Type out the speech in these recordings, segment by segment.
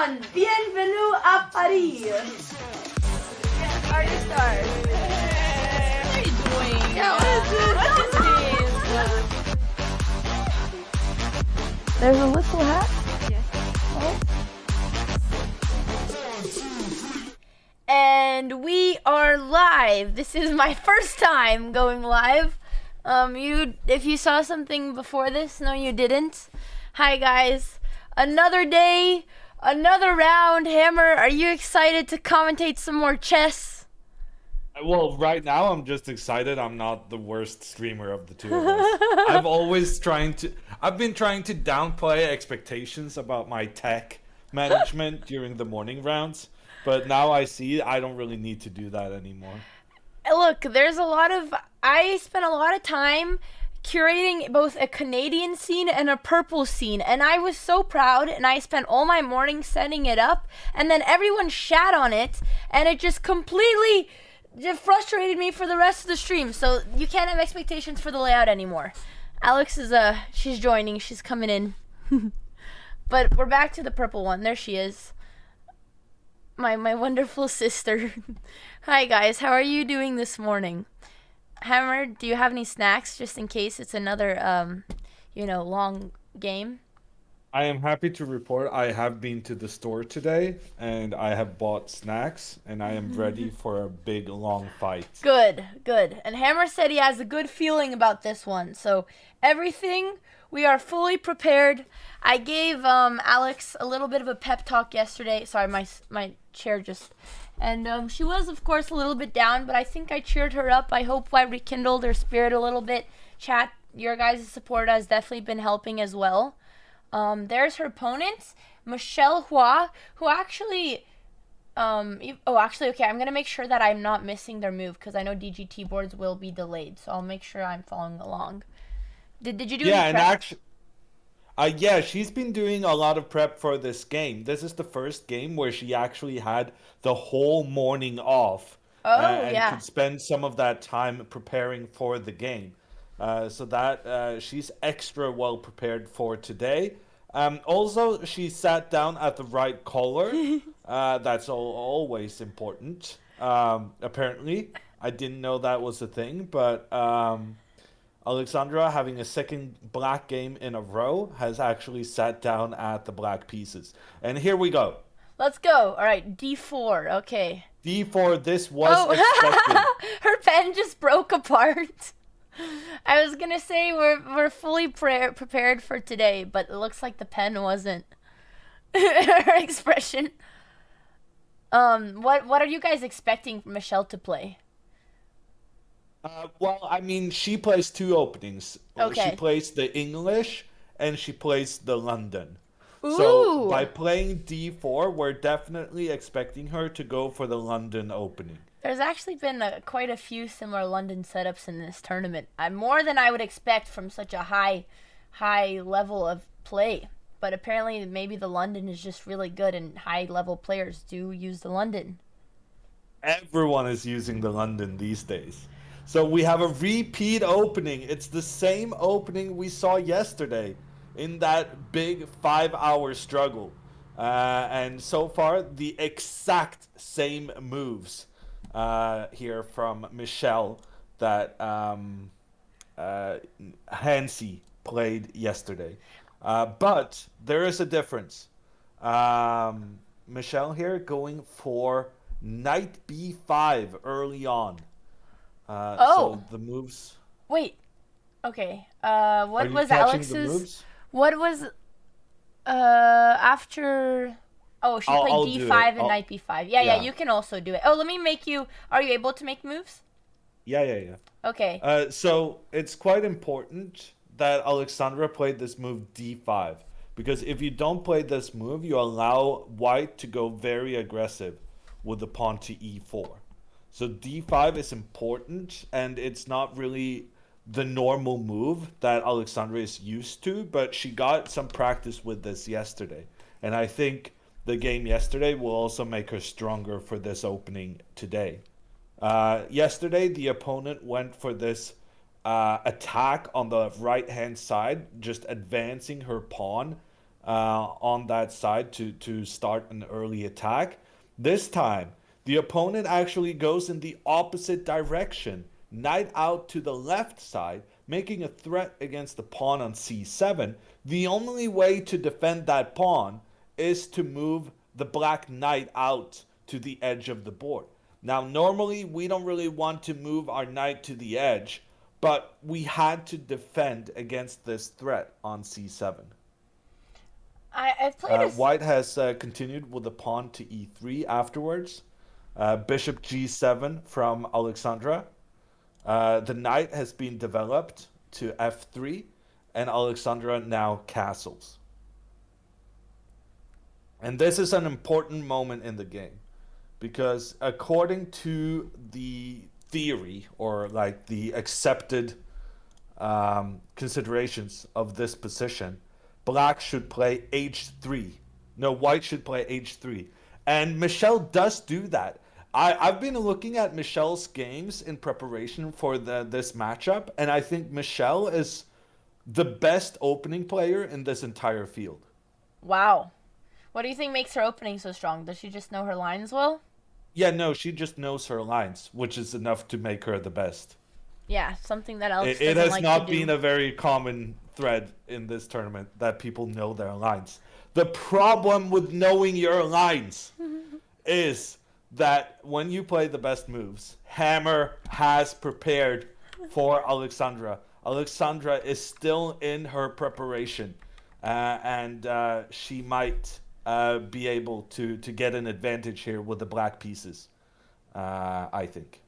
everyone! Bienvenue à Paris! Party stars. What are you doing? Yeah, what is this? There's a little hat. Yes. Oh. And we are live. This is my first time going live. If you saw something before this, no, you didn't. Hi guys. Another day, another round. Hammer, are you excited to commentate some more chess? Well, right now I'm just excited. I'm not the worst streamer of the two of us. I've been trying to downplay expectations about my tech management during the morning rounds, but now I see I don't really need to do that anymore. Look, I spent a lot of time curating both a Canadian scene and a purple scene, and I was so proud, and I spent all my morning setting it up, and then everyone shat on it, and it just completely frustrated me for the rest of the stream. So you can't have expectations for the layout anymore. Alex is she's joining, she's coming in. But we're back to the purple one. There she is. My wonderful sister. Hi guys, how are you doing this morning? Hammer, do you have any snacks just in case it's another long game? I am happy to report I have been to the store today and I have bought snacks and I am ready for a big long fight. Good. And Hammer said he has a good feeling about this one. So everything, we are fully prepared. I gave Alex a little bit of a pep talk yesterday. Sorry, my chair just... And she was, of course, a little bit down, but I think I cheered her up. I hope I rekindled her spirit a little bit. Chat, your guys' support has definitely been helping as well. There's her opponent, Michelle Hua, who actually... okay, I'm going to make sure that I'm not missing their move, because I know DGT boards will be delayed, so I'll make sure I'm following along. Did you do any prep? Yeah, she's been doing a lot of prep for this game. This is the first game where she actually had the whole morning off. And could spend some of that time preparing for the game. So that she's extra well prepared for today. Also, she sat down at the right color. That's always important. Apparently, I didn't know that was a thing, but... Alexandra, having a second black game in a row, has actually sat down at the black pieces. And here we go. Let's go. All right, D4. Okay. D4, this was expected. Her pen just broke apart. I was going to say we're fully prepared for today, but it looks like the pen wasn't. Her expression. What are you guys expecting Michelle to play? Well, I mean, she plays two openings. Okay. She plays the English and she plays the London. Ooh. So by playing D4, we're definitely expecting her to go for the London opening. There's actually been quite a few similar London setups in this tournament. More than I would expect from such a high level of play. But apparently maybe the London is just really good and high level players do use the London. Everyone is using the London these days. So we have a repeat opening. It's the same opening we saw yesterday in that big 5-hour struggle. And so far, the exact same moves here from Michelle that Hansi played yesterday. But there is a difference. Michelle here going for knight b5 early on. So the moves. Wait. Okay. What was Alex's? What was after? Oh, she played d5 and knight b5. Yeah, you can also do it. Oh, let me make you. Are you able to make moves? Yeah. Okay. So it's quite important that Alexandra played this move d5 because if you don't play this move, you allow white to go very aggressive with the pawn to e4. So d5 is important, and it's not really the normal move that Alexandra is used to, but she got some practice with this yesterday. And I think the game yesterday will also make her stronger for this opening today. Yesterday, the opponent went for this attack on the right-hand side, just advancing her pawn on that side to start an early attack. This time, the opponent actually goes in the opposite direction, knight out to the left side, making a threat against the pawn on c7. The only way to defend that pawn is to move the black knight out to the edge of the board. Now, normally, we don't really want to move our knight to the edge, but we had to defend against this threat on c7. I've played White has continued with the pawn to e3 afterwards. Bishop g7 from Alexandra. The knight has been developed to f3, and Alexandra now castles. And this is an important moment in the game, because according to the theory, or like the accepted considerations of this position, black should play h3. No, white should play h3. And Michelle does do that. I've been looking at Michelle's games in preparation for this matchup, and I think Michelle is the best opening player in this entire field. Wow. What do you think makes her opening so strong? Does she just know her lines well? Yeah, no, she just knows her lines, which is enough to make her the best. Yeah, something that Alex It doesn't has like not to do. been a very common thread in this tournament that people know their lines. The problem with knowing your lines is that when you play the best moves, Hammer has prepared for Alexandra. Alexandra is still in her preparation, and she might be able to get an advantage here with the black pieces, I think.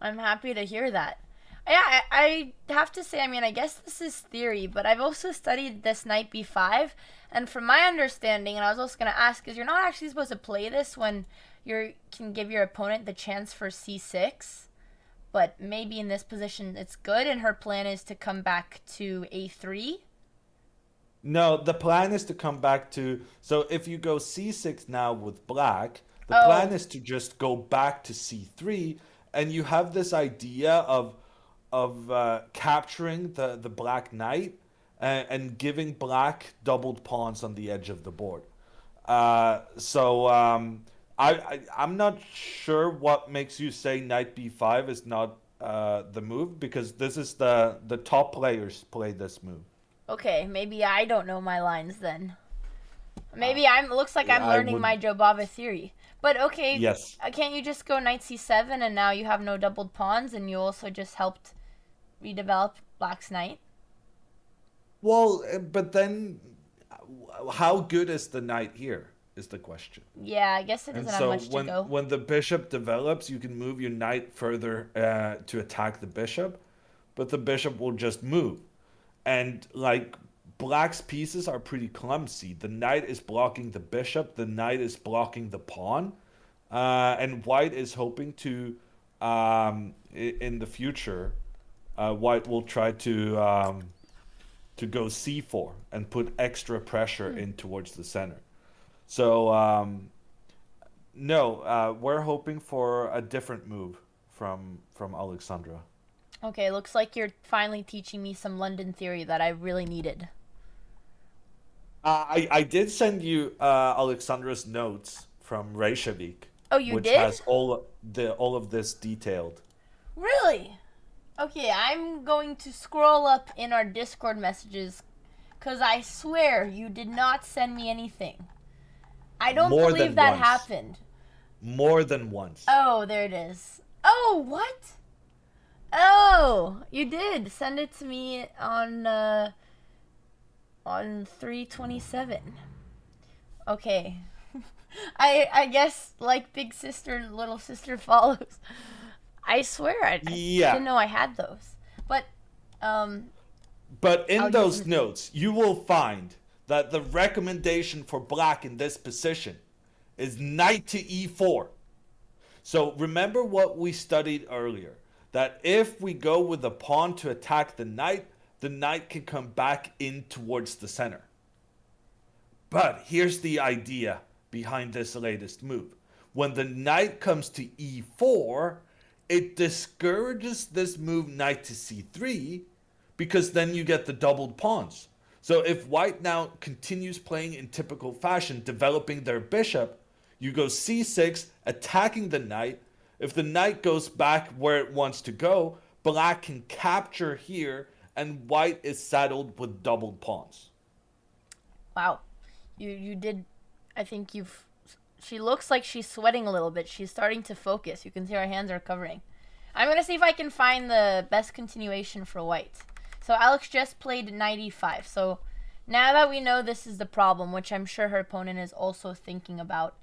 I'm happy to hear that. Yeah, I have to say, I mean, I guess this is theory, but I've also studied this knight b5, and from my understanding, and I was also going to ask, is you're not actually supposed to play this when you can give your opponent the chance for c6, but maybe in this position it's good, and her plan is to come back to a3? No, the plan is to come back to... So if you go c6 now with black, the plan is to just go back to c3, and you have this idea of capturing the black knight and giving black doubled pawns on the edge of the board. I'm not sure what makes you say knight b5 is not the move, because this is the top players play this move. Okay, maybe I don't know my lines then. Maybe looks like I'm learning my Jobava theory. But okay, yes. Can't you just go knight c7 and now you have no doubled pawns, and you also just helped redevelop black's knight? Well, but then how good is the knight here is the question. Yeah, I guess it doesn't have much to go. When the bishop develops, you can move your knight further to attack the bishop, but the bishop will just move. And like, black's pieces are pretty clumsy. The knight is blocking the bishop, the knight is blocking the pawn, and white is hoping to, in the future, white will try to go c4 and put extra pressure in towards the center. So, no, we're hoping for a different move from Alexandra. Okay, looks like you're finally teaching me some London theory that I really needed. I did send you Alexandra's notes from Reykjavik. Oh, you which did? Has all of this detailed. Really? Okay, I'm going to scroll up in our Discord messages, because I swear you did not send me anything. I don't believe that happened. More than once. Oh, there it is. Oh, what? Oh, you did send it to me on 3/27. Okay. I guess like big sister, little sister follows. I swear I didn't know I had those. But in those notes, you will find that the recommendation for black in this position is knight to e4. So remember what we studied earlier, that if we go with the pawn to attack the knight can come back in towards the center. But here's the idea behind this latest move. When the knight comes to e4, it discourages this move knight to c3, because then you get the doubled pawns. So if white now continues playing in typical fashion, developing their bishop, you go c6, attacking the knight. If the knight goes back where it wants to go, black can capture here, and white is saddled with doubled pawns. Wow. You did, I think she looks like she's sweating a little bit. She's starting to focus. You can see her hands are covering. I'm going to see if I can find the best continuation for white. So Alex just played knight e5. So now that we know this is the problem, which I'm sure her opponent is also thinking about,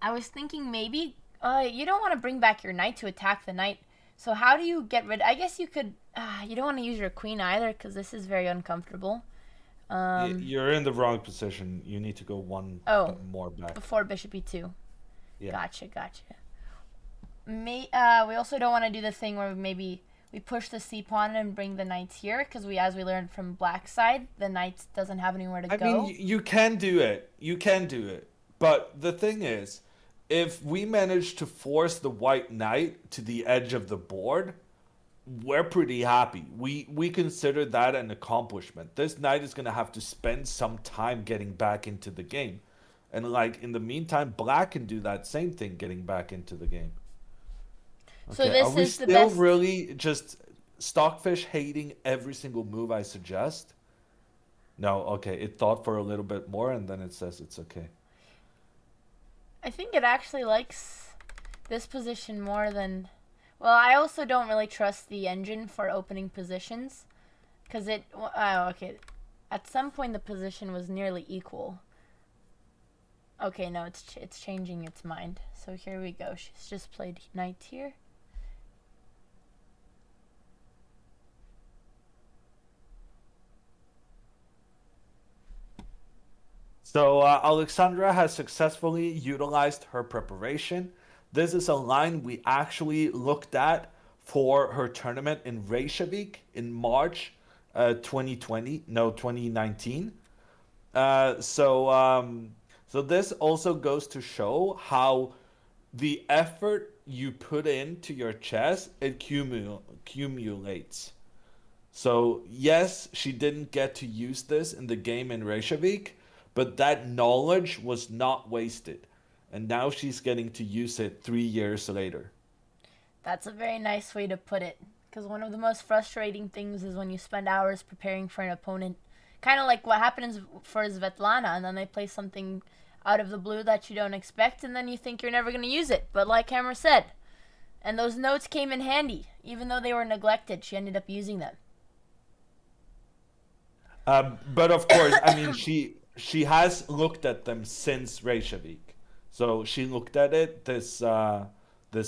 I was thinking maybe you don't want to bring back your knight to attack the knight. So how do you get rid? I guess you could. You don't want to use your queen either because this is very uncomfortable. You're in the wrong position. You need to go one more back. Before bishop e2. Yeah. Gotcha. We also don't want to do the thing where maybe we push the c pawn and bring the knights here because as we learned from black side, the knight doesn't have anywhere to go. I mean, you can do it. You can do it. But the thing is, if we manage to force the white knight to the edge of the board, we're pretty happy. We consider that an accomplishment. This knight is going to have to spend some time getting back into the game. And like in the meantime, black can do that same thing, getting back into the game. So okay, this are we is the still best. really just stockfish hating every single move I suggest? No, okay. It thought for a little bit more and then it says it's okay. I think it actually likes this position more than... Well, I also don't really trust the engine for opening positions. Because it... okay. At some point the position was nearly equal. Okay, no, it's changing its mind. So here we go. She's just played knight here. So Alexandra has successfully utilized her preparation. This is a line we actually looked at for her tournament in Reykjavik in March 2019. So this also goes to show how the effort you put into your chess, it accumulates. So yes, she didn't get to use this in the game in Reykjavik, but that knowledge was not wasted. And now she's getting to use it 3 years later. That's a very nice way to put it. Because one of the most frustrating things is when you spend hours preparing for an opponent. Kind of like what happens for Svetlana, and then they play something out of the blue that you don't expect, and then you think you're never going to use it. But like Hammer said, and those notes came in handy. Even though they were neglected, she ended up using them. But of course, I mean, she has looked at them since Reykjavik. So she looked at it this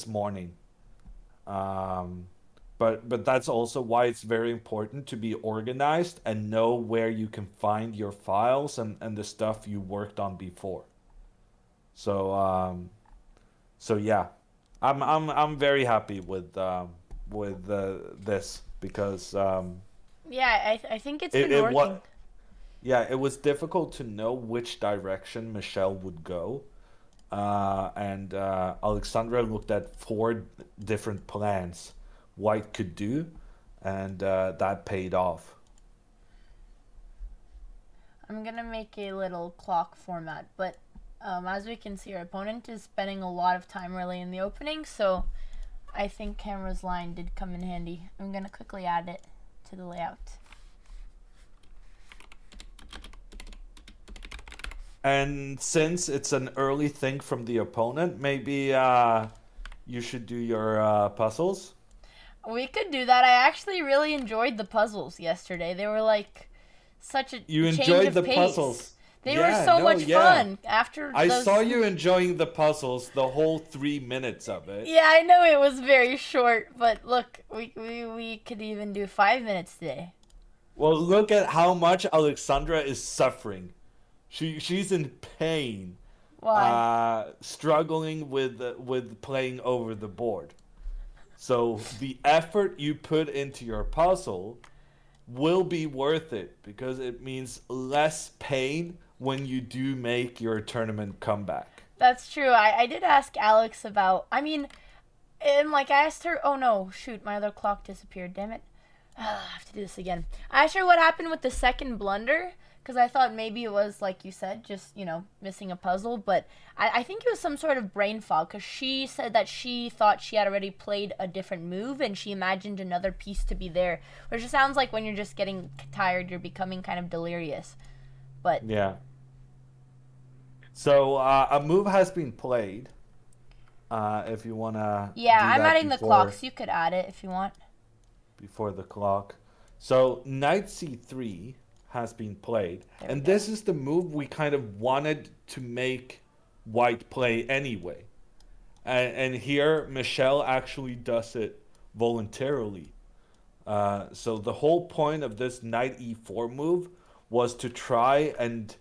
morning. But that's also why it's very important to be organized and know where you can find your files and the stuff you worked on before. So yeah, I'm very happy with this because yeah, I think it's been working. Yeah, it was difficult to know which direction Michelle would go. And Alexandra looked at 4 different plans white could do, and that paid off. I'm gonna make a little clock format, but as we can see, our opponent is spending a lot of time really in the opening, so I think Camera's line did come in handy. I'm gonna quickly add it to the layout. And since it's an early thing from the opponent, maybe you should do your puzzles. We could do that. I actually really enjoyed the puzzles yesterday. They were like such a You change enjoyed of the pace. puzzles. They were so much fun. After I those... saw you enjoying the puzzles the whole 3 minutes of it. Yeah, I know it was very short, but look, we could even do 5 minutes today. Well, look at how much Alexandra is suffering. She's in pain. Why? Struggling with playing over the board. So the effort you put into your puzzle will be worth it because it means less pain when you do make your tournament comeback. That's true. I did ask Alex about, I mean, and like I asked her, oh no, shoot, my other clock disappeared, damn it. I have to do this again. I sure what happened with the second blunder, because I thought maybe it was, like you said, just, missing a puzzle, but I think it was some sort of brain fog, because she said that she thought she had already played a different move, and she imagined another piece to be there, which just sounds like when you're just getting tired, you're becoming kind of delirious. But yeah. So a move has been played. If you want to. Yeah, I'm adding the clock, so you could add it if you want. Before the clock. So knight c3 has been played. And this is the move we kind of wanted to make white play anyway. And here, Michelle actually does it voluntarily. So the whole point of this knight e4 move was to try and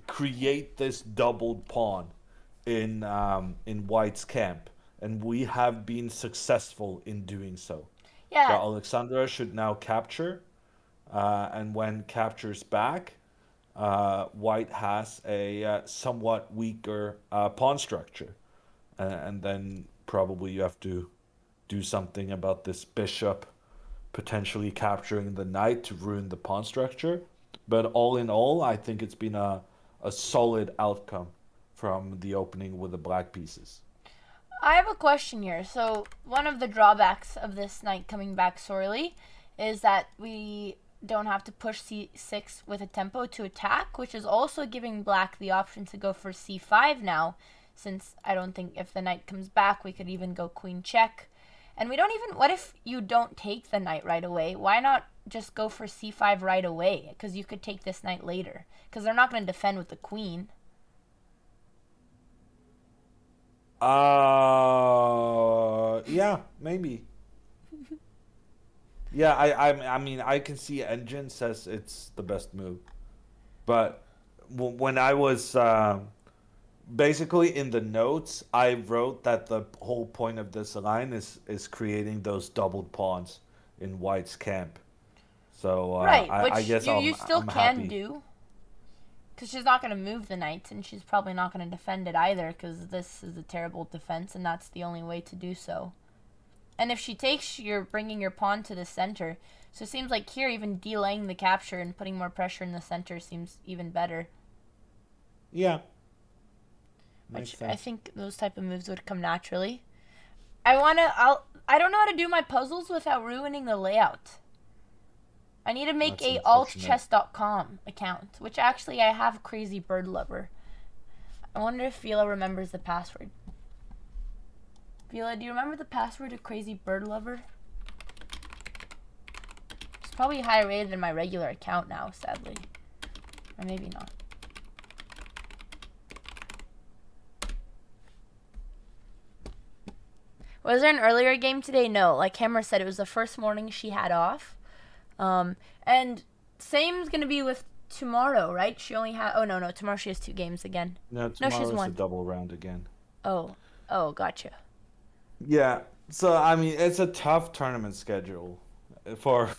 create this doubled pawn in white's camp. And we have been successful in doing so. Yeah. So Alexandra should now capture. And when captures back, white has a somewhat weaker pawn structure. And then probably you have to do something about this bishop potentially capturing the knight to ruin the pawn structure. But all in all, I think it's been a solid outcome from the opening with the black pieces. I have a question here. So one of the drawbacks of this knight coming back sorely is that we don't have to push c6 with a tempo to attack, which is also giving black the option to go for c5 now, since I don't think if the knight comes back, we could even go queen check. And we don't even, what if you don't take the knight right away? Why not just go for c5 right away? Because you could take this knight later. Because they're not going to defend with the queen. Yeah, maybe. Yeah, I mean, I can see Engine says it's the best move. But when I was basically in the notes, I wrote that the whole point of this line is creating those doubled pawns in white's camp. So right, which I guess you still I'm can happy. do. Because she's not going to move the knight, and she's probably not going to defend it either, because this is a terrible defense, and that's the only way to do so. And if she takes, you're bringing your pawn to the center. So it seems like here, even delaying the capture and putting more pressure in the center seems even better. Yeah. Which I think those type of moves would come naturally. I don't know how to do my puzzles without ruining the layout. I need to make a altchess.com account, which actually I have Crazy Bird Lover. I wonder if Vila remembers the password. Vila, do you remember the password of Crazy Bird Lover? It's probably higher rated than my regular account now, sadly. Or maybe not. Was there an earlier game today? No. Like Hammer said, it was the first morning she had off. And same's going to be with tomorrow, right? She only had... Oh, no. Tomorrow she has 2 games again. No, tomorrow she's is one. a double round again. Oh, gotcha. Yeah. So, I mean, it's a tough tournament schedule for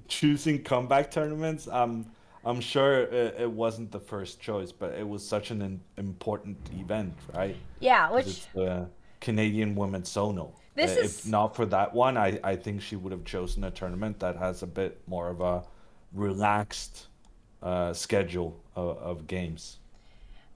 choosing comeback tournaments. I'm sure it wasn't the first choice, but it was such an important event, right? Yeah, which... It's the Canadian Women's Zonal. If not for that one, I think she would have chosen a tournament that has a bit more of a relaxed schedule of games.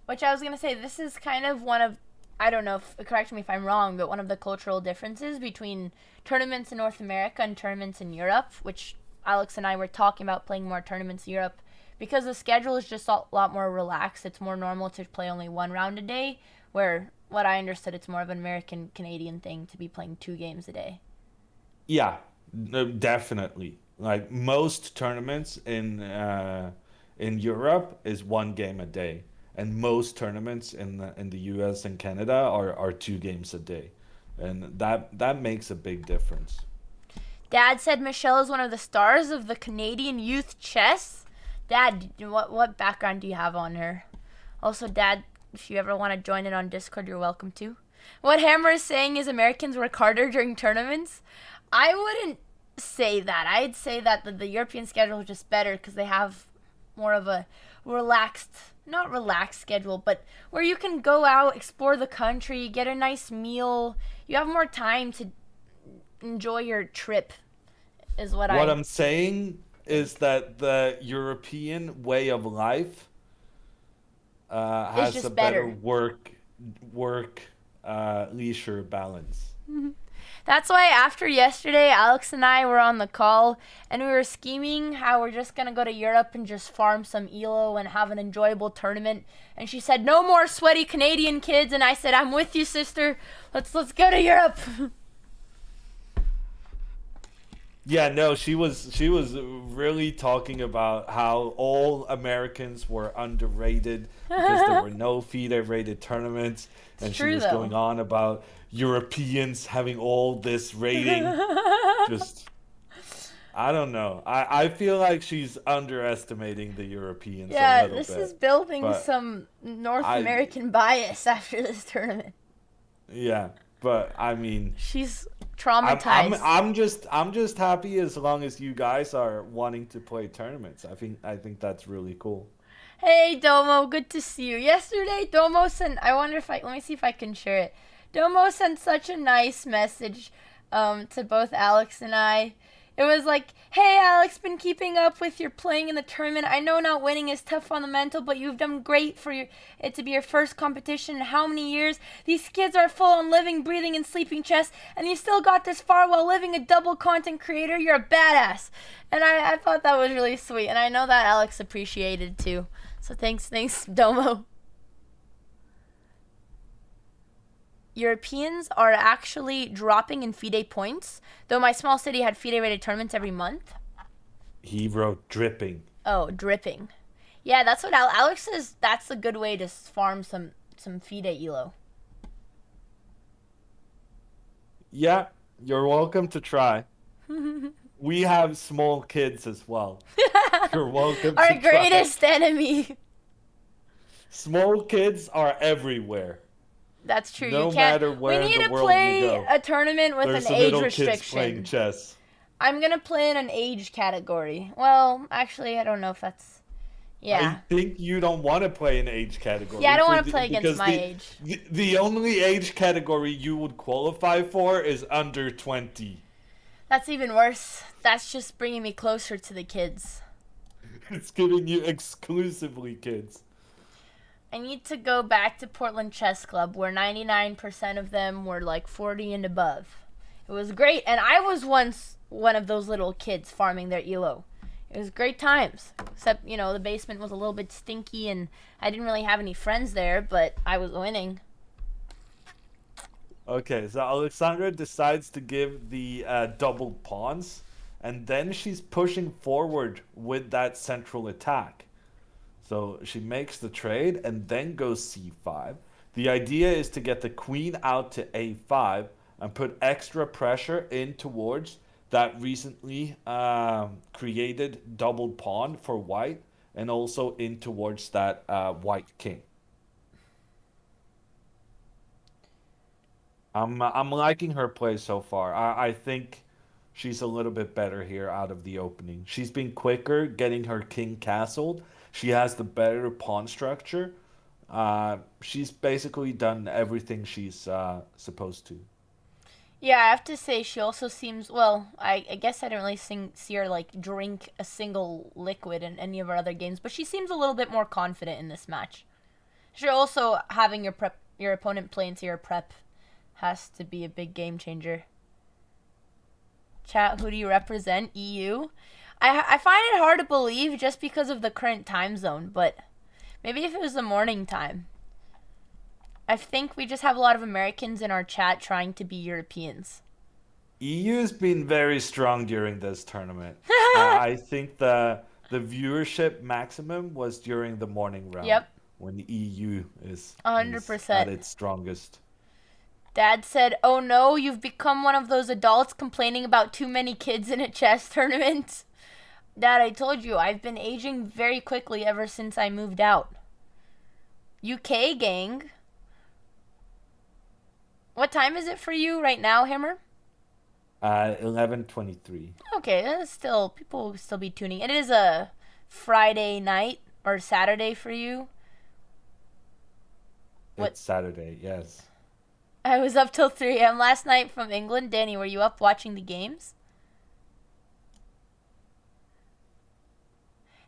Which I was going to say, this is kind of one of, I don't know, correct me if I'm wrong, but one of the cultural differences between tournaments in North America and tournaments in Europe, which Alex and I were talking about playing more tournaments in Europe, because the schedule is just a lot more relaxed. It's more normal to play only 1 round a day, where... What I understood, it's more of an American-Canadian thing to be playing 2 games a day. Yeah, definitely. Like most tournaments in Europe is 1 game a day, and most tournaments in the US and Canada are 2 games a day, and that makes a big difference. Dad said Michelle is one of the stars of the Canadian youth chess. Dad, what background do you have on her? Also, Dad, if you ever want to join in on Discord, you're welcome to. What Hammer is saying is Americans work harder during tournaments. I wouldn't say that. I'd say that the European schedule is just better because they have more of a not relaxed schedule, but where you can go out, explore the country, get a nice meal. You have more time to enjoy your trip is what I'm saying is that the European way of life is has a just better better. work leisure balance. That's why after yesterday, Alex and I were on the call and we were scheming how we're just gonna go to Europe and just farm some elo and have an enjoyable tournament. And she said, "No more sweaty Canadian kids." And I said, "I'm with you, sister. Let's go to Europe." Yeah, no, she was really talking about how all Americans were underrated because there were no FIDE rated tournaments, and she true, was though. going on about Europeans having all this rating. Just I don't know. I feel like she's underestimating the Europeans a Yeah, little this bit. is building But some North I American bias after this tournament. yeah, but I mean She's I'm traumatized. I'm just happy as long as you guys are wanting to play tournaments. I think that's really cool. Hey Domo, good to see you. Yesterday, Domo sent. Let me see if I can share it. Domo sent such a nice message, to both Alex and I. It was like, "Hey Alex, been keeping up with your playing in the tournament. I know not winning is tough on the mental, but you've done great for it to be your first competition in how many years? These kids are full on living, breathing, and sleeping chess, and you still got this far while living a double content creator. You're a badass." And I thought that was really sweet, and I know that Alex appreciated too. So thanks, Domo. Europeans are actually dropping in FIDE points, though my small city had FIDE rated tournaments every month. He wrote dripping. Oh, dripping. Yeah, that's what Alex says. That's a good way to farm some FIDE elo. Yeah, you're welcome to try. We have small kids as well. You're welcome Our to greatest try. enemy. Small kids are everywhere. That's true. No You can't. matter We where need in the to world play you go, a tournament with there's an some age little kids playing restriction. chess. I'm gonna play in an age category. Well, actually, I don't know if that's. Yeah. I think you don't want to play an age category. Yeah, I don't want to play against because my age. the only age category you would qualify for is under 20. That's even worse. That's just bringing me closer to the kids. It's giving you exclusively kids. I need to go back to Portland Chess Club where 99% of them were like 40 and above. It was great, and I was once one of those little kids farming their elo. It was great times, except, the basement was a little bit stinky and I didn't really have any friends there, but I was winning. Okay, so Alexandra decides to give the double pawns, and then she's pushing forward with that central attack. So she makes the trade and then goes c5. The idea is to get the queen out to a5 and put extra pressure in towards that recently created double pawn for white, and also in towards that white king. I'm liking her play so far. I think she's a little bit better here out of the opening. She's been quicker getting her king castled. She has the better pawn structure. She's basically done everything she's supposed to. Yeah, I have to say she also seems, well, I guess I didn't really see her like drink a single liquid in any of her other games, but she seems a little bit more confident in this match. Sure, also having your opponent play into your prep has to be a big game changer. Chat, who do you represent? EU? I find it hard to believe just because of the current time zone, but maybe if it was the morning time. I think we just have a lot of Americans in our chat trying to be Europeans. EU's been very strong during this tournament. I think the viewership maximum was during the morning round. Yep. When the EU is 100%. at its strongest. Dad said, "Oh no, you've become one of those adults complaining about too many kids in a chess tournament." Dad, I told you, I've been aging very quickly ever since I moved out. UK gang. What time is it for you right now, Hammer? 11:23. Okay, that's still, people will still be tuning. It is a Friday night or Saturday for you. What? It's Saturday, yes. I was up till 3 a.m. last night from England. Danny, were you up watching the games?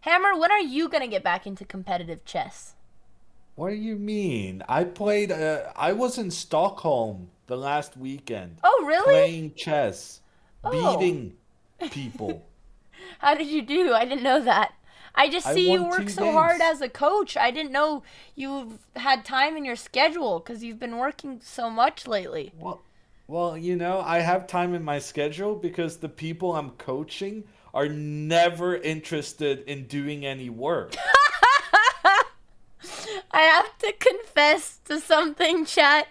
Hammer, when are you gonna get back into competitive chess? What do you mean? I was in Stockholm the last weekend Oh, really? playing chess, Oh, beating people. how did you do? I didn't know that. I just I see you won work two so hard games. as a coach. I didn't know you've had time in your schedule because you've been working so much lately. Well, well, I have time in my schedule because the people I'm coaching are never interested in doing any work. I have to confess to something, chat.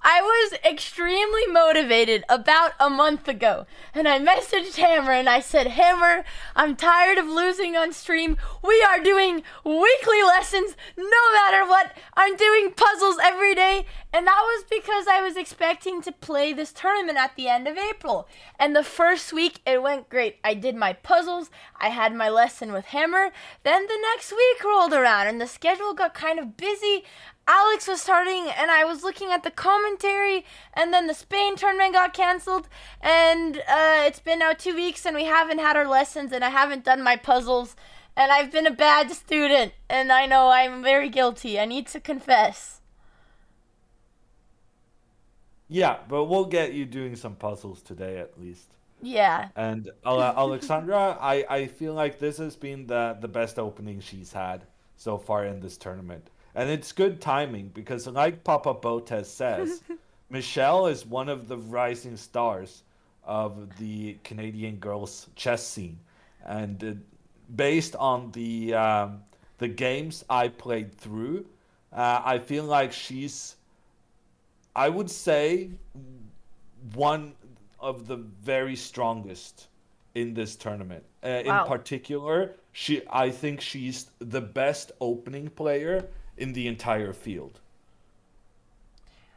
I was extremely motivated about a month ago, and I messaged Hammer and I said, Hammer, I'm tired of losing on stream. We are doing weekly lessons no matter what. I'm doing puzzles every day, and that was because I was expecting to play this tournament at the end of April. And the first week, it went great. I did my puzzles, I had my lesson with Hammer, then the next week rolled around, and the schedule got kind of busy. Alex was starting, and I was looking at the commentary, and then the Spain tournament got canceled, and it's been now 2 weeks, and we haven't had our lessons, and I haven't done my puzzles, and I've been a bad student, and I know I'm very guilty. I need to confess. Yeah, but we'll get you doing some puzzles today at least. Yeah. And Alexandra, I feel like this has been the best opening she's had so far in this tournament. And it's good timing because, like Papa Botez says, Michelle is one of the rising stars of the Canadian girls chess scene. And based on the games I played through, I feel like she's, I would say, one of the very strongest in this tournament. In Wow. particular, I think she's the best opening player in the entire field.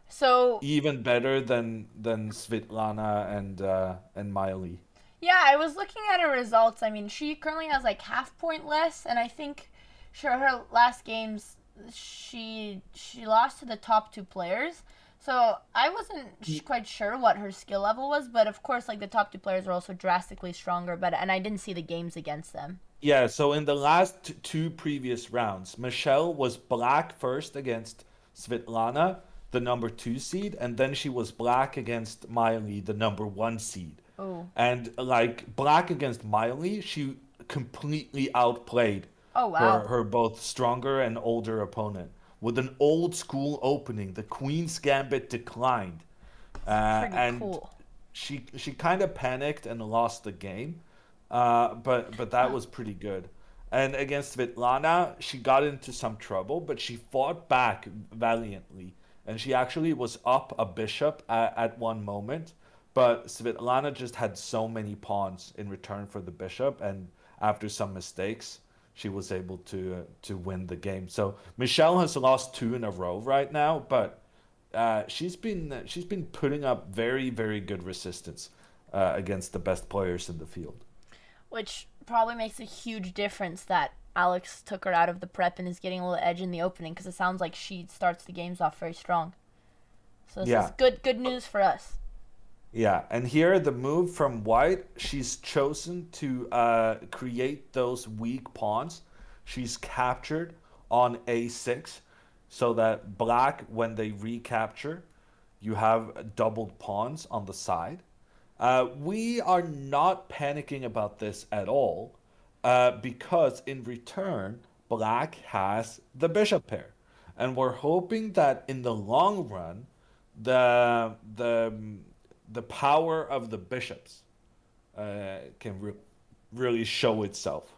So, Even better than Svitlana and Miley. yeah, I was looking at her results. I mean, she currently has like half point less, and I think sure her last games she lost to the top two players. So I wasn't quite sure what her skill level was, but of course, like the top two players are also drastically stronger. But and I didn't see the games against them. Yeah, so in the last two previous rounds, Michelle was black first against Svitlana, the number two seed, and then she was black against Miley, the number one seed. Oh. And like black against Miley, she completely outplayed Oh her wow. her both stronger and older opponent. With an old school opening, the Queen's Gambit declined, Pretty and cool. she kind of panicked and lost the game. But that was pretty good. And against Svetlana, she got into some trouble, but she fought back valiantly. And she actually was up a bishop at one moment, but Svetlana just had so many pawns in return for the bishop, and after some mistakes, she was able to win the game. So Michelle has lost two in a row right now, but she's been putting up very good resistance against the best players in the field. Which probably makes a huge difference that Alex took her out of the prep and is getting a little edge in the opening because it sounds like she starts the games off very strong. So this is Yeah. good news for us. Yeah, and here the move from white, she's chosen to create those weak pawns. She's captured on a6 so that black, when they recapture, you have doubled pawns on the side. We are not panicking about this at all because in return, black has the bishop pair. And we're hoping that in the long run, the the the power of the bishops can really show itself.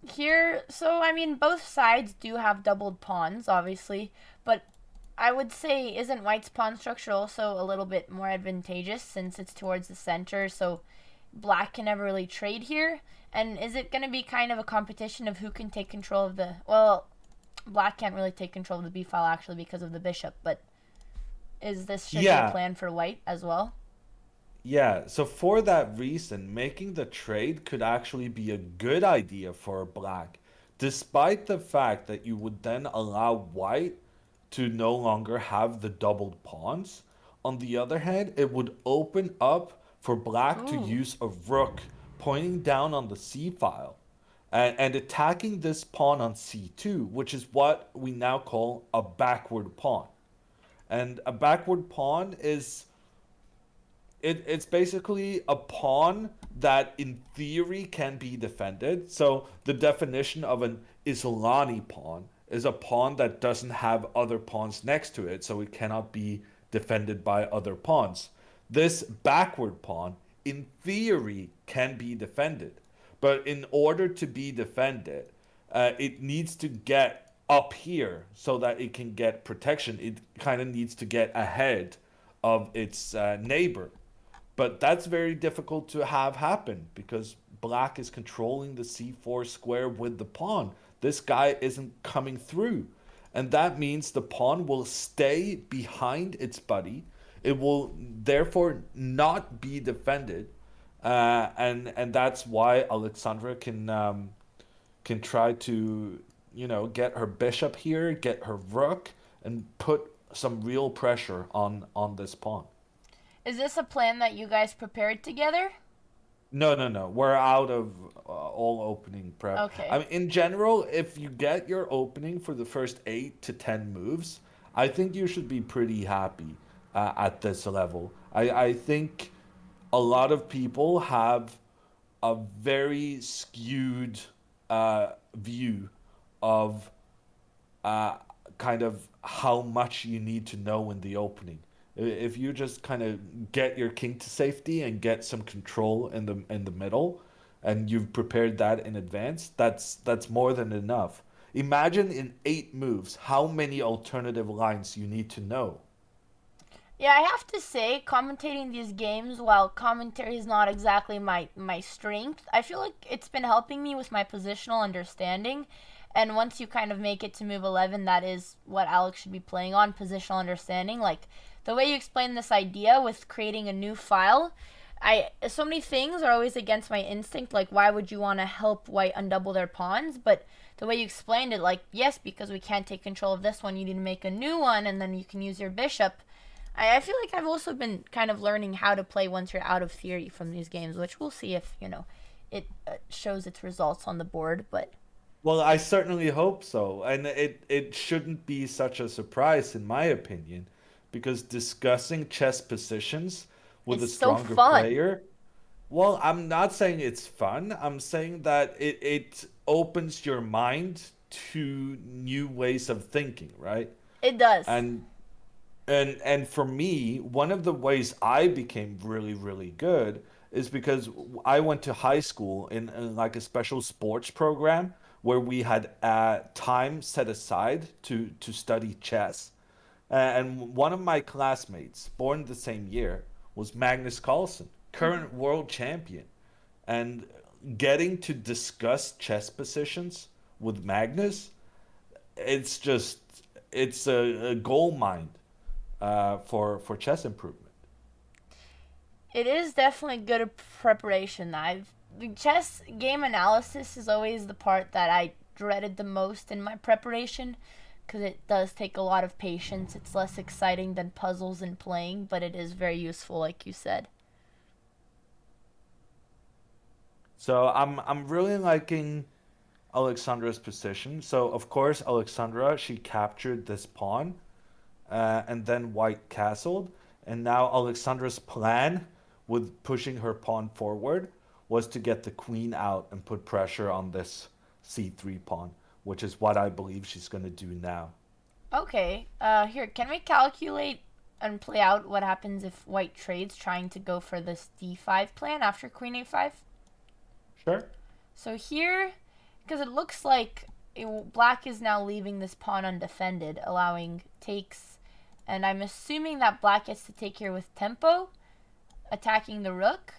Here, so I mean, both sides do have doubled pawns, obviously, but I would say isn't white's pawn structure also a little bit more advantageous since it's towards the center, so black can never really trade here? And is it going to be kind of a competition of who can take control of the, well, black can't really take control of the b file actually because of the bishop, but is this should be a Yeah, plan for white as well? yeah. So for that reason, making the trade could actually be a good idea for black, despite the fact that you would then allow white to no longer have the doubled pawns. On the other hand, it would open up for black to Ooh. use a rook pointing down on the c file and attacking this pawn on c2, which is what we now call a backward pawn. And a backward pawn is it's basically a pawn that in theory can be defended. So the definition of an Isolani pawn is a pawn that doesn't have other pawns next to it, so it cannot be defended by other pawns. This backward pawn, in theory, can be defended. But in order to be defended, it needs to get up here so that it can get protection. It kind of needs to get ahead of its neighbor. But that's very difficult to have happen because black is controlling the c4 square with the pawn. This guy isn't coming through. And that means the pawn will stay behind its buddy. It will therefore not be defended. And that's why Alexandra can try to, get her bishop here, get her rook, and put some real pressure on this pawn. Is this a plan that you guys prepared together? No. We're out of all opening prep. Okay. I mean, in general, if you get your opening for the first 8 to 10 moves, I think you should be pretty happy at this level. I think a lot of people have a very skewed view of kind of how much you need to know in the opening. If you just kind of get your king to safety and get some control in the middle, and you've prepared that in advance, that's more than enough. Imagine in 8 moves how many alternative lines you need to know. Yeah, I have to say, commentating these games, while commentary is not exactly my strength, I feel like it's been helping me with my positional understanding. And once you kind of make it to move 11, that is what Alex should be playing on, positional understanding. Like, the way you explain this idea with creating a new file, so many things are always against my instinct, like why would you want to help white undouble their pawns? But the way you explained it, like, yes, because we can't take control of this one, you need to make a new one, and then you can use your bishop. I feel like I've also been kind of learning how to play once you're out of theory from these games, which we'll see if, it shows its results on the board, but... Well, I certainly hope so. And it shouldn't be such a surprise, in my opinion, because discussing chess positions with a stronger player... Well, I'm not saying it's fun. I'm saying that it opens your mind to new ways of thinking, right? It does. And for me, one of the ways I became really, really good is because I went to high school in like a special sports program where we had time set aside to study chess. And one of my classmates, born the same year, was Magnus Carlsen, current world champion. And getting to discuss chess positions with Magnus, it's a gold mine for chess improvement. It is definitely good preparation. The chess game analysis is always the part that I dreaded the most in my preparation because it does take a lot of patience. It's less exciting than puzzles and playing, but it is very useful, like you said. So I'm really liking Alexandra's position. So of course Alexandra, she captured this pawn, and then white castled, and now Alexandra's plan with pushing her pawn forward was to get the queen out and put pressure on this c3 pawn, which is what I believe she's going to do now. Okay, here, can we calculate and play out what happens if white trades trying to go for this d5 plan after queen a5? Sure. So here, because it looks like black is now leaving this pawn undefended, allowing takes, and I'm assuming that black gets to take here with tempo, attacking the rook,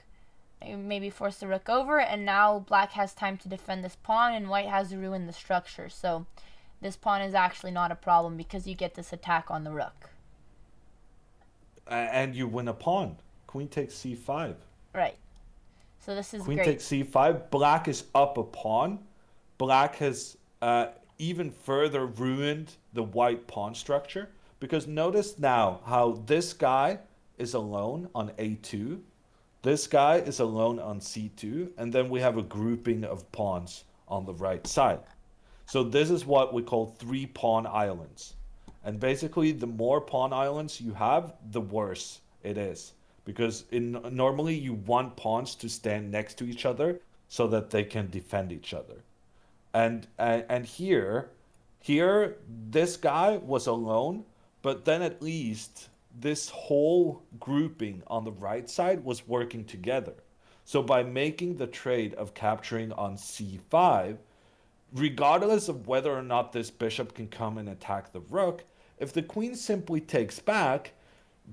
maybe force the rook over, and now black has time to defend this pawn, and white has to ruin the structure. So this pawn is actually not a problem because you get this attack on the rook. And you win a pawn. Queen takes c5. Right. So this is Queen great. takes c5. Black is up a pawn. Black has even further ruined the white pawn structure, because notice now how this guy is alone on a2. This guy is alone on c2, and then we have a grouping of pawns on the right side. So this is what we call 3-pawn islands. And basically, the more pawn islands you have, the worse it is. Because normally you want pawns to stand next to each other so that they can defend each other. And here this guy was alone, but then at least this whole grouping on the right side was working together. So by making the trade of capturing on c5, regardless of whether or not this bishop can come and attack the rook, if the queen simply takes back,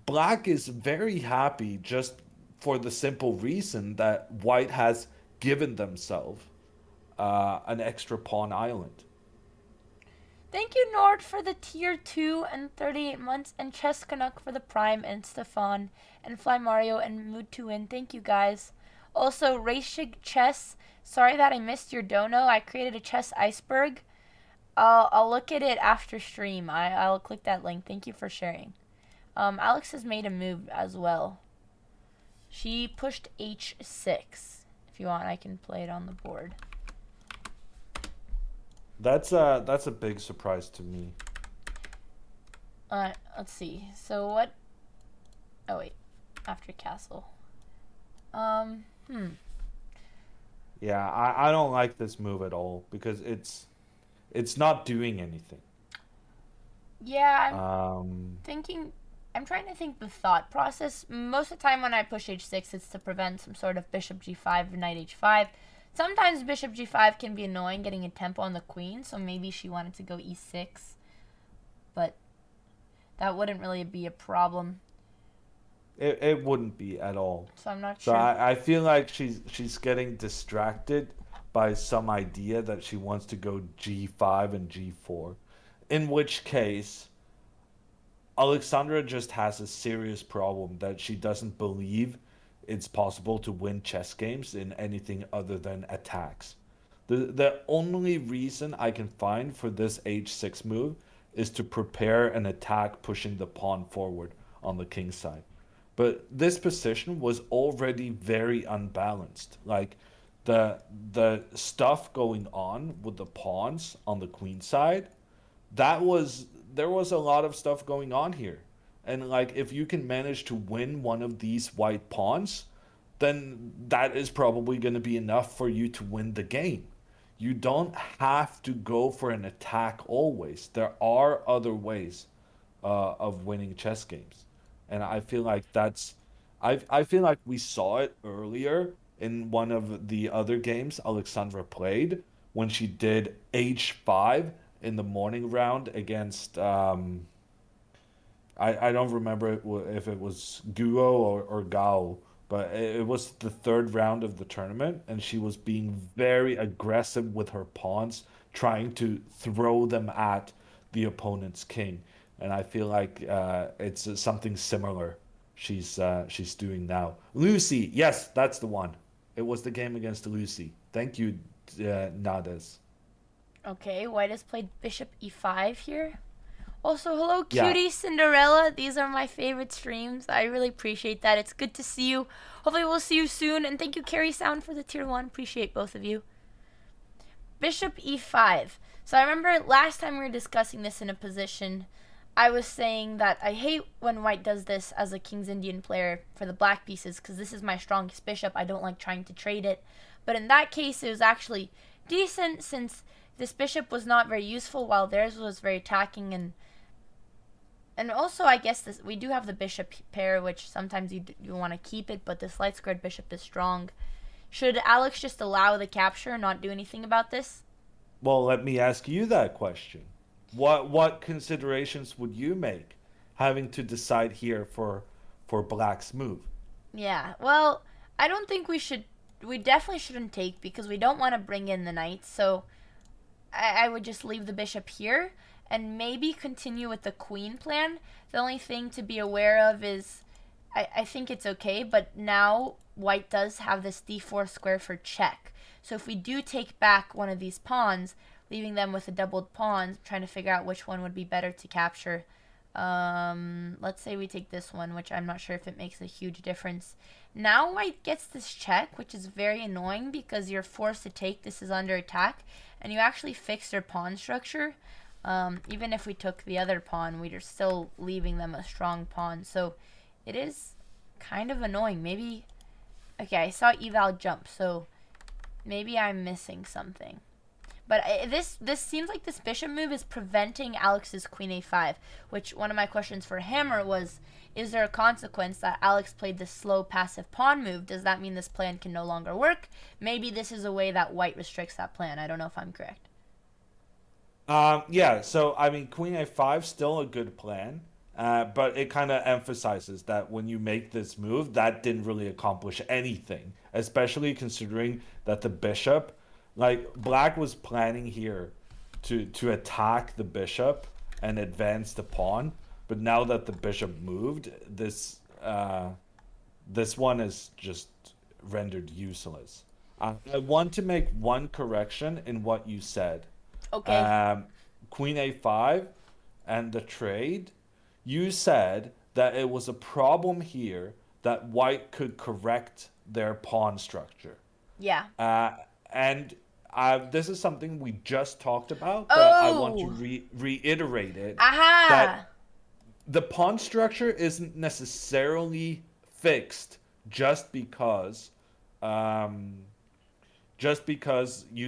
black is very happy just for the simple reason that white has given themselves an extra pawn island. Thank you, Nord, for the tier 2 and 38 months, and Chess Canuck for the Prime, and Stefan, and Fly Mario, and Mood to Win. Thank you, guys. Also, Racing Chess, sorry that I missed your dono. I created a chess iceberg. I'll look at it after stream. I'll click that link. Thank you for sharing. Alex has made a move as well. She pushed h6. If you want, I can play it on the board. That's a big surprise to me. Let's see. So what? Oh wait, after castle. Yeah, I don't like this move at all because it's not doing anything. Yeah, I'm trying to think the thought process. Most of the time when I push h6, it's to prevent some sort of bishop g5 or knight h5. Sometimes bishop g5 can be annoying, getting a tempo on the queen, so maybe she wanted to go e6. But that wouldn't really be a problem. It wouldn't be at all. So I'm not sure. So I feel like she's getting distracted by some idea that she wants to go g5 and g4. In which case, Alexandra just has a serious problem that she doesn't believe it's possible to win chess games in anything other than attacks. The only reason I can find for this h6 move is to prepare an attack pushing the pawn forward on the king side. But this position was already very unbalanced. Like the stuff going on with the pawns on the queen side, there was a lot of stuff going on here. And like if you can manage to win one of these white pawns, then that is probably going to be enough for you to win the game. You don't have to go for an attack always. There are other ways of winning chess games. And I feel like I feel like we saw it earlier in one of the other games Alexandra played when she did h5 in the morning round against I don't remember if it was Guo or Gao, but it was the third round of the tournament, and she was being very aggressive with her pawns, trying to throw them at the opponent's king. And I feel like it's something similar she's doing now. Lucy, yes, that's the one. It was the game against Lucy. Thank you, Nades. Okay, white has played bishop e5 here. Also, hello, cutie Cinderella. These are my favorite streams. I really appreciate that. It's good to see you. Hopefully, we'll see you soon. And thank you, Carrie Sound, for the tier 1. Appreciate both of you. Bishop e5. So I remember last time we were discussing this in a position, I was saying that I hate when white does this as a King's Indian player for the black pieces because this is my strongest bishop. I don't like trying to trade it. But in that case, it was actually decent since this bishop was not very useful while theirs was very attacking. And also, I guess we do have the bishop pair, which sometimes you want to keep it, but this light squared bishop is strong. Should Alex just allow the capture and not do anything about this? Well, let me ask you that question. What considerations would you make having to decide here for black's move? Yeah, well, I don't think we definitely shouldn't take because we don't want to bring in the knight, so I would just leave the bishop here and maybe continue with the queen plan. The only thing to be aware of is I think it's okay, but now white does have this d4 square for check. So if we do take back one of these pawns, leaving them with a doubled pawn, trying to figure out which one would be better to capture, Let's say we take this one, which I'm not sure if it makes a huge difference. Now white gets this check, which is very annoying because you're forced to take this is under attack, and you actually fix their pawn structure. Even if we took the other pawn, we're still leaving them a strong pawn. So it is kind of annoying. Maybe, okay, I saw eval jump, so maybe I'm missing something. But this seems like this bishop move is preventing Alex's queen a5, which one of my questions for Hammer was, is there a consequence that Alex played this slow passive pawn move? Does that mean this plan can no longer work? Maybe this is a way that white restricts that plan. I don't know if I'm correct. Yeah, so I mean, queen a5 still a good plan, but it kind of emphasizes that when you make this move, that didn't really accomplish anything, especially considering that the bishop, like black was planning here to attack the bishop and advance the pawn, but now that the bishop moved, this one is just rendered useless. I want to make one correction in what you said. Okay. Queen a5 and the trade, you said that it was a problem here that white could correct their pawn structure. Yeah. And this is something we just talked about, but I want to reiterate it. Aha! That the pawn structure isn't necessarily fixed just because you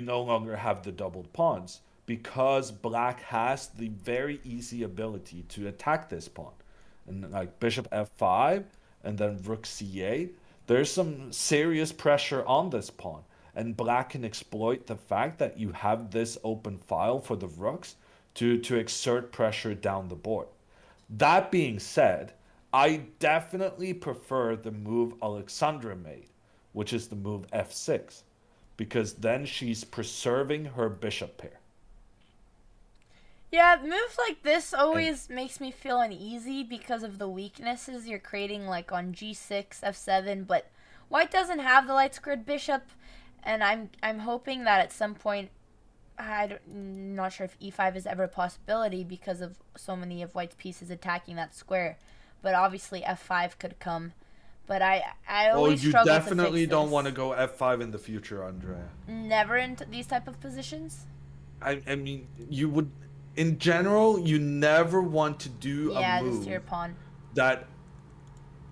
no longer have the doubled pawns, because black has the very easy ability to attack this pawn. And like bishop f5 and then rook c8, there's some serious pressure on this pawn. And black can exploit the fact that you have this open file for the rooks to exert pressure down the board. That being said, I definitely prefer the move Alexandra made, which is the move f6, because then she's preserving her bishop pair. Yeah, moves like this always makes me feel uneasy because of the weaknesses you're creating, like on g6, f7, but white doesn't have the light squared bishop, and I'm hoping that at some point, I'm not sure if e5 is ever a possibility because of so many of white's pieces attacking that square, but obviously f5 could come. But I always struggle to fix this. You definitely don't want to go f5 in the future, Andrea. Never in these type of positions? I mean, you would... In general, you never want to do a move. Yeah, just your pawn.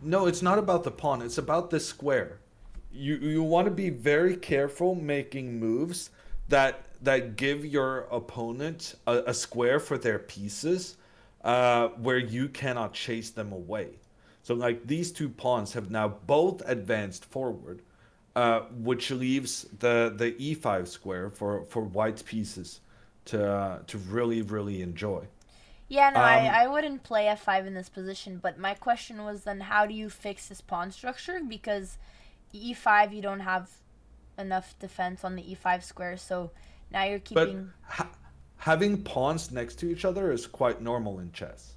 No, it's not about the pawn. It's about the square. You want to be very careful making moves that give your opponent a square for their pieces, where you cannot chase them away. So like these two pawns have now both advanced forward, which leaves the e5 square for white's pieces to really, really enjoy. Yeah, no, I wouldn't play f5 in this position, but my question was then how do you fix this pawn structure? Because e5, you don't have enough defense on the e5 square, so now you're keeping... But having pawns next to each other is quite normal in chess.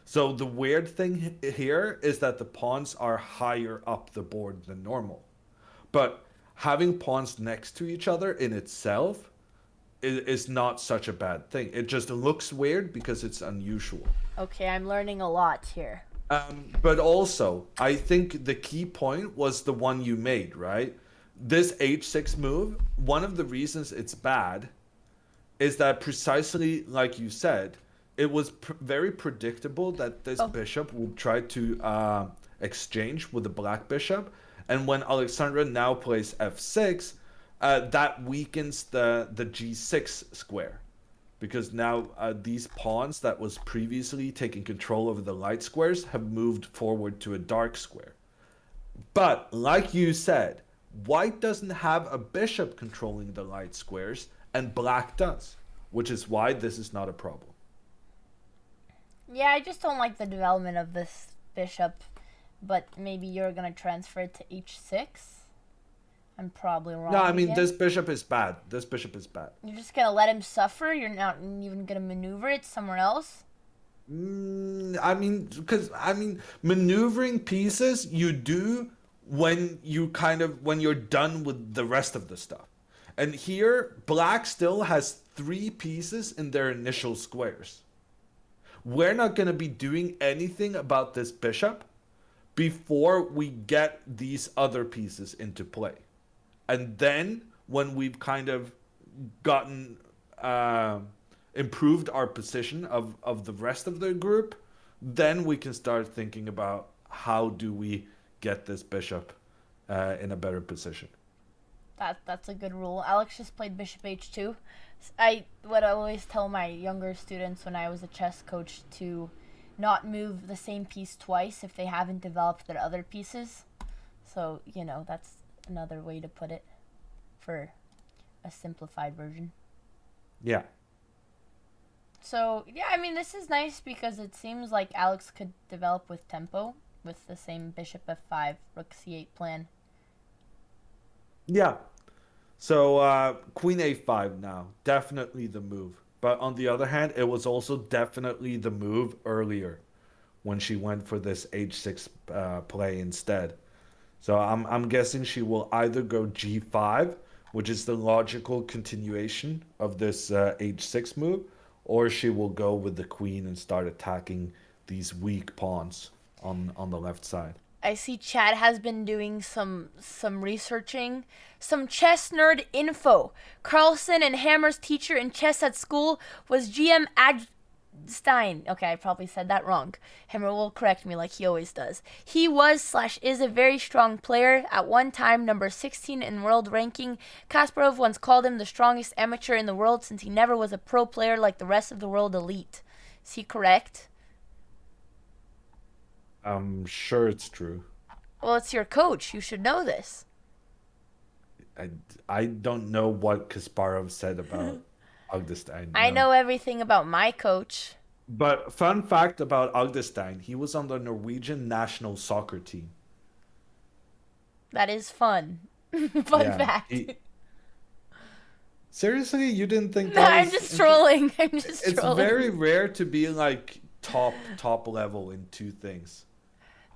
So the weird thing here is that the pawns are higher up the board than normal. But having pawns next to each other in itself is not such a bad thing. It just looks weird because it's unusual. Okay, I'm learning a lot here. But also, I think the key point was the one you made, right? This h6 move, one of the reasons it's bad is that precisely like you said, it was very predictable that this bishop would try to exchange with the black bishop. And when Alexandra now plays f6, that weakens the g6 square. Because now these pawns that was previously taking control over the light squares have moved forward to a dark square. But like you said, white doesn't have a bishop controlling the light squares, and black does, which is why this is not a problem. Yeah, I just don't like the development of this bishop, but maybe you're going to transfer it to h6? I'm probably wrong. No, I mean, this bishop is bad. This bishop is bad. You're just going to let him suffer? You're not even going to maneuver it somewhere else? I mean, because, maneuvering pieces you do when you're done with the rest of the stuff. And here, black still has 3 pieces in their initial squares. we're not going to be doing anything about this bishop before we get these other pieces into play. And then when we've kind of gotten improved our position of the rest of the group, then we can start thinking about how do we get this bishop in a better position. That's a good rule. Alex just played bishop h2. I always tell my younger students when I was a chess coach to not move the same piece twice if they haven't developed their other pieces. So, that's another way to put it for a simplified version. Yeah. So, yeah, I mean, this is nice because it seems like Alex could develop with tempo with the same bishop f5, rook c8 plan. Yeah. So queen a5 now, definitely the move. But on the other hand, it was also definitely the move earlier when she went for this h6 play instead. So I'm guessing she will either go g5, which is the logical continuation of this h6 move, or she will go with the queen and start attacking these weak pawns on the left side. I see Chad has been doing some researching, some chess nerd info. Carlson and Hammer's teacher in chess at school was GM Stein. Okay, I probably said that wrong. Hammer will correct me like he always does. He was/is a very strong player. At one time, number 16 in world ranking. Kasparov once called him the strongest amateur in the world since he never was a pro player like the rest of the world elite. Is he correct? I'm sure it's true. Well, it's your coach. You should know this. I don't know what Kasparov said about Augustine. I know everything about my coach. But fun fact about Augustine, he was on the Norwegian national soccer team. That is fun. Fun fact. Seriously, you didn't think that? I'm just trolling. It's very rare to be like top level in two things.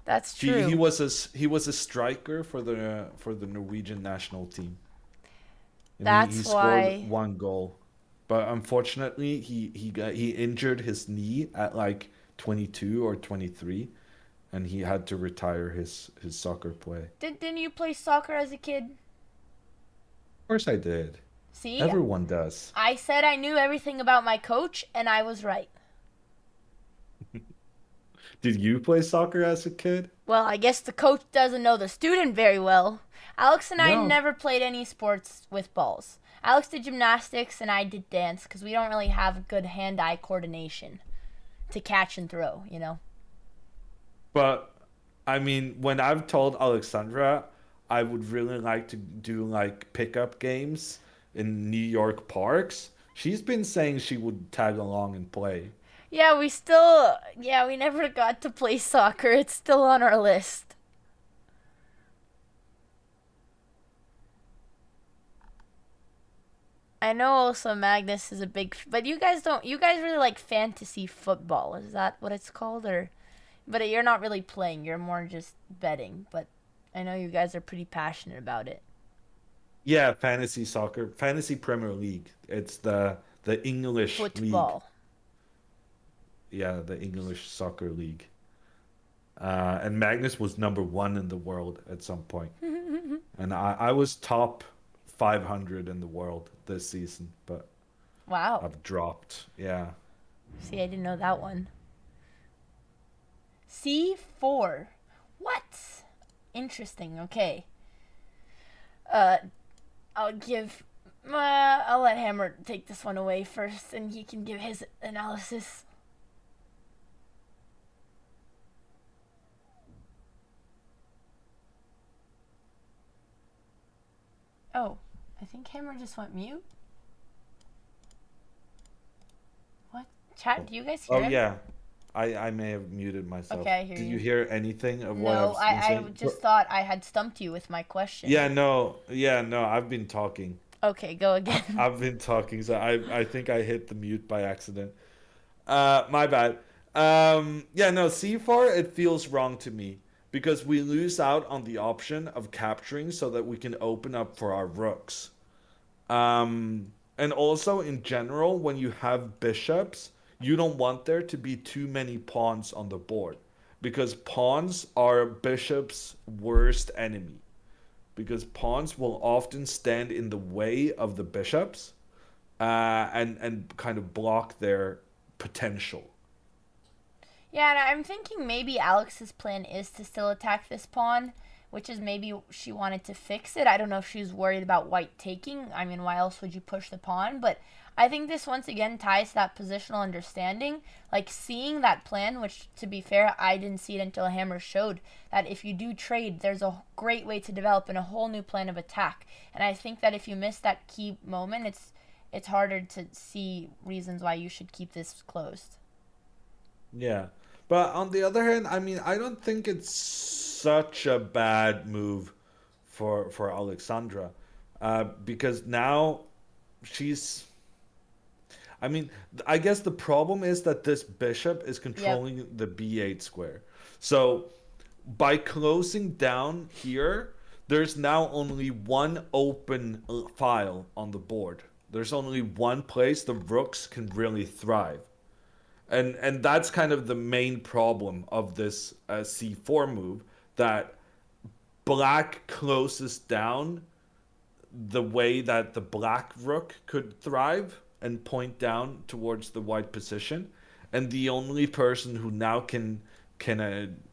That's true. He was a striker for the Norwegian national team. And he scored one goal. But unfortunately, he injured his knee at like 22 or 23, and he had to retire his soccer play. Didn't you play soccer as a kid? Of course I did. See? Everyone does. I said I knew everything about my coach, and I was right. Did you play soccer as a kid? Well, I guess the coach doesn't know the student very well. Alex and I never played any sports with balls. Alex did gymnastics and I did dance because we don't really have good hand-eye coordination to catch and throw, But, I mean, when I've told Alexandra I would really like to do like pickup games in New York parks, she's been saying she would tag along and play. Yeah, we never got to play soccer. It's still on our list. I know also Magnus is a big, but you guys really like fantasy football. Is that what it's called? But you're not really playing. You're more just betting. But I know you guys are pretty passionate about it. Yeah, fantasy soccer, fantasy Premier League. It's the English football. League. Yeah, the English Soccer League. And Magnus was number 1 in the world at some point. And I was top 500 in the world this season, but wow, I've dropped. Yeah. See, I didn't know that one. C4. What? Interesting. Okay. I'll let Hammer take this one away first, and he can give his analysis. Oh, I think Hammer just went mute. What? Chat, do you guys hear him? Oh, yeah. I may have muted myself. Okay, I hear Did you. you hear anything of what No, I've been saying? I just thought I had stumped you with my question. Yeah, no, I've been talking. Okay, go again. I've been talking, so I think I hit the mute by accident. My bad. Yeah, no, C4, it feels wrong to me. Because we lose out on the option of capturing so that we can open up for our rooks. And also, in general, when you have bishops, you don't want there to be too many pawns on the board because pawns are bishop's worst enemy because pawns will often stand in the way of the bishops and kind of block their potential. Yeah, and I'm thinking maybe Alex's plan is to still attack this pawn, which is maybe she wanted to fix it. I don't know if she's worried about white taking. I mean, why else would you push the pawn? But I think this once again ties to that positional understanding. Like seeing that plan, which to be fair, I didn't see it until Hammer showed, that if you do trade, there's a great way to develop in a whole new plan of attack. And I think that if you miss that key moment, it's harder to see reasons why you should keep this closed. Yeah. But on the other hand, I mean, I don't think it's such a bad move for Alexandra, because now she's. I mean, I guess the problem is that this bishop is Yep. controlling the b8 square. So by closing down here, there's now only one open file on the board. There's only one place the rooks can really thrive. And that's kind of the main problem of this c4 move, that black closes down the way that the black rook could thrive and point down towards the white position, and the only person who now can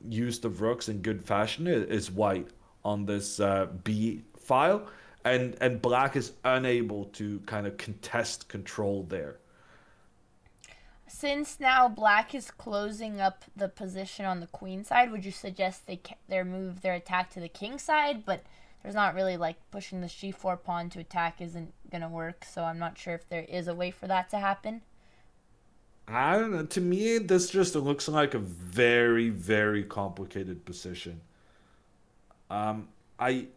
use the rooks in good fashion is white on this b file, and black is unable to kind of contest control there. Since now black is closing up the position on the queen side, would you suggest they move their attack to the king side? But there's not really like pushing the g4 pawn to attack isn't gonna work, so I'm not sure if there is a way for that to happen. I don't know. To me, this just looks like a very, very complicated position. Um, I,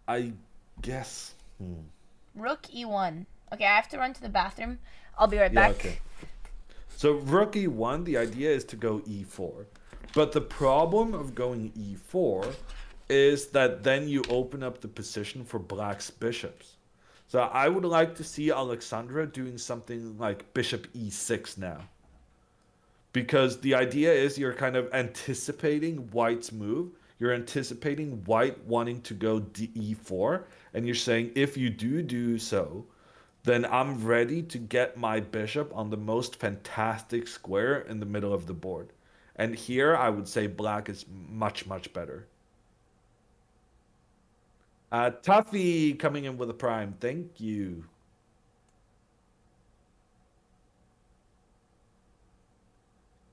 I guess. Rook e1. Okay, I have to run to the bathroom. I'll be right Yeah. back. Okay. So rook e1. The idea is to go e4, but the problem of going e4 is that then you open up the position for black's bishops. So I would like to see Alexandra doing something like bishop e6 now. Because the idea is you're kind of anticipating white's move. You're anticipating white wanting to go e4. And you're saying, if you do so, then I'm ready to get my bishop on the most fantastic square in the middle of the board. And here I would say black is much, much better. Tuffy coming in with a prime. Thank you.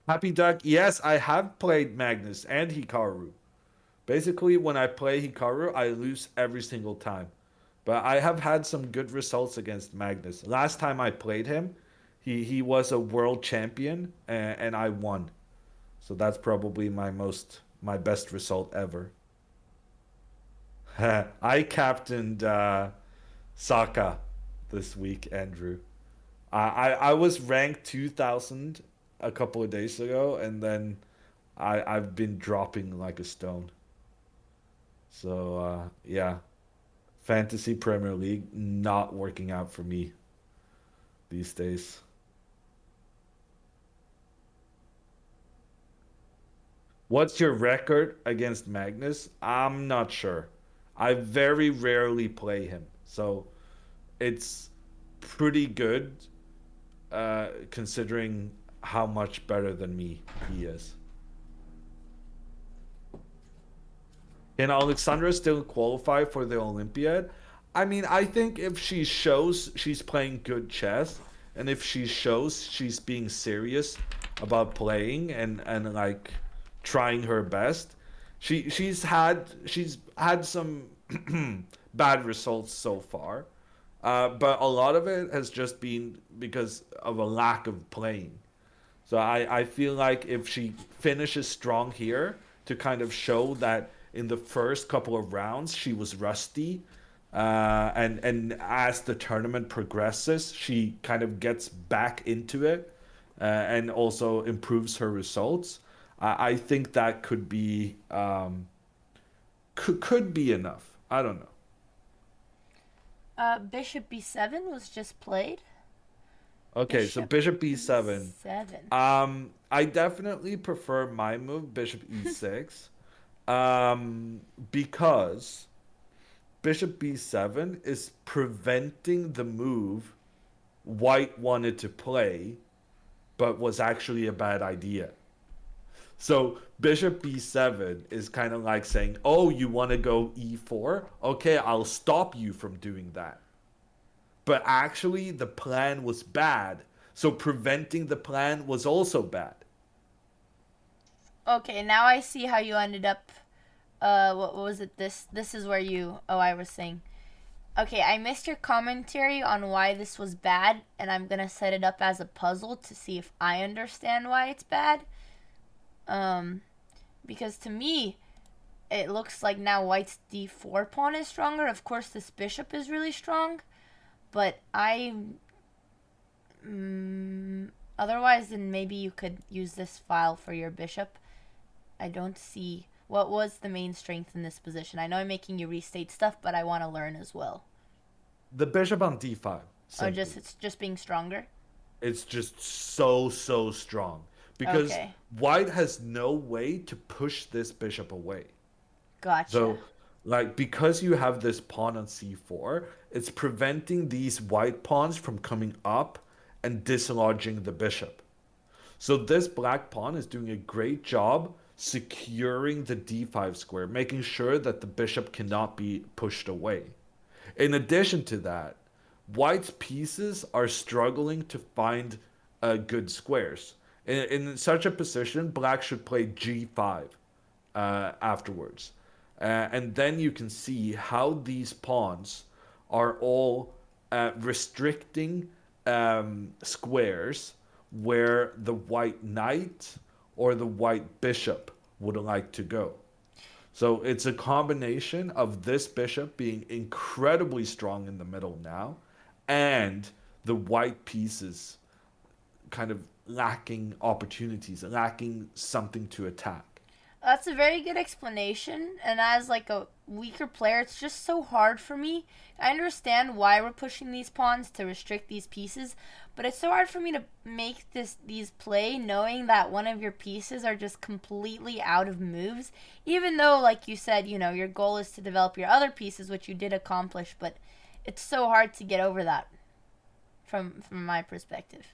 Happy Duck. Yes, I have played Magnus and Hikaru. Basically, when I play Hikaru, I lose every single time. But I have had some good results against Magnus. Last time I played him, he was a world champion and I won. So that's probably my best result ever. I captained Saka this week, Andrew. I was ranked 2000 a couple of days ago, and then I've been dropping like a stone. So yeah, Fantasy Premier League not working out for me these days. What's your record against Magnus? I'm not sure. I very rarely play him, so it's pretty good considering how much better than me he is. Can Alexandra still qualify for the Olympiad? I mean, I think if she shows she's playing good chess, and if she shows she's being serious about playing and like trying her best, she's had some bad results so far, but a lot of it has just been because of a lack of playing. So I feel like if she finishes strong here to kind of show that in the first couple of rounds she was rusty, and as the tournament progresses, she kind of gets back into it, and also improves her results. I think that could be enough. I don't know. Bishop b7 was just played. Okay, so Bishop bishop b7. e7. I definitely prefer my move, bishop e6, um, because bishop b7 is preventing the move white wanted to play, but was actually a bad idea. So bishop b7 is kind of like saying, "Oh, you want to go e4? Okay, I'll stop you from doing that." But actually, the plan was bad. So preventing the plan was also bad. Okay, now I see how you ended up. What was it? This is where you. Oh, I was saying. Okay, I missed your commentary on why this was bad, and I'm gonna set it up as a puzzle to see if I understand why it's bad. Because to me, it looks like now White's d4 pawn is stronger. Of course, this bishop is really strong, but otherwise, then maybe you could use this file for your bishop. I don't see what was the main strength in this position. I know I'm making you restate stuff, but I want to learn as well. The bishop on d5. Oh, Simply. it's just being stronger. It's just so strong because Okay. white has no way to push this bishop away. Gotcha. So, like, because you have this pawn on c4, it's preventing these white pawns from coming up and dislodging the bishop. So this black pawn is doing a great job securing the d5 square, making sure that the bishop cannot be pushed away. In addition to that, white's pieces are struggling to find good squares. In such a position, black should play g5 afterwards. And then you can see how these pawns are all restricting squares where the white knight or the white bishop would like to go. So it's a combination of this bishop being incredibly strong in the middle now and the white pieces kind of lacking opportunities, lacking something to attack. That's a very good explanation, and as like a weaker player, it's just so hard for me. I understand why we're pushing these pawns to restrict these pieces, but it's so hard for me to make these play knowing that one of your pieces are just completely out of moves, even though, like you said, your goal is to develop your other pieces, which you did accomplish, but it's so hard to get over that from my perspective.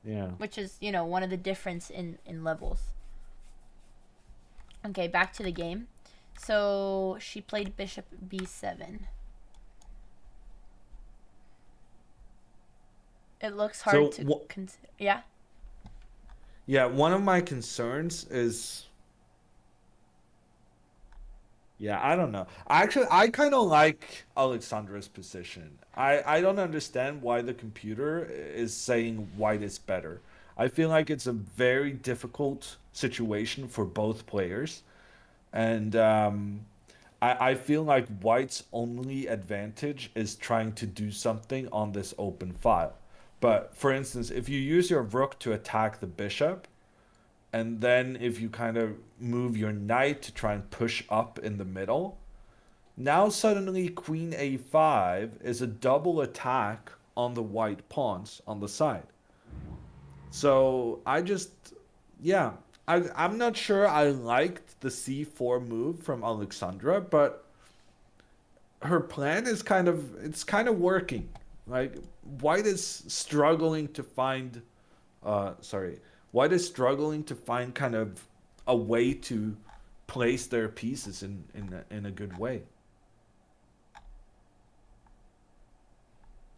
Yeah. Which is, one of the difference in levels. Okay, back to the game. So she played bishop b7. It looks hard to consider. Yeah? Yeah, one of my concerns is... Yeah, I don't know. I kind of like Alexandra's position. I don't understand why the computer is saying white is better. I feel like it's a very difficult situation for both players. And I feel like white's only advantage is trying to do something on this open file. But for instance, if you use your rook to attack the bishop, and then if you kind of move your knight to try and push up in the middle, now suddenly queen a5 is a double attack on the white pawns on the side. So I'm not sure I liked the c4 move from Alexandra, but her plan is kind of working. Like white is struggling to find white is struggling to find kind of a way to place their pieces in a good way.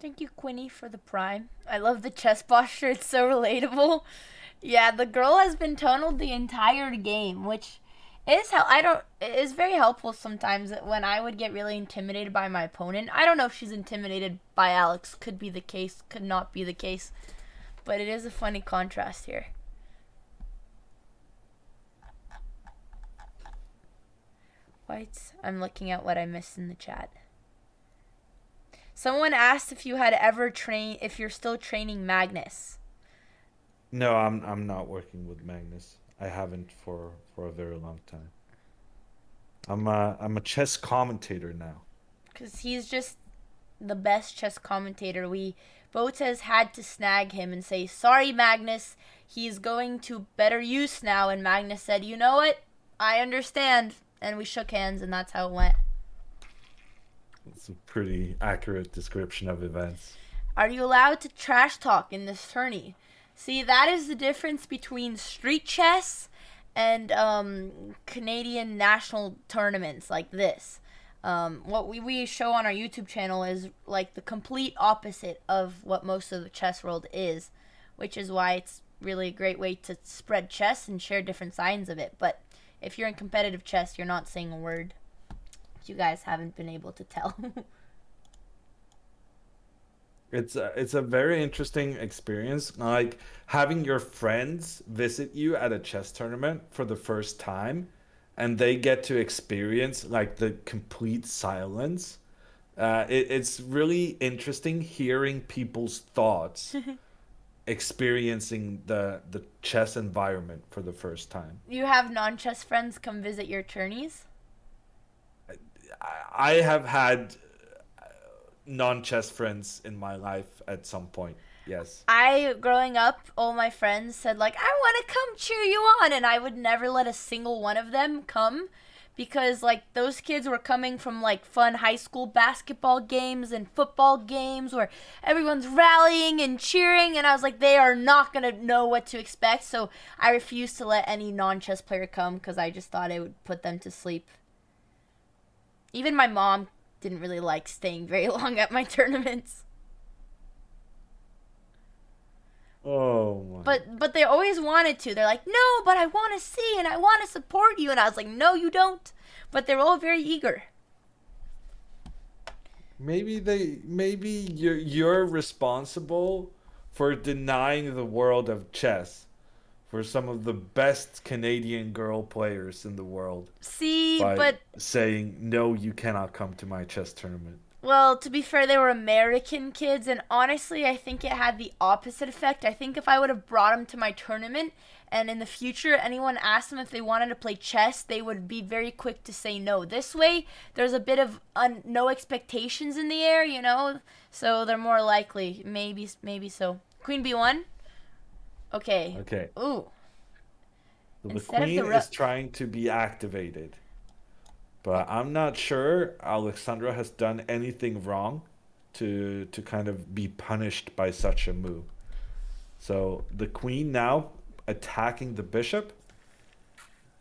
Thank you, Quinny, for the prime. I love the chess posture. It's so relatable. Yeah, the girl has been tunneled the entire game, which is very helpful sometimes when I would get really intimidated by my opponent. I don't know if she's intimidated by Alex. Could be the case, could not be the case. But it is a funny contrast here. Whites, I'm looking at what I missed in the chat. Someone asked if you had ever if you're still training Magnus. No, I'm not working with Magnus. I haven't for a very long time. I'm a chess commentator now. Because he's just the best chess commentator. We Botez had to snag him and say, "Sorry, Magnus, he's going to better use now." And Magnus said, "You know what? I understand." And we shook hands, and that's how it went. It's a pretty accurate description of events. Are you allowed to trash talk in this tourney? See, that is the difference between street chess and Canadian national tournaments like this. What we show on our YouTube channel is like the complete opposite of what most of the chess world is, which is why it's really a great way to spread chess and share different sides of it. But if you're in competitive chess, you're not saying a word. You guys haven't been able to tell. It's a very interesting experience, like having your friends visit you at a chess tournament for the first time, and they get to experience like the complete silence. It's really interesting hearing people's thoughts, experiencing the chess environment for the first time. You have non-chess friends come visit your tourneys? I have had non-chess friends in my life at some point. Yes. Growing up, all my friends said like, "I want to come cheer you on," and I would never let a single one of them come because like those kids were coming from like fun high school basketball games and football games where everyone's rallying and cheering, and I was like, they are not going to know what to expect. So I refused to let any non-chess player come because I just thought it would put them to sleep. Even my mom didn't really like staying very long at my tournaments. Oh my. But they always wanted to. They're like, "No, but I want to see and I want to support you." And I was like, "No, you don't." But they were all very eager. Maybe you're responsible for denying the world of chess for some of the best Canadian girl players in the world. See, by but saying, "No, you cannot come to my chess tournament." well, to be fair, they were American kids, and honestly, I think it had the opposite effect. I think if I would have brought them to my tournament, and in the future anyone asked them if they wanted to play chess, they would be very quick to say no. This way, there's a bit of no expectations in the air, you know, so they're more likely. Maybe so. Queen B1? Okay. Okay. Ooh. So the Instead of queen the is trying to be activated. But I'm not sure Alexandra has done anything wrong to kind of be punished by such a move. So the queen now attacking the bishop.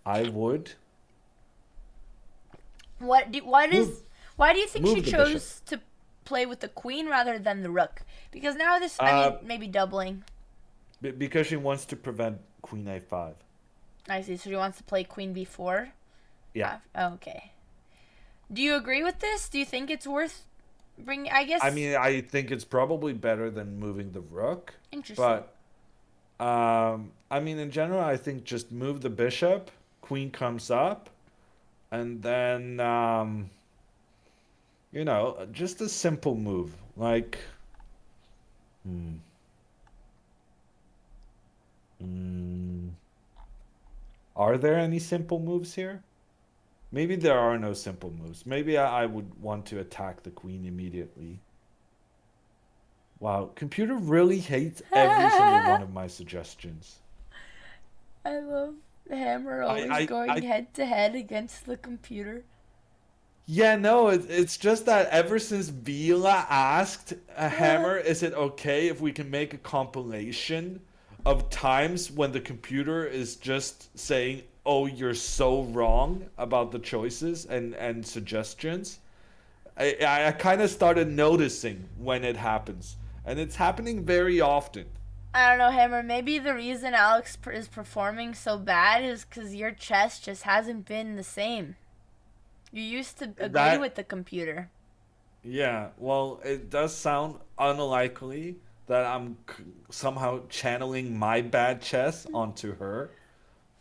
I would. Why do you think she move the chose to play with the queen rather than the rook? Because now this, I mean, maybe doubling. Because she wants to prevent queen a5. I see. So she wants to play queen b4? Yeah. Okay. Do you agree with this? Do you think it's worth bringing, I guess? I mean, I think it's probably better than moving the rook. Interesting. But, I mean, in general, I think just move the bishop, queen comes up, and then, you know, just a simple move. Like, are there any simple moves here? Maybe there are no simple moves. Maybe I would want to attack the queen immediately. Wow, computer really hates every single one of my suggestions. I love Hammer always going head to head against the computer. Yeah, no, it's just that ever since Vila asked Hammer, is it okay if we can make a compilation of times when the computer is just saying, "Oh, you're so wrong" about the choices and suggestions. I kind of started noticing when it happens. And it's happening very often. I don't know, Hammer. Maybe the reason Alex is performing so bad is because your chess just hasn't been the same. You used to agree with the computer. Yeah, well, it does sound unlikely that I'm somehow channeling my bad chess onto her.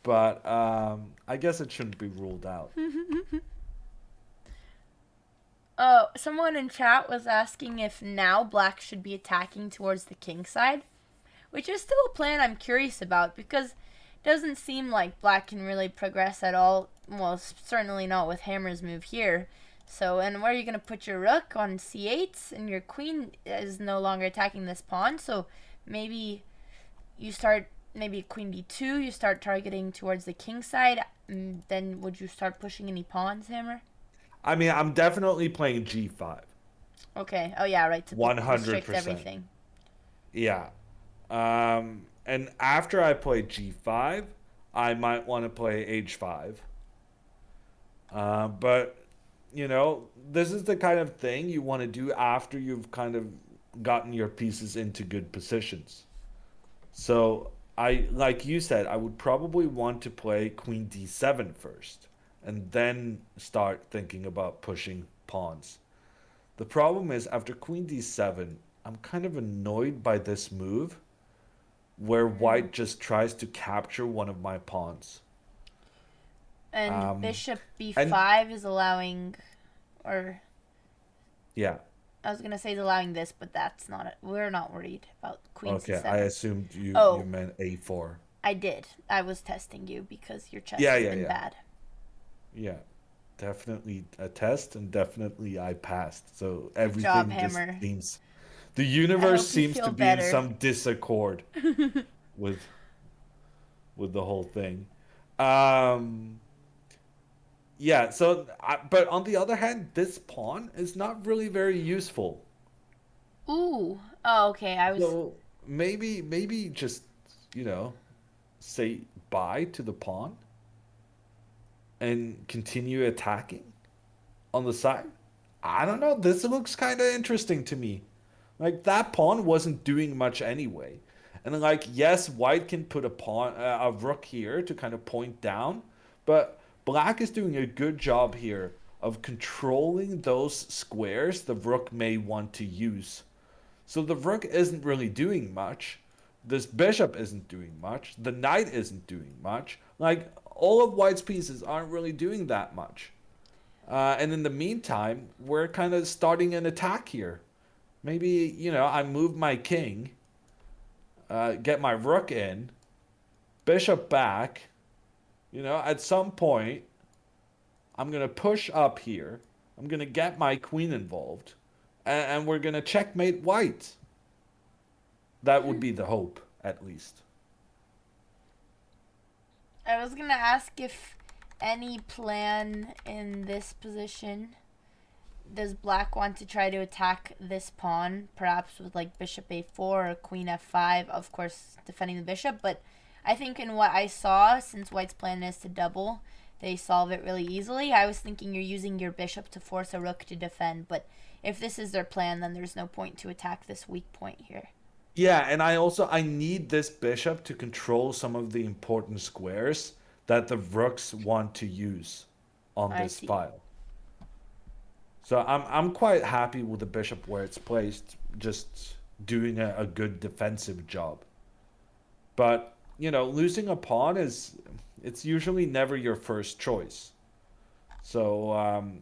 But I guess it shouldn't be ruled out. Oh, someone in chat was asking if now Black should be attacking towards the king side, which is still a plan I'm curious about because it doesn't seem like Black can really progress at all. Well, certainly not with Hammer's move here. So, and where are you going to put your rook? On c8, and your queen is no longer attacking this pawn. So maybe you start, maybe queen b2, you start targeting towards the king side. Then would you start pushing any pawns, Hammer? I mean, I'm definitely playing g5. Okay. Oh yeah, right. To restrict 100%. everything. Yeah. And after I play g5, I might want to play h5. But, you know, this is the kind of thing you want to do after you've kind of gotten your pieces into good positions. So, like you said, I would probably want to play queen d7 first, and then start thinking about pushing pawns. The problem is, after queen d7, I'm kind of annoyed by this move where white just tries to capture one of my pawns. And bishop and b5 is allowing, or yeah, I was gonna say is allowing this, but that's not it. We're not worried about queen okay, c7. I assumed you meant a4. I did. I was testing you because your chess Yeah, has yeah, been yeah. bad. Yeah, definitely a test, and definitely I passed. So Good job, everything just Hammer. seems, the universe hope you seems feel to be in better. some disaccord with the whole thing. Um, yeah. So, but on the other hand, this pawn is not really very useful. Ooh. Oh, okay. So maybe just, you know, say bye to the pawn and continue attacking on the side. I don't know. This looks kind of interesting to me. Like, that pawn wasn't doing much anyway. And like, yes, white can put a rook here to kind of point down, but black is doing a good job here of controlling those squares the rook may want to use. So the rook isn't really doing much. This bishop isn't doing much. The knight isn't doing much. Like, all of white's pieces aren't really doing that much. And in the meantime, we're kind of starting an attack here. Maybe, you know, I move my king, get my rook in, bishop back. You know, at some point, I'm going to push up here. I'm going to get my queen involved. And we're going to checkmate white. That would be the hope, at least. I was gonna ask if any plan in this position. Does black want to try to attack this pawn, perhaps with like bishop a4 or queen f5, of course defending the bishop, but I think in what I saw, since white's plan is to double, they solve it really easily. I was thinking you're using your bishop to force a rook to defend, but if this is their plan, then there's no point to attack this weak point here. Yeah, and I need this bishop to control some of the important squares that the rooks want to use on this file. So I'm quite happy with the bishop where it's placed, just doing a good defensive job. But, you know, losing a pawn it's usually never your first choice. So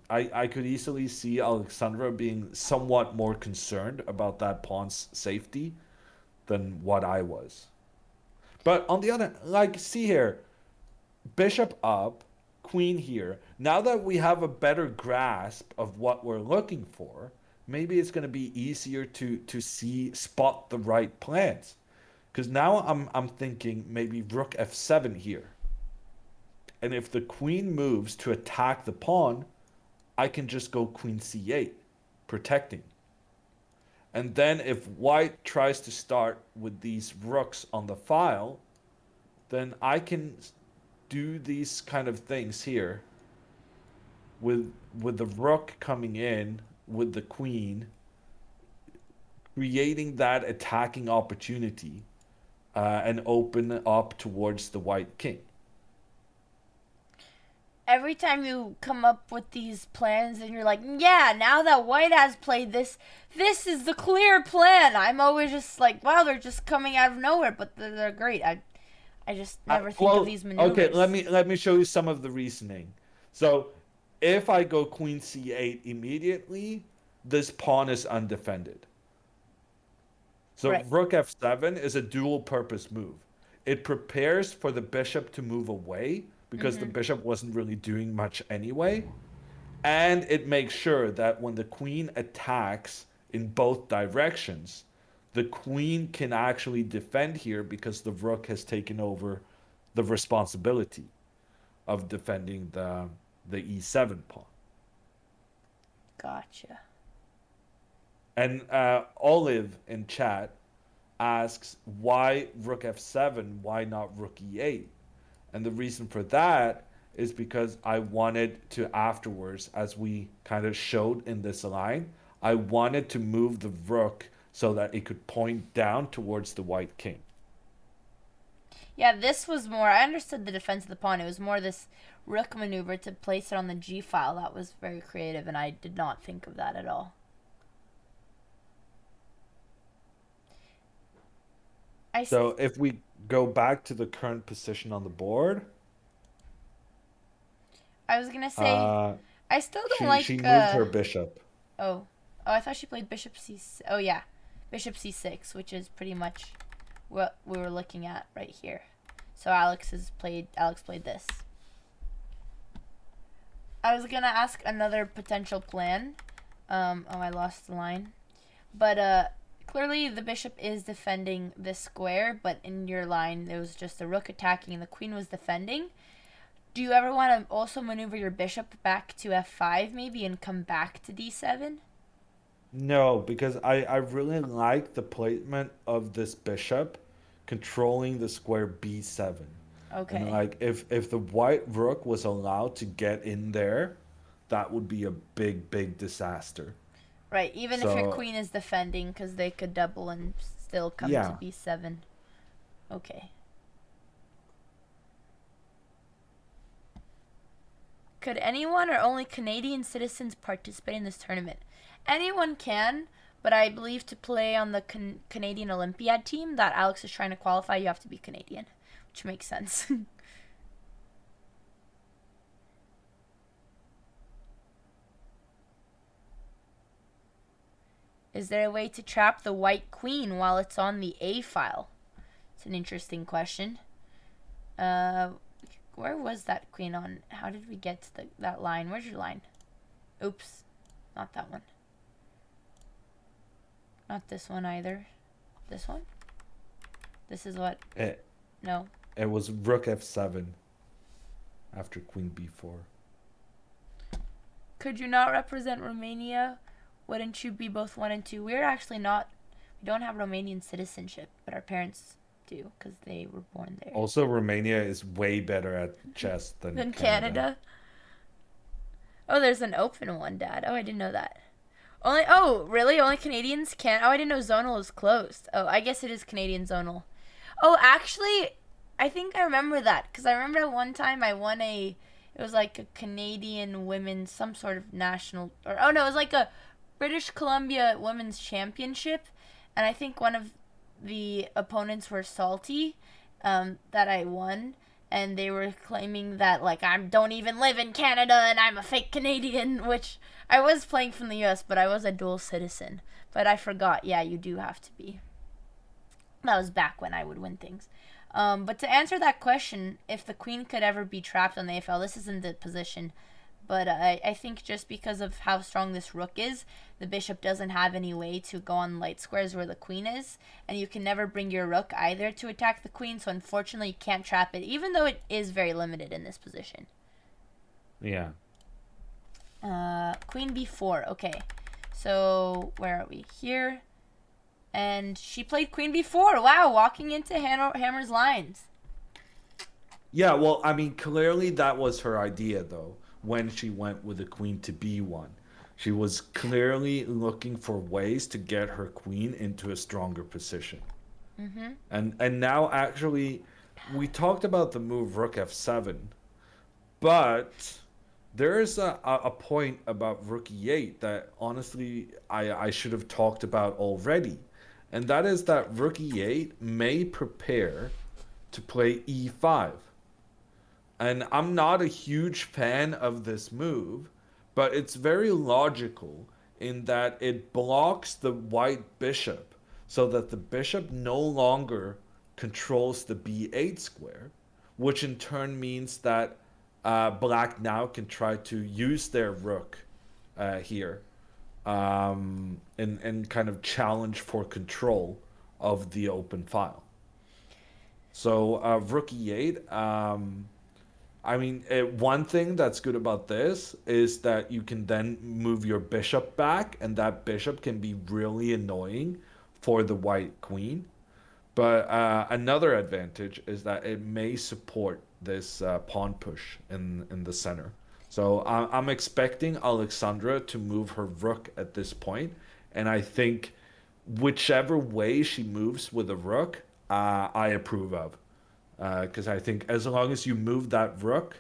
I could easily see Alexandra being somewhat more concerned about that pawn's safety than what I was. But on the other, like, see here, bishop up, queen here. Now that we have a better grasp of what we're looking for, maybe it's going to be easier to spot the right plans. Because now I'm thinking maybe rook f7 here. And if the queen moves to attack the pawn, I can just go queen c8, protecting. And then if white tries to start with these rooks on the file, then I can do these kind of things here with the rook coming in with the queen, creating that attacking opportunity and open up towards the white king. Every time you come up with these plans and you're like, yeah, now that white has played this is the clear plan. I'm always just like, wow, they're just coming out of nowhere, but they're great. I just never think of these maneuvers. Okay, let me show you some of the reasoning. So, if I go queen c8 immediately, this pawn is undefended. So right. Rook f7 is a dual purpose move. It prepares for the bishop to move away, because the bishop wasn't really doing much anyway. And it makes sure that when the queen attacks in both directions, the queen can actually defend here because the rook has taken over the responsibility of defending the e7 pawn. Gotcha. And Olive in chat asks, why rook f7? Why not rook e8? And the reason for that is because I wanted to afterwards, as we kind of showed in this line, I wanted to move the rook so that it could point down towards the white king. Yeah, this was more, I understood the defense of the pawn. It was more this rook maneuver to place it on the g file. That was very creative, and I did not think of that at all. So if we go back to the current position on the board, I was gonna say, I still don't like. She moved her bishop. Oh, I thought she played bishop c. Oh yeah, bishop c6, which is pretty much what we were looking at right here. So Alex played this. I was gonna ask another potential plan. Oh, I lost the line, but clearly the bishop is defending this square, but in your line there was just the rook attacking and the queen was defending. Do you ever want to also maneuver your bishop back to f5 maybe and come back to d7? No, because I really like the placement of this bishop controlling the square b7. Okay. And like if the white rook was allowed to get in there, that would be a big disaster. Right, even if your queen is defending, because they could double and still come to b7. Okay. Could anyone or only Canadian citizens participate in this tournament? Anyone can, but I believe to play on the Canadian Olympiad team that Alex is trying to qualify, you have to be Canadian, which makes sense. Is there a way to trap the white queen while it's on the A file? It's an interesting question. Where was that queen on? How did we get to that line? Where's your line? Oops. Not that one. Not this one either. This one? This is what? No. It was rook f7 after queen b4. Could you not represent Romania? Wouldn't you be both 1 and 2? We're actually not. We don't have Romanian citizenship, but our parents do because they were born there. Also, Romania is way better at chess than Canada. Oh, there's an open one, Dad. Oh, I didn't know that. Oh, really? Only Canadians can? Oh, I didn't know zonal is closed. Oh, I guess it is Canadian zonal. Oh, actually, I think I remember that because I remember one time I won it was like a Canadian women's, some sort of national, or oh no, it was like a British Columbia Women's Championship, and I think one of the opponents were salty that I won, and they were claiming that like I don't even live in Canada and I'm a fake Canadian, which I was playing from the US, but I was a dual citizen. But I forgot, yeah, you do have to be. That was back when I would win things. But to answer that question, if the queen could ever be trapped on the AFL, this isn't the position. But I think just because of how strong this rook is, the bishop doesn't have any way to go on light squares where the queen is. And you can never bring your rook either to attack the queen. So unfortunately, you can't trap it, even though it is very limited in this position. Yeah. Queen b4. Okay. So where are we? Here. And she played queen b4. Wow, walking into Hammer's lines. Yeah, well, I mean, clearly that was her idea, though, when she went with the queen to b1. She was clearly looking for ways to get her queen into a stronger position. Mm-hmm. And now, actually, we talked about the move rook f7, but there's a point about rook e8 that, honestly, I should have talked about already. And that is that rook e8 may prepare to play e5. And I'm not a huge fan of this move, but it's very logical in that it blocks the white bishop so that the bishop no longer controls the b8 square, which in turn means that Black now can try to use their rook here, and kind of challenge for control of the open file. So rook e8. I mean, one thing that's good about this is that you can then move your bishop back, and that bishop can be really annoying for the white queen. But another advantage is that it may support this pawn push in the center. So I'm expecting Alexandra to move her rook at this point, and I think whichever way she moves with a rook, I approve of. Because I think as long as you move that rook,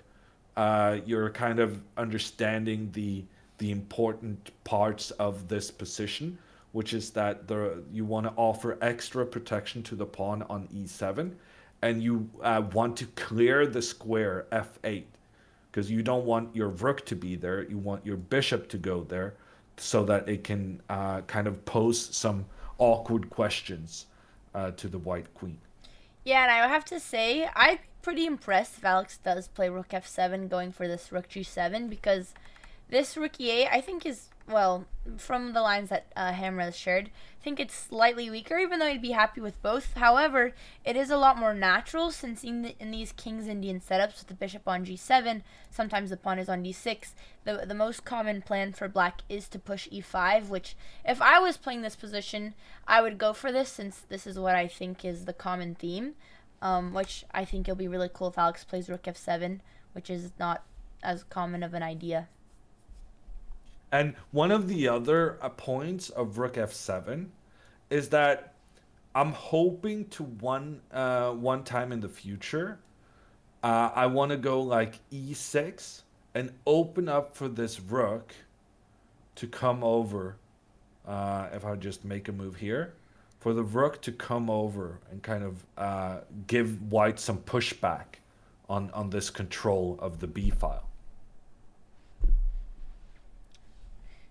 you're kind of understanding the important parts of this position, which is that you want to offer extra protection to the pawn on e7, and you want to clear the square f8, because you don't want your rook to be there. You want your bishop to go there, so that it can kind of pose some awkward questions to the white queen. Yeah, and I have to say, I'm pretty impressed if Alex does play rook f7 going for this rook g7, because this rook e8 I think is, well, from the lines that Hammer has shared, I think it's slightly weaker, even though I'd be happy with both. However, it is a lot more natural, since in these King's Indian setups with the bishop on g7, sometimes the pawn is on d6, the most common plan for black is to push e5, which if I was playing this position, I would go for this, since this is what I think is the common theme, which I think it'll be really cool if Alex plays rook f7, which is not as common of an idea. And one of the other points of rook f7 is that I'm hoping to one time in the future, I want to go like e6 and open up for this rook to come over. If I just make a move here, for the rook to come over and kind of give white some pushback on this control of the b file.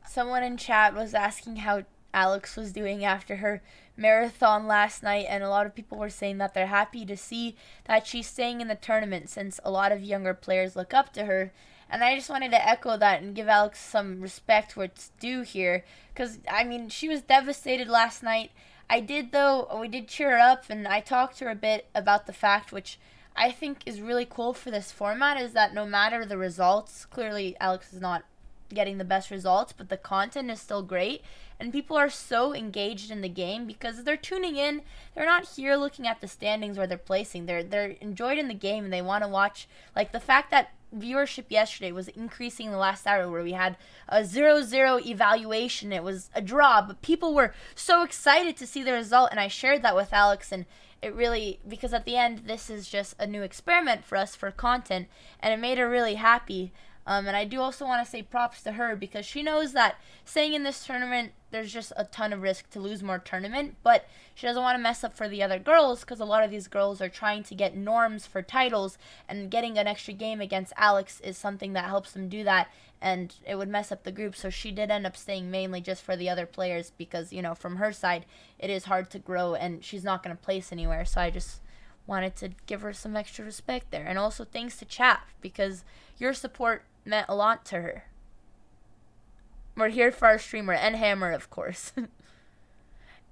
Someone in chat was asking how Alex was doing after her marathon last night, and a lot of people were saying that they're happy to see that she's staying in the tournament, since a lot of younger players look up to her. And I just wanted to echo that and give Alex some respect where it's due here, because, I mean, she was devastated last night. We did cheer her up, and I talked to her a bit about the fact, which I think is really cool for this format, is that no matter the results, clearly Alex is not getting the best results, but the content is still great, and people are so engaged in the game because they're tuning in. They're not here looking at the standings or they're placing. They're enjoyed in the game, and they want to watch. Like the fact that viewership yesterday was increasing in the last hour, where we had a 0-0 evaluation. It was a draw, but people were so excited to see the result, and I shared that with Alex, and it really, because at the end, this is just a new experiment for us for content, and it made her really happy. And I do also want to say props to her, because she knows that staying in this tournament, there's just a ton of risk to lose more tournament, but she doesn't want to mess up for the other girls, because a lot of these girls are trying to get norms for titles, and getting an extra game against Alex is something that helps them do that, and it would mess up the group. So she did end up staying mainly just for the other players, because, you know, from her side, it is hard to grow, and she's not going to place anywhere. So I just wanted to give her some extra respect there. And also thanks to chat, because your support meant a lot to her. We're here for our streamer, and Hammer, of course.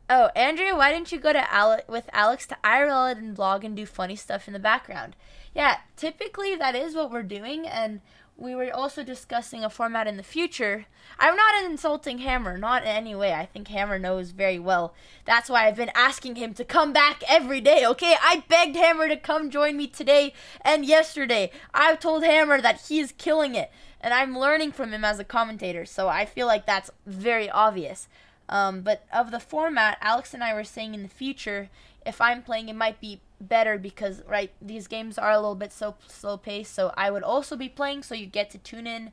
Oh, Andrea, why didn't you go to with Alex to IRL and vlog and do funny stuff in the background? Yeah, typically that is what we're doing, and we were also discussing a format in the future. I'm not insulting Hammer, not in any way. I think Hammer knows very well. That's why I've been asking him to come back every day, okay? I begged Hammer to come join me today and yesterday. I told Hammer that he's killing it, and I'm learning from him as a commentator, so I feel like that's very obvious. But of the format, Alex and I were saying in the future, if I'm playing, it might be better because, right, these games are a little bit so slow paced, so I would also be playing, so you get to tune in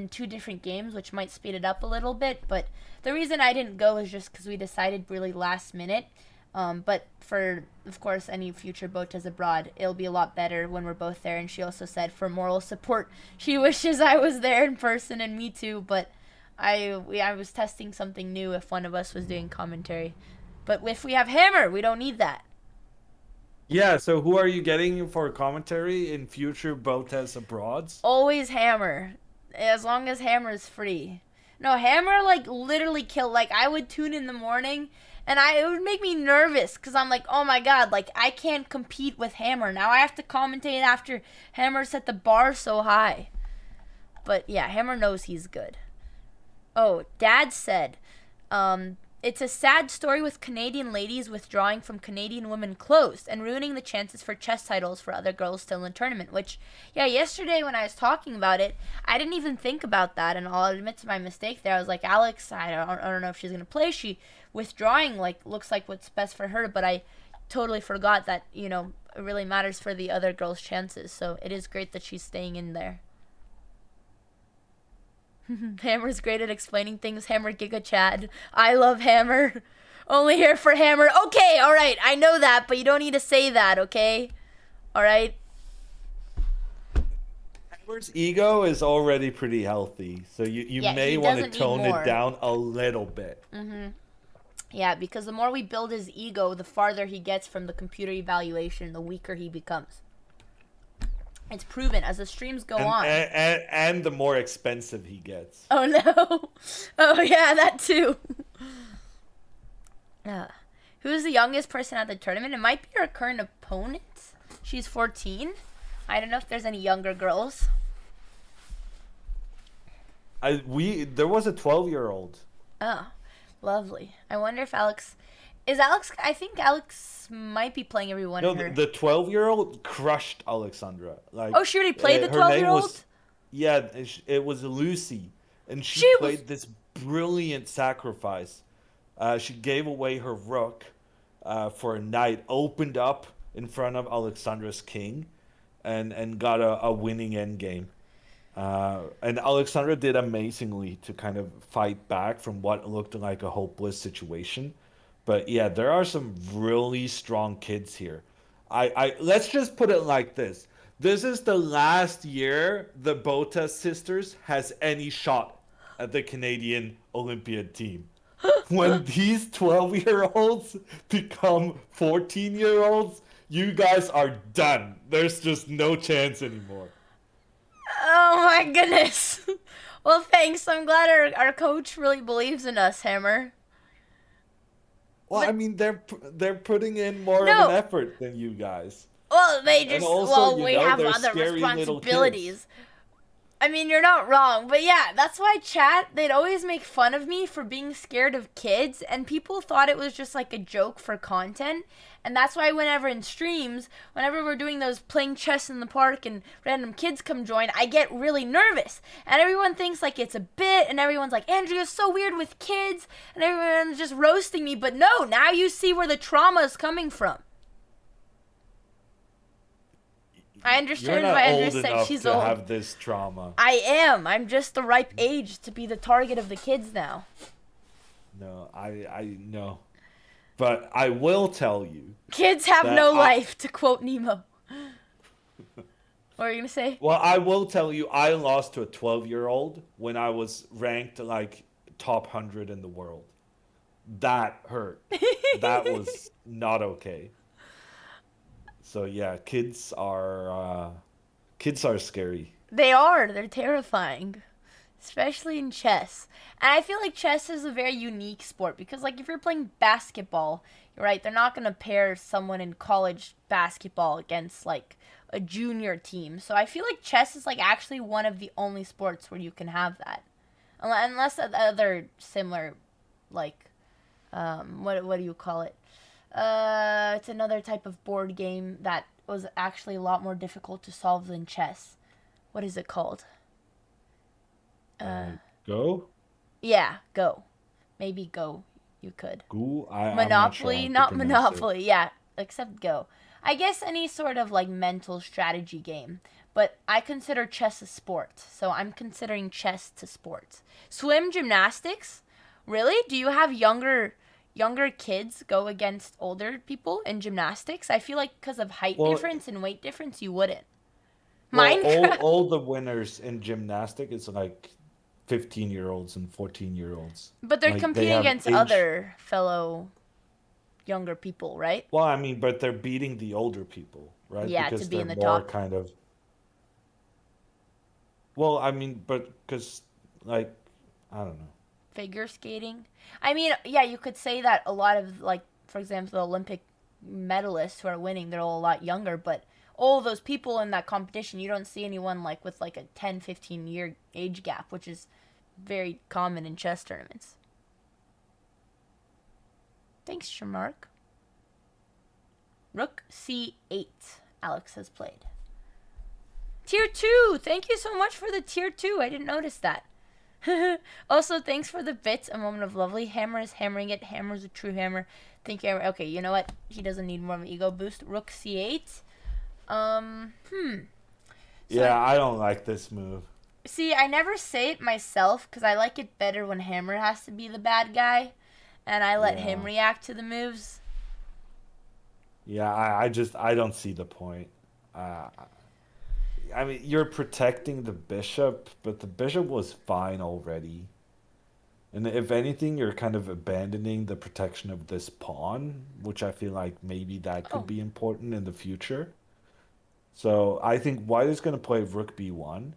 two different games, which might speed it up a little bit. But the reason I didn't go is just because we decided really last minute. But for, of course, any future Botez abroad, it'll be a lot better when we're both there. And she also said for moral support, she wishes I was there in person, and me too, but I was testing something new if one of us was doing commentary. But if we have Hammer, we don't need that. Yeah, so who are you getting for commentary in future Botez Abroads? Always Hammer, as long as Hammer's free. No, Hammer like literally killed. Like I would tune in the morning, and it would make me nervous because I'm like, oh my god, like I can't compete with Hammer now. I have to commentate after Hammer set the bar so high. But yeah, Hammer knows he's good. Oh, Dad said, it's a sad story with Canadian ladies withdrawing from Canadian women closed and ruining the chances for chess titles for other girls still in the tournament. Which, yeah, yesterday when I was talking about it, I didn't even think about that, and I'll admit to my mistake there. I was like, Alex, I don't know if she's going to play. She withdrawing, like, looks like what's best for her, but I totally forgot that, it really matters for the other girls' chances. So it is great that she's staying in there. Hammer's great at explaining things. Hammer Giga Chad. I love Hammer. Only here for Hammer. Okay, alright. I know that, but you don't need to say that, okay? Alright? Hammer's ego is already pretty healthy, so you may want to tone it down a little bit. Yeah, because the more we build his ego, the farther he gets from the computer evaluation, the weaker he becomes. It's proven as the streams go on. And the more expensive he gets. Oh, no. Oh, yeah, that too. Who's the youngest person at the tournament? It might be our current opponent. She's 14. I don't know if there's any younger girls. There was a 12-year-old. Oh, lovely. I wonder if Alex... I think Alex might be playing everyone. No, the 12-year-old crushed Alexandra. Like, oh, she already played the 12-year-old? Yeah, it was Lucy. And she played this brilliant sacrifice. She gave away her rook for a knight, opened up in front of Alexandra's king, and got a winning endgame. And Alexandra did amazingly to kind of fight back from what looked like a hopeless situation. But yeah, there are some really strong kids here. Let's just put it like this. This is the last year the Botez sisters has any shot at the Canadian Olympiad team. When these 12-year-olds become 14-year-olds, you guys are done. There's just no chance anymore. Oh my goodness. Well, thanks. I'm glad our coach really believes in us, Hammer. Well, I mean, they're putting in more of an effort than you guys. Well, they just we have other responsibilities. I mean, you're not wrong, but yeah, that's why they'd always make fun of me for being scared of kids, and people thought it was just like a joke for content. And that's why whenever in streams, whenever we're doing those playing chess in the park and random kids come join, I get really nervous. And everyone thinks like it's a bit, and everyone's like, Andrea's so weird with kids, and everyone's just roasting me. But no, now you see where the trauma is coming from. I understand why Andrea said she's old. You're not old enough to have this trauma. I am. I'm just the ripe age to be the target of the kids now. No, I know. But I will tell you. Kids have no life, to quote Nemo. What are you going to say? Well, I will tell you, I lost to a 12-year-old when I was ranked like top 100 in the world. That hurt. That was not okay. So yeah, kids are scary. They are. They're terrifying. Especially in chess. And I feel like chess is a very unique sport because, like, if you're playing basketball, you're right, they're not going to pair someone in college basketball against, like, a junior team. So I feel like chess is, like, actually one of the only sports where you can have that. Unless other similar, like, what do you call it? It's another type of board game that was actually a lot more difficult to solve than chess. What is it called? Go? Yeah, Go. Maybe Go. You could. Go? Monopoly, not Monopoly. Yeah, except Go. I guess any sort of like mental strategy game. But I consider chess a sport, so I'm considering chess to sports. Swim, gymnastics? Really? Do you have younger kids go against older people in gymnastics? I feel like because of height difference and weight difference, you wouldn't. Well, all the winners in gymnastics is like 15-year-olds and 14-year-olds. But they're competing against other fellow younger people, right? Well, I mean, but they're beating the older people, right? Yeah, Because to be they're in the more top. kind of. Well, I mean, but because, like, I don't know. Figure skating. I mean, yeah, you could say that a lot of, like, for example, the Olympic medalists who are winning, they're all a lot younger, but all those people in that competition, you don't see anyone like with like a 10, 15 year age gap, which is very common in chess tournaments. Thanks, Shamark. Rook C8, Alex has played. Tier 2! Thank you so much for the tier 2. I didn't notice that. Also, thanks for the bits. A moment of lovely. Hammer is hammering it. Hammer's a true hammer. Thank you. Okay, you know what? He doesn't need more of an ego boost. Rook C8. So Yeah, I don't like this move. See, I never say it myself because I like it better when Hammer has to be the bad guy, and I let him react to the moves. Yeah, I don't see the point. I mean, you're protecting the bishop, but the bishop was fine already. And if anything, you're kind of abandoning the protection of this pawn, which I feel like maybe that could be important in the future. So I think white is going to play rook b1.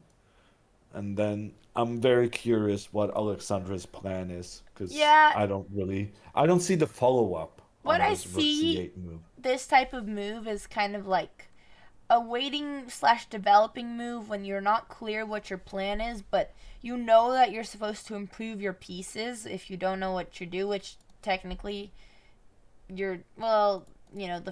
And then I'm very curious what Alexandra's plan is, because I don't see the follow-up What on I this rook see c8 move. this type of move is kind of like a waiting/developing move when you're not clear what your plan is, but you know that you're supposed to improve your pieces if you don't know what you do, which technically the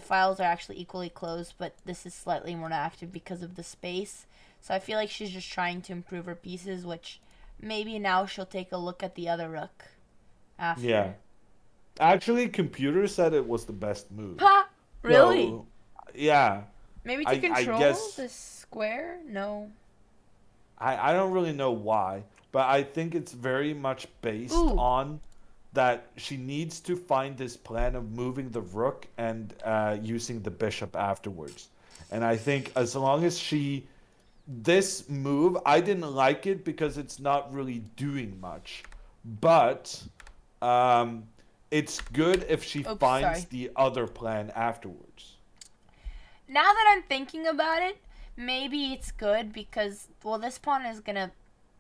files are actually equally closed, but this is slightly more active because of the space. So I feel like she's just trying to improve her pieces, which maybe now she'll take a look at the other rook after. Yeah. Actually, computer said it was the best move. Ha! Really? So, yeah. Maybe to control the square? No. I don't really know why, but I think it's very much based on that she needs to find this plan of moving the rook and using the bishop afterwards. And I think as long as this move, I didn't like it because it's not really doing much. But it's good if she finds the other plan afterwards. Now that I'm thinking about it, maybe it's good because, this pawn is going to,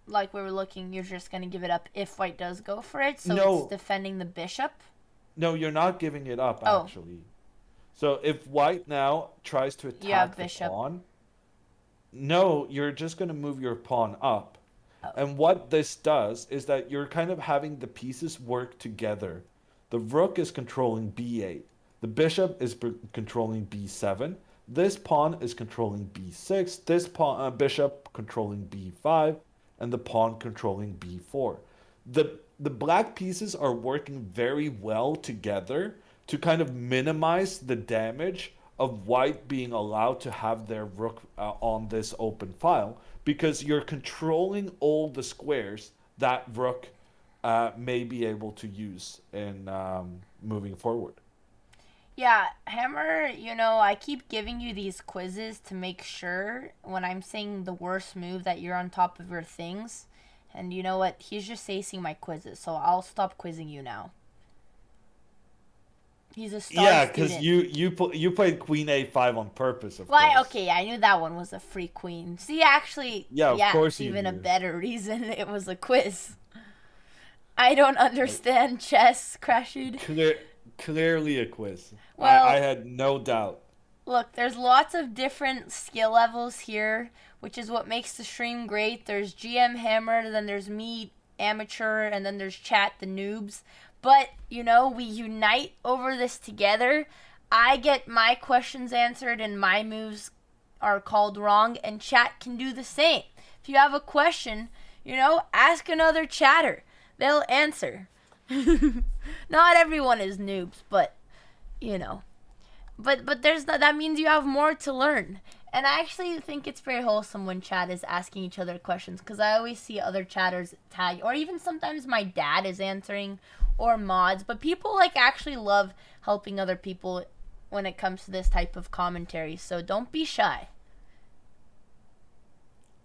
like we were looking, you're just going to give it up if white does go for it. So it's defending the bishop. No, you're not giving it up, actually. So if white now tries to attack the pawn, no, you're just going to move your pawn up. And what this does is that you're kind of having the pieces work together. The rook is controlling b8. The bishop is controlling b7. This pawn is controlling b6. This bishop controlling b5. And the pawn controlling b4. The black pieces are working very well together to kind of minimize the damage of white being allowed to have their rook on this open file, because you're controlling all the squares that rook may be able to use in moving forward. Yeah, Hammer, I keep giving you these quizzes to make sure when I'm saying the worst move that you're on top of your things. And you know what? He's just acing my quizzes, so I'll stop quizzing you now. He's a star student. Because you played queen a5 on purpose, of course. Okay, I knew that one was a free queen. See, actually, of course it's even a better reason it was a quiz. I don't understand chess, Crashud. Clearly a quiz. Well, I had no doubt. Look, there's lots of different skill levels here, which is what makes the stream great. There's GM Hammer, then there's me, amateur, and then there's chat, the noobs. But, we unite over this together. I get my questions answered and my moves are called wrong, and chat can do the same. If you have a question, ask another chatter. They'll answer. Not everyone is noobs, but, But that means you have more to learn. And I actually think it's very wholesome when chat is asking each other questions, because I always see other chatters tag, or even sometimes my dad is answering, or mods. But people actually love helping other people when it comes to this type of commentary, so don't be shy.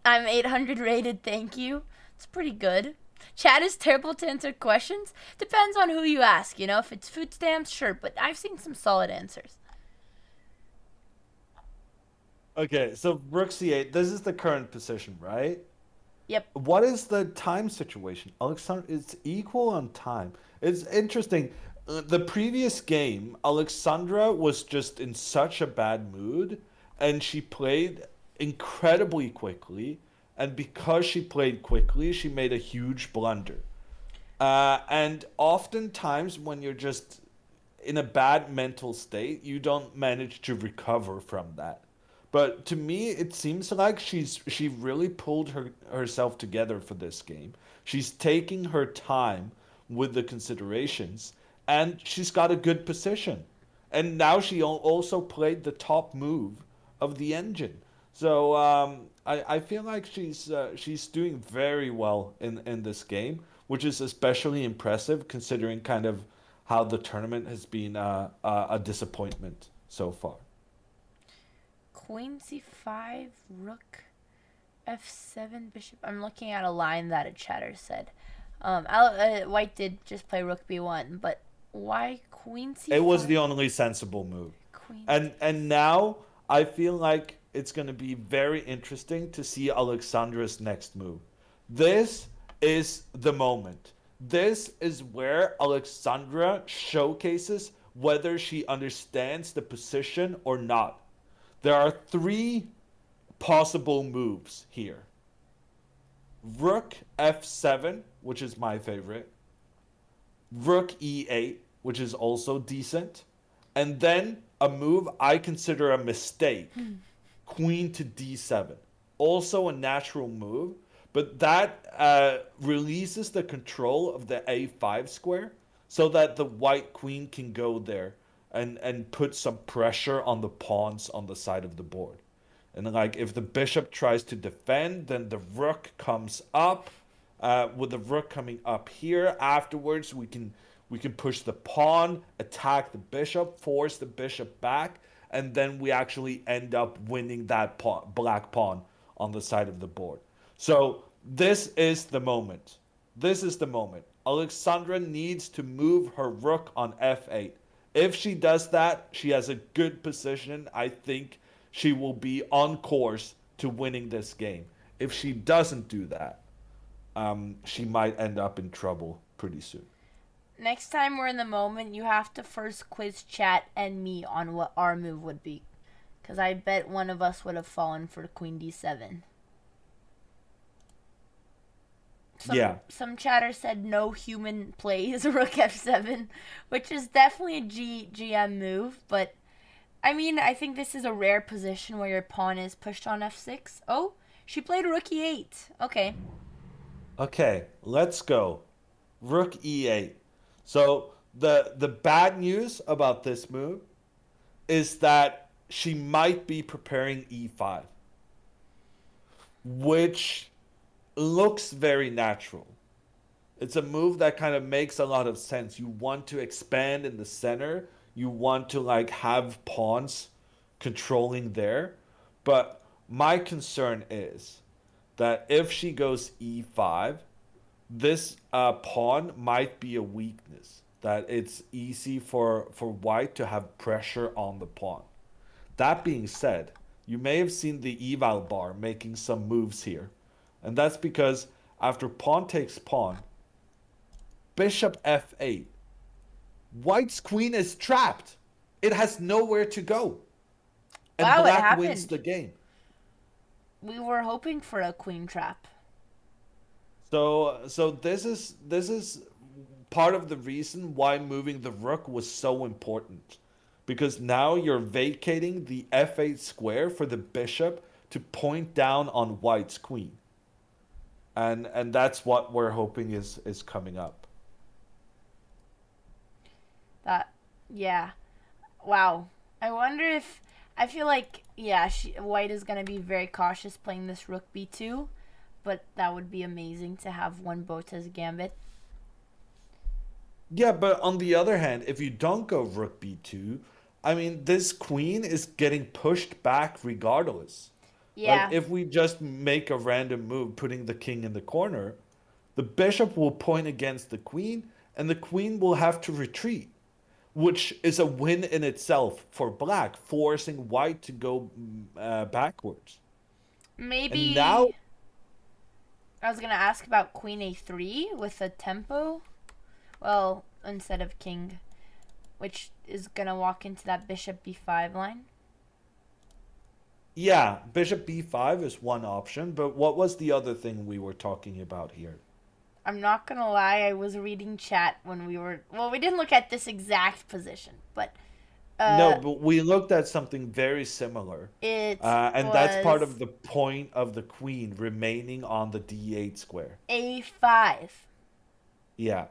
I'm 800 rated, thank you. It's pretty good. Chat is terrible to answer questions. Depends on who you ask. You know, if it's food stamps, sure. But I've seen some solid answers. Okay, so rook c8. This is the current position, right? Yep. What is the time situation? Alexandra, it's equal on time. It's interesting. The previous game, Alexandra was just in such a bad mood, and she played incredibly quickly. And because she played quickly, she made a huge blunder. And oftentimes, when you're just in a bad mental state, you don't manage to recover from that. But to me, it seems like she really pulled herself together for this game. She's taking her time with the considerations, and she's got a good position. And now she also played the top move of the engine. So I feel like she's doing very well in this game, which is especially impressive considering kind of how the tournament has been a disappointment so far. Queen c5, rook f7, bishop. I'm looking at a line that a chatter said. White did just play rook b1, but why queen c5? It was the only sensible move. Queen. And now I feel like it's going to be very interesting to see Alexandra's next move. This is the moment. This is where Alexandra showcases whether she understands the position or not. There are three possible moves here. Rook f7, which is my favorite. Rook e8, which is also decent. And then a move I consider a mistake. Queen to d7. Also a natural move, but that releases the control of the a5 square so that the white queen can go there and put some pressure on the pawns on the side of the board. And like if the bishop tries to defend, then the rook comes up. With the rook coming up here, afterwards we can push the pawn, attack the bishop, force the bishop back, and then we actually end up winning that black pawn on the side of the board. So this is the moment. This is the moment. Alexandra needs to move her rook on f8. If she does that, she has a good position. I think she will be on course to winning this game. If she doesn't do that, she might end up in trouble pretty soon. Next time we're in the moment, you have to first quiz chat and me on what our move would be. Because I bet one of us would have fallen for queen d7. Some chatter said no human plays rook f7, which is definitely a GM move. But, I mean, I think this is a rare position where your pawn is pushed on f6. Oh, she played rook e8. Okay. Okay, let's go. Rook e8. So the bad news about this move is that she might be preparing e5, which looks very natural. It's a move that kind of makes a lot of sense. You want to expand in the center. You want to like have pawns controlling there. But my concern is that if she goes e5, this pawn might be a weakness. That it's easy for white to have pressure on the pawn. That being said, you may have seen the eval bar making some moves here. And that's because after pawn takes pawn, bishop f8, white's queen is trapped. It has nowhere to go. And wow, black wins the game. We were hoping for a queen trap. So this is part of the reason why moving the rook was so important. Because now you're vacating the f8 square for the bishop to point down on white's queen. And that's what we're hoping is coming up. Yeah. Wow. I wonder if, I feel like, yeah, white is going to be very cautious playing this rook b2. But that would be amazing to have one Botez gambit. Yeah, but on the other hand, if you don't go rook b2, I mean, this queen is getting pushed back regardless. Yeah. Like, if we just make a random move, putting the king in the corner, the bishop will point against the queen, and the queen will have to retreat, which is a win in itself for black, forcing white to go backwards. And now, Maybe I was gonna ask about queen a3 with a tempo. Well, instead of king, which is gonna walk into that bishop b5 line. yeah, bishop b5 is one option, but what was the other thing we were talking about here? I'm not gonna lie, I was reading chat when we didn't look at this exact position, but No, uh, but we looked at something very similar. it And that's part of was the point of the queen remaining on the d8 square. a5. Yeah.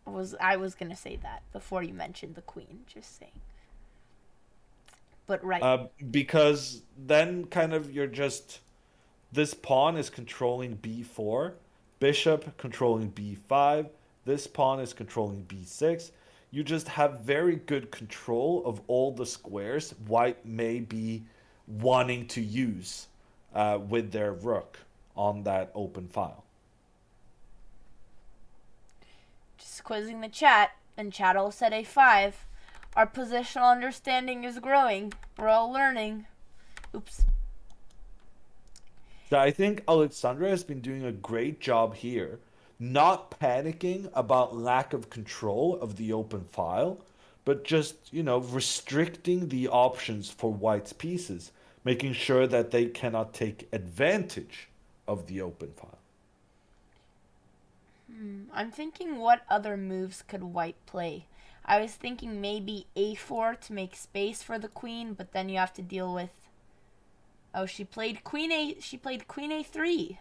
I was gonna say that before you mentioned the queen, just saying. But right. Because then kind of you're just, this pawn is controlling b4, bishop controlling b5, this pawn is controlling b6. You just have very good control of all the squares white may be wanting to use with their rook on that open file. Just quizzing the chat, and chat all said a5. Our positional understanding is growing. We're all learning. Oops. So I think Alexandra has been doing a great job here, not panicking about lack of control of the open file, but just, restricting the options for white's pieces, making sure that they cannot take advantage of the open file. I'm thinking what other moves could white play? I was thinking maybe a4 to make space for the queen, but then you have to deal with... Oh, she played queen a3.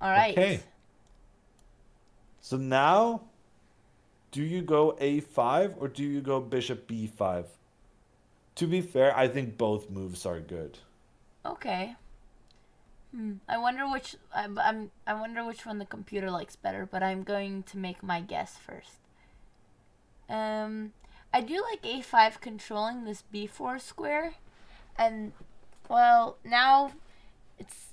All right. Okay. So now, do you go a5 or do you go bishop b5? To be fair, I think both moves are good. Okay. I wonder I wonder which one the computer likes better, but I'm going to make my guess first. I do like a5 controlling this b4 square, and well, now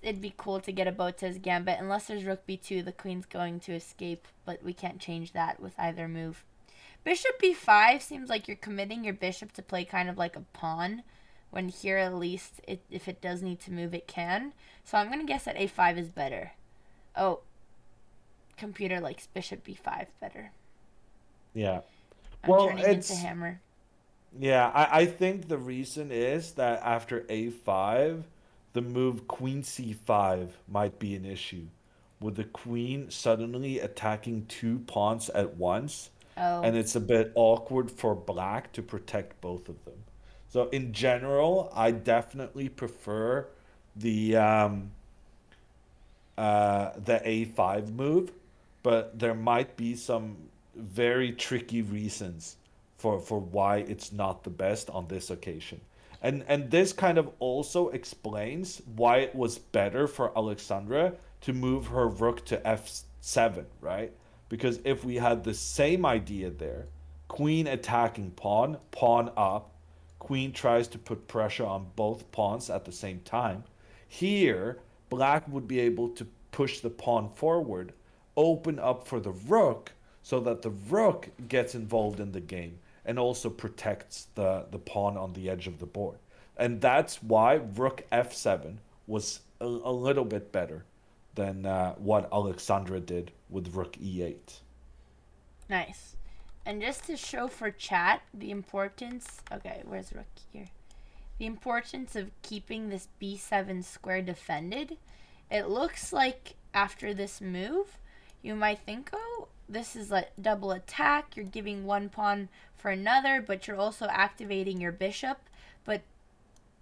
it'd be cool to get a Botez gambit. Unless there's rook b2, the queen's going to escape, but we can't change that with either move. Bishop b5 seems like you're committing your bishop to play kind of like a pawn, when here at least, if it does need to move, it can. So I'm going to guess that a5 is better. Oh, computer likes bishop b5 better. Yeah. I'm turning into hammer. Yeah, I think the reason is that after a5, the move queen c5 might be an issue, with the queen suddenly attacking two pawns at once, and Oh, it's a bit awkward for black to protect both of them. So in general, I definitely prefer the the a5 move, but there might be some very tricky reasons for why it's not the best on this occasion. And this kind of also explains why it was better for Alexandra to move her rook to f7, right? Because if we had the same idea there, queen attacking pawn, pawn up, queen tries to put pressure on both pawns at the same time. Here, black would be able to push the pawn forward, open up for the rook, so that the rook gets involved in the game and also protects the pawn on the edge of the board. And that's why rook f7 was a little bit better than what Alexandra did with rook e8. nice. And just to show for chat the importance... Okay, where's rook here? The importance of keeping this b7 square defended. It looks like after this move, you might think, oh, this is like double attack. You're giving one pawn for another, but you're also activating your bishop. But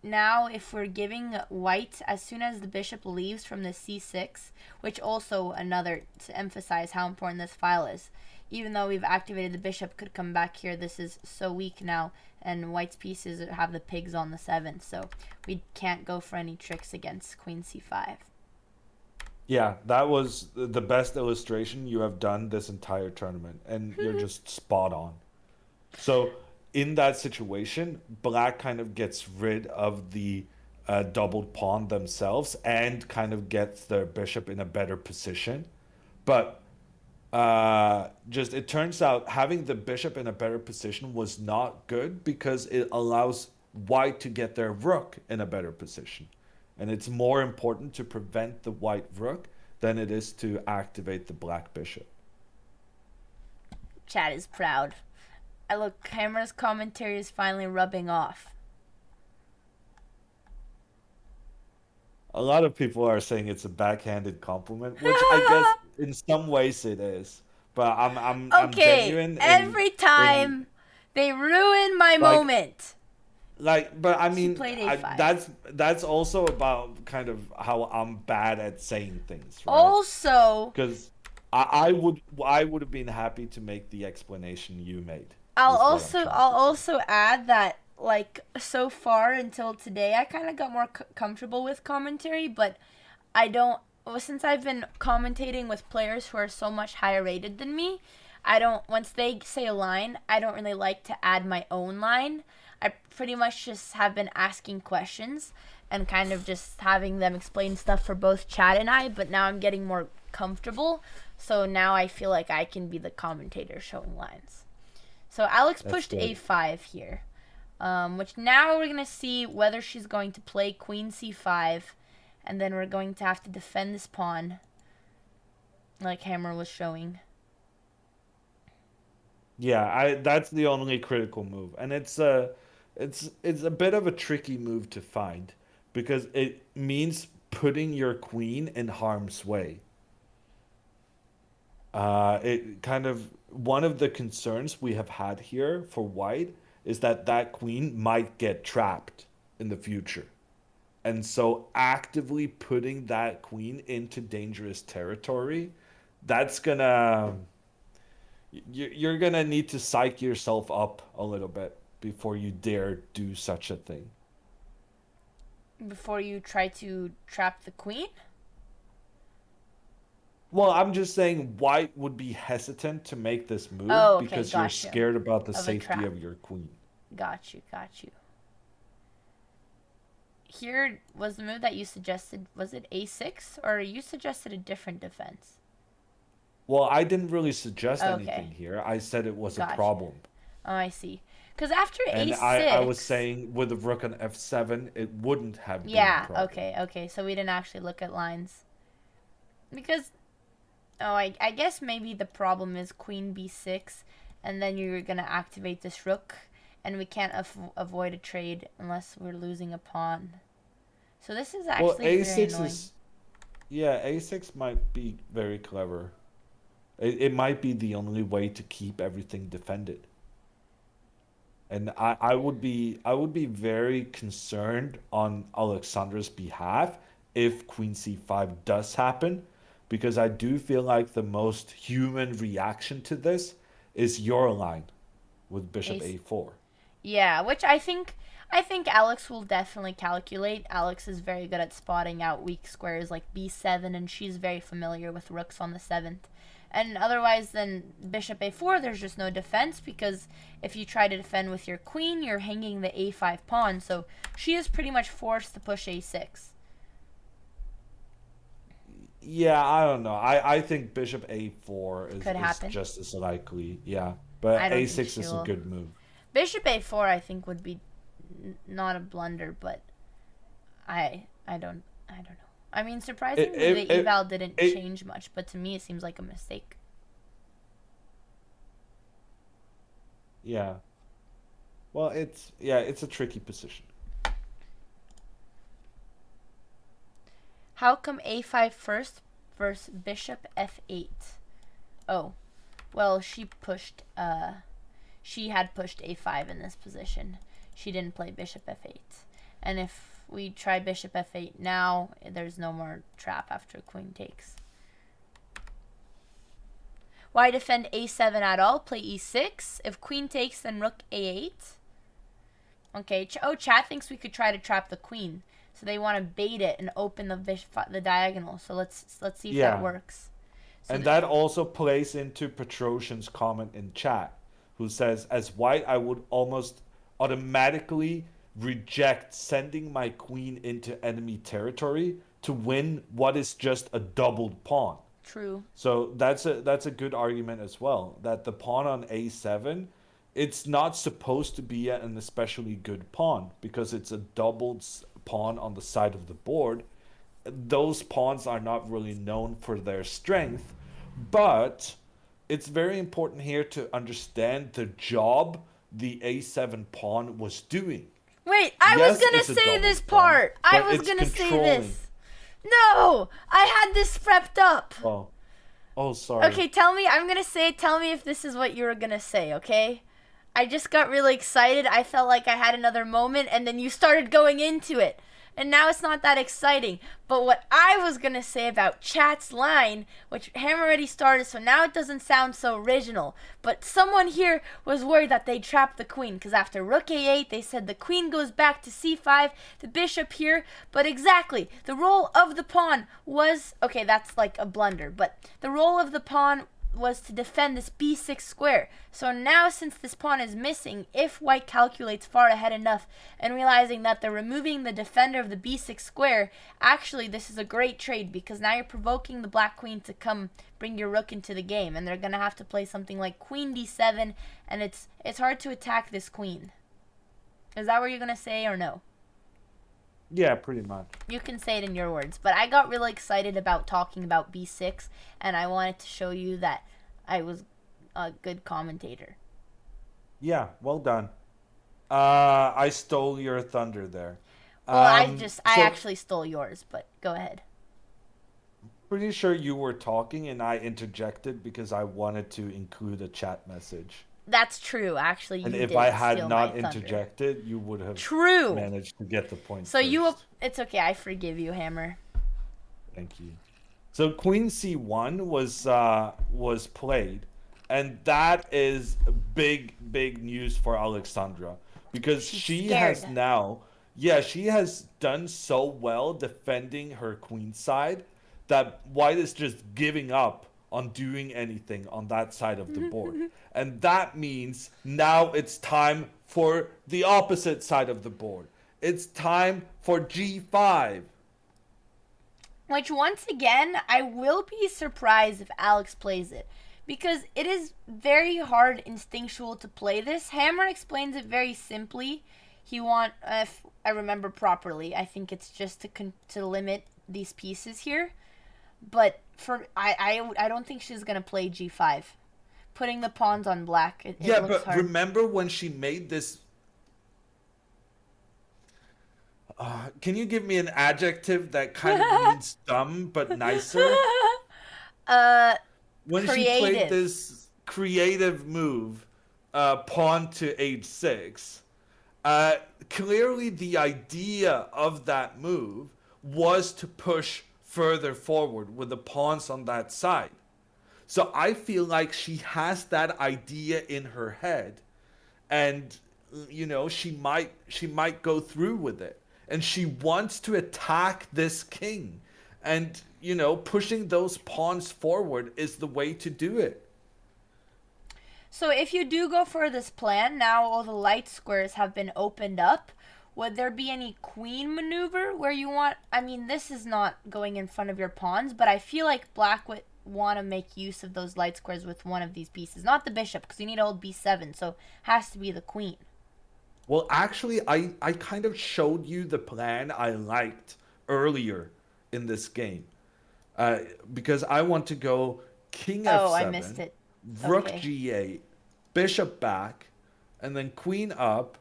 now if we're giving white, as soon as the bishop leaves from the c6, which also another to emphasize how important this file is, even though we've activated the bishop could come back here, this is so weak now, and white's pieces have the pigs on the 7th, so we can't go for any tricks against queen c5. Yeah, that was the best illustration you have done this entire tournament, and you're just spot on. So in that situation, black kind of gets rid of the doubled pawn themselves and kind of gets their bishop in a better position But just it turns out having the bishop in a better position was not good because it allows white to get their rook in a better position. And it's more important to prevent the white rook than it is to activate the black bishop. Chat is proud. I look, Camera's commentary is finally rubbing off. A lot of people are saying it's a backhanded compliment, which I guess in some ways it is. But I'm genuine. Every time they ruin my moment. But I mean, A5. that's also about kind of how I'm bad at saying things. Right? Also, because I would have been happy to make the explanation you made. I'll also add that, like, so far until today, I kind of got more comfortable with commentary, but since I've been commentating with players who are so much higher rated than me, once they say a line, I don't really like to add my own line. I pretty much just have been asking questions and kind of just having them explain stuff for both Chad and I, but now I'm getting more comfortable, so now I feel like I can be the commentator showing lines. So Alex pushed A5 here, which now we're going to see whether she's going to play Queen C5, and then we're going to have to defend this pawn, like Hammer was showing. Yeah, that's the only critical move, and it's a bit of a tricky move to find because it means putting your queen in harm's way. It kind of one of the concerns we have had here for white is that queen might get trapped in the future. And so actively putting that queen into dangerous territory, you're gonna need to psych yourself up a little bit before you dare do such a thing. Before you try to trap the queen? Well, I'm just saying white would be hesitant to make this move because you're scared about the safety of your queen. Got you. Here was the move that you suggested. Was it A6, or you suggested a different defense? Well, I didn't really suggest anything here. I said it was a problem. Oh, I see. Because after A6... And I was saying with the rook on F7, it wouldn't have been a problem. Okay. So we didn't actually look at lines. Because... Oh, I guess maybe the problem is Queen B6, and then you're going to activate this rook, and we can't avoid a trade unless we're losing a pawn. So this is actually very annoying. A6 might be very clever. It might be the only way to keep everything defended. And I would be very concerned on Alexandra's behalf if Queen C5 does happen, because I do feel like the most human reaction to this is your line with Bishop A4. Yeah, which I think Alex will definitely calculate. Alex is very good at spotting out weak squares like B7, and she's very familiar with rooks on the 7th. And otherwise than Bishop A4, there's just no defense, because if you try to defend with your queen, you're hanging the A5 pawn, so she is pretty much forced to push A6. Yeah, I don't know. I think Bishop A4 is just as likely. Yeah, but A6 is a good move. Bishop A4, I think, would be not a blunder, but I don't know. I mean, surprisingly, the eval didn't change much, but to me, it seems like a mistake. Yeah. Well, it's a tricky position. How come A5 first versus Bishop F8? Oh, well, she had pushed A5 in this position. She didn't play Bishop F8. And if we try Bishop F8 now, there's no more trap after Queen takes. Why defend A7 at all? Play E6. If Queen takes, then Rook A8. Okay, chat thinks we could try to trap the Queen. So they want to bait it and open the diagonal. So let's see if that works. So and that also plays into Petrosian's comment in chat, who says, as white, I would almost automatically reject sending my queen into enemy territory to win what is just a doubled pawn. True. So that's a good argument as well. That the pawn on a7, it's not supposed to be an especially good pawn because it's a doubled pawn on the side of the board. Those pawns are not really known for their strength, but it's very important here to understand the job the a7 pawn was doing. Wait, I was gonna say this part. I was gonna say this. No, I had this prepped up. Oh, sorry. Okay, tell me. I'm gonna say it. Tell me if this is what you were gonna say. Okay. I just got really excited. I felt like I had another moment, and then you started going into it. And now it's not that exciting. But what I was going to say about chat's line, which Hammer already started, so now it doesn't sound so original. But someone here was worried that they trapped the queen, because after rook a8, they said the queen goes back to c5, the bishop here. But exactly, the role of the pawn was, okay, that's like a blunder, but the role of the pawn was to defend this b6 square. So now, since this pawn is missing, if white calculates far ahead enough and realizing that they're removing the defender of the b6 square, actually this is a great trade because now you're provoking the black queen to come bring your rook into the game, and they're gonna have to play something like queen d7, and it's hard to attack this queen. Is that what you're gonna say or no? Yeah, pretty much. You can say it in your words, but I got really excited about talking about b6, and I wanted to show you that I was a good commentator. Yeah, well done. I stole your thunder there. Well, I actually stole yours, but go ahead. Pretty sure you were talking and I interjected because I wanted to include a chat message. That's true, actually. And if I had not interjected, you would have managed to get the point. So it's okay. I forgive you, Hammer. Thank you. So Queen C1 was played, and that is big news for Alexandra because she has done so well defending her queen side that white is just giving up on doing anything on that side of the board. And that means now it's time for the opposite side of the board. It's time for G5. Which, once again, I will be surprised if Alex plays it. Because it is very hard instinctual to play this. Hammer explains it very simply. If I remember properly, I think it's just to limit these pieces here. But I don't think she's going to play G5. Putting the pawns on black, it looks hard. Remember when she made this... can you give me an adjective that kind of means dumb but nicer? When creative. She played this creative move, pawn to h6, clearly the idea of that move was to push further forward with the pawns on that side. So I feel like she has that idea in her head, and she might go through with it, and she wants to attack this king, and pushing those pawns forward is the way to do it. So if you do go for this plan, now all the light squares have been opened up. Would there be any queen maneuver where you want... I mean, this is not going in front of your pawns, but I feel like black would want to make use of those light squares with one of these pieces. Not the bishop, because you need old b7, so it has to be the queen. Well, actually, I kind of showed you the plan I liked earlier in this game. Because I want to go king f7. Oh, I missed it. Rook g8, bishop back, and then queen up,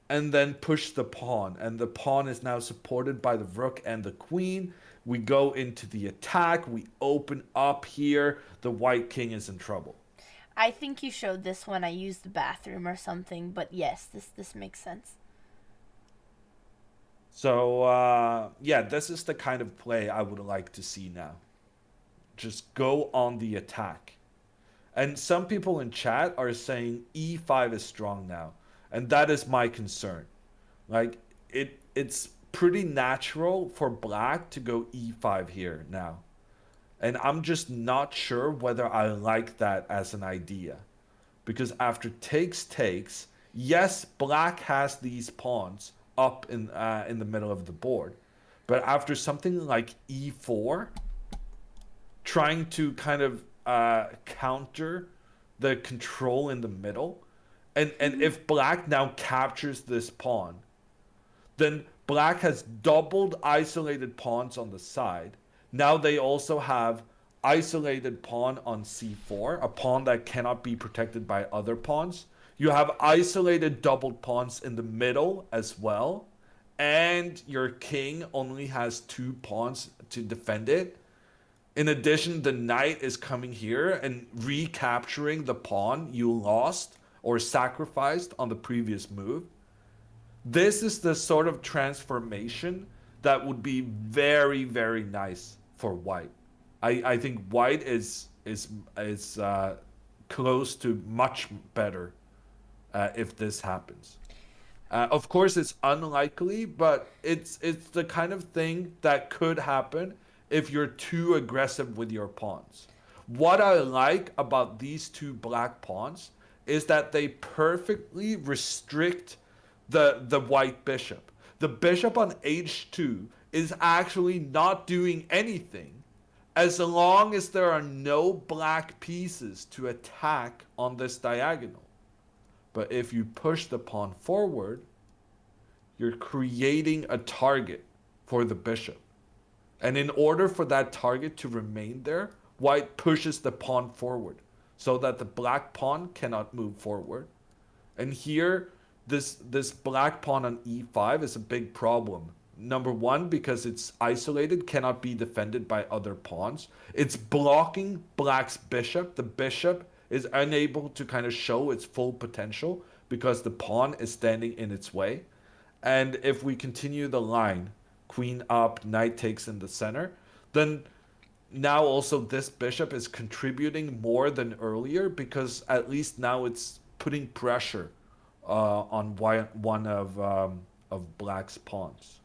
and then push the pawn. And the pawn is now supported by the rook and the queen. We go into the attack. We open up here. The white king is in trouble. I think you showed this when I used the bathroom or something. But yes, this makes sense. So, yeah, this is the kind of play I would like to see now. Just go on the attack. And some people in chat are saying e5 is strong now. And that is my concern. Like, it's pretty natural for black to go e5 here now. And I'm just not sure whether I like that as an idea. Because after takes, yes, black has these pawns up in the middle of the board. But after something like e4, trying to kind of counter the control in the middle. And if black now captures this pawn, then black has doubled isolated pawns on the side. Now they also have isolated pawn on c4, a pawn that cannot be protected by other pawns. You have isolated doubled pawns in the middle as well. And your king only has 2 pawns to defend it. In addition, the knight is coming here and recapturing the pawn you lost or sacrificed on the previous move. This is the sort of transformation that would be very, very nice for white. I think white is close to much better if this happens. Of course, it's unlikely, but it's the kind of thing that could happen if you're too aggressive with your pawns. What I like about these 2 black pawns is that they perfectly restrict the white bishop. The bishop on h2 is actually not doing anything as long as there are no black pieces to attack on this diagonal. But if you push the pawn forward, you're creating a target for the bishop. And in order for that target to remain there, white pushes the pawn forward so that the black pawn cannot move forward. And here, this black pawn on e5 is a big problem. Number one, because it's isolated, cannot be defended by other pawns. It's blocking black's bishop. The bishop is unable to kind of show its full potential because the pawn is standing in its way. And if we continue the line, queen up, knight takes in the center, then now also this bishop is contributing more than earlier because at least now it's putting pressure on one of black's pawns.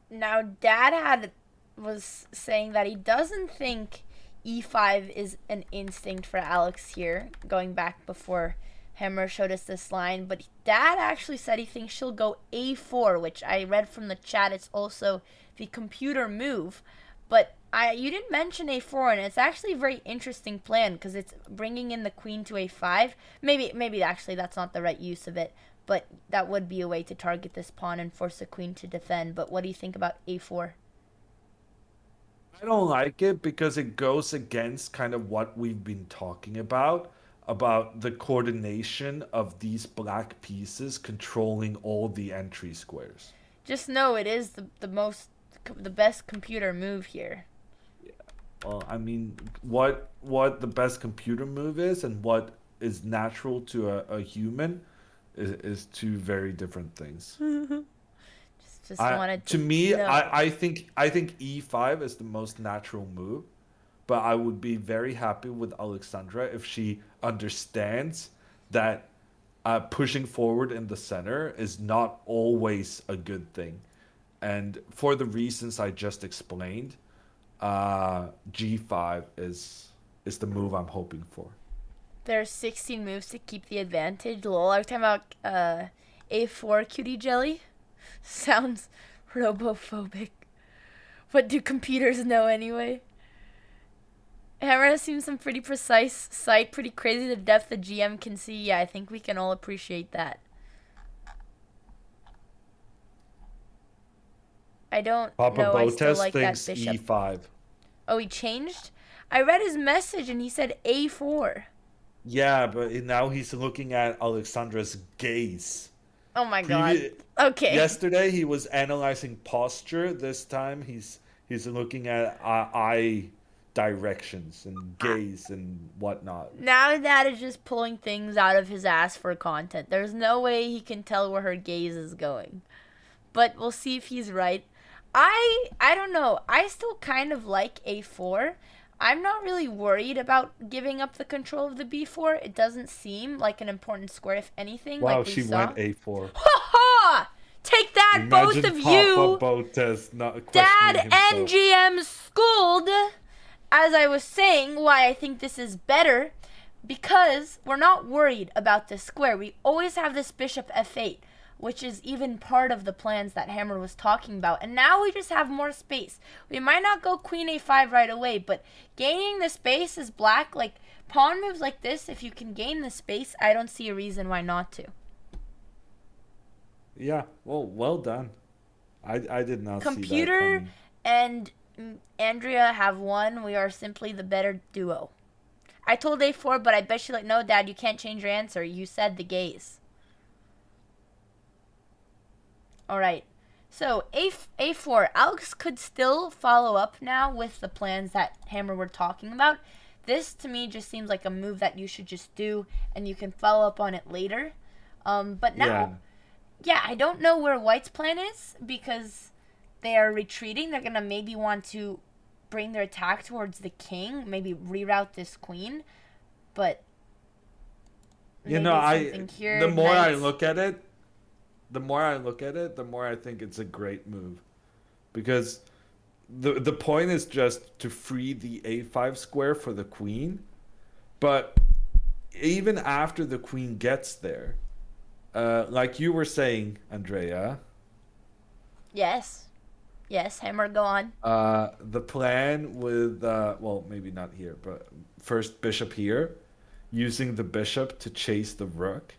Now, Dad was saying that he doesn't think e5 is an instinct for Alex here, going back before Hammer showed us this line, but Dad actually said he thinks she'll go a4, which I read from the chat. It's also the computer move, but you didn't mention a4, and it's actually a very interesting plan because it's bringing in the queen to a5. Maybe actually that's not the right use of it, but that would be a way to target this pawn and force the queen to defend. But what do you think about a4? I don't like it because it goes against kind of what we've been talking about the coordination of these black pieces controlling all the entry squares. Just know it is the best computer move here. Yeah. Well, I mean, what the best computer move is and what is natural to a human is 2 very different things. just wanted to me, I think e5 is the most natural move, but I would be very happy with Alexandra if she understands that pushing forward in the center is not always a good thing. And for the reasons I just explained, g5 is the move I'm hoping for. There's 16 moves to keep the advantage. Lol, are we talking about a4 cutie jelly? Sounds robophobic. What do computers know anyway? Hammer has seen some pretty precise sight, pretty crazy the depth the GM can see. Yeah, I think we can all appreciate that. I don't Papa know. I still Botez like that thinks bishop. e5. Oh, he changed? I read his message and he said a4. Yeah, but now he's looking at Alexandra's gaze. Oh my god. Okay. Yesterday he was analyzing posture. This time he's looking at eye directions and gaze and whatnot. Now Dad is just pulling things out of his ass for content. There's no way he can tell where her gaze is going. But we'll see if he's right. I don't know. I still kind of like a4. I'm not really worried about giving up the control of the b4. It doesn't seem like an important square, if anything. Wow, like we she saw. went a4. Ha ha! Take that, Imagine both of you! Papa Botez not Dad questioning and himself. GM schooled, as I was saying, why I think this is better, because we're not worried about this square. We always have this bishop f8. which is even part of the plans that Hammer was talking about. And now we just have more space. We might not go queen a5 right away, but gaining the space is black. Like, pawn moves like this, if you can gain the space, I don't see a reason why not to. Yeah, well done. I did not see that Computer coming. and Andrea have won. We are simply the better duo. I told a4, but I bet she's like, no, Dad, you can't change your answer. You said the gaze. All right. So a4, Alex could still follow up now with the plans that Hammer were talking about. This to me just seems like a move that you should just do, and you can follow up on it later. But now, yeah, I don't know where White's plan is because they are retreating. They're gonna maybe want to bring their attack towards the king, maybe reroute this queen, but the more I look at it, the more I think it's a great move, because the point is just to free the a5 square for the queen, but even after the queen gets there, like you were saying, Andrea. Yes, Hammer, go on. The plan with, well, maybe not here, but first bishop here, using the bishop to chase the rook.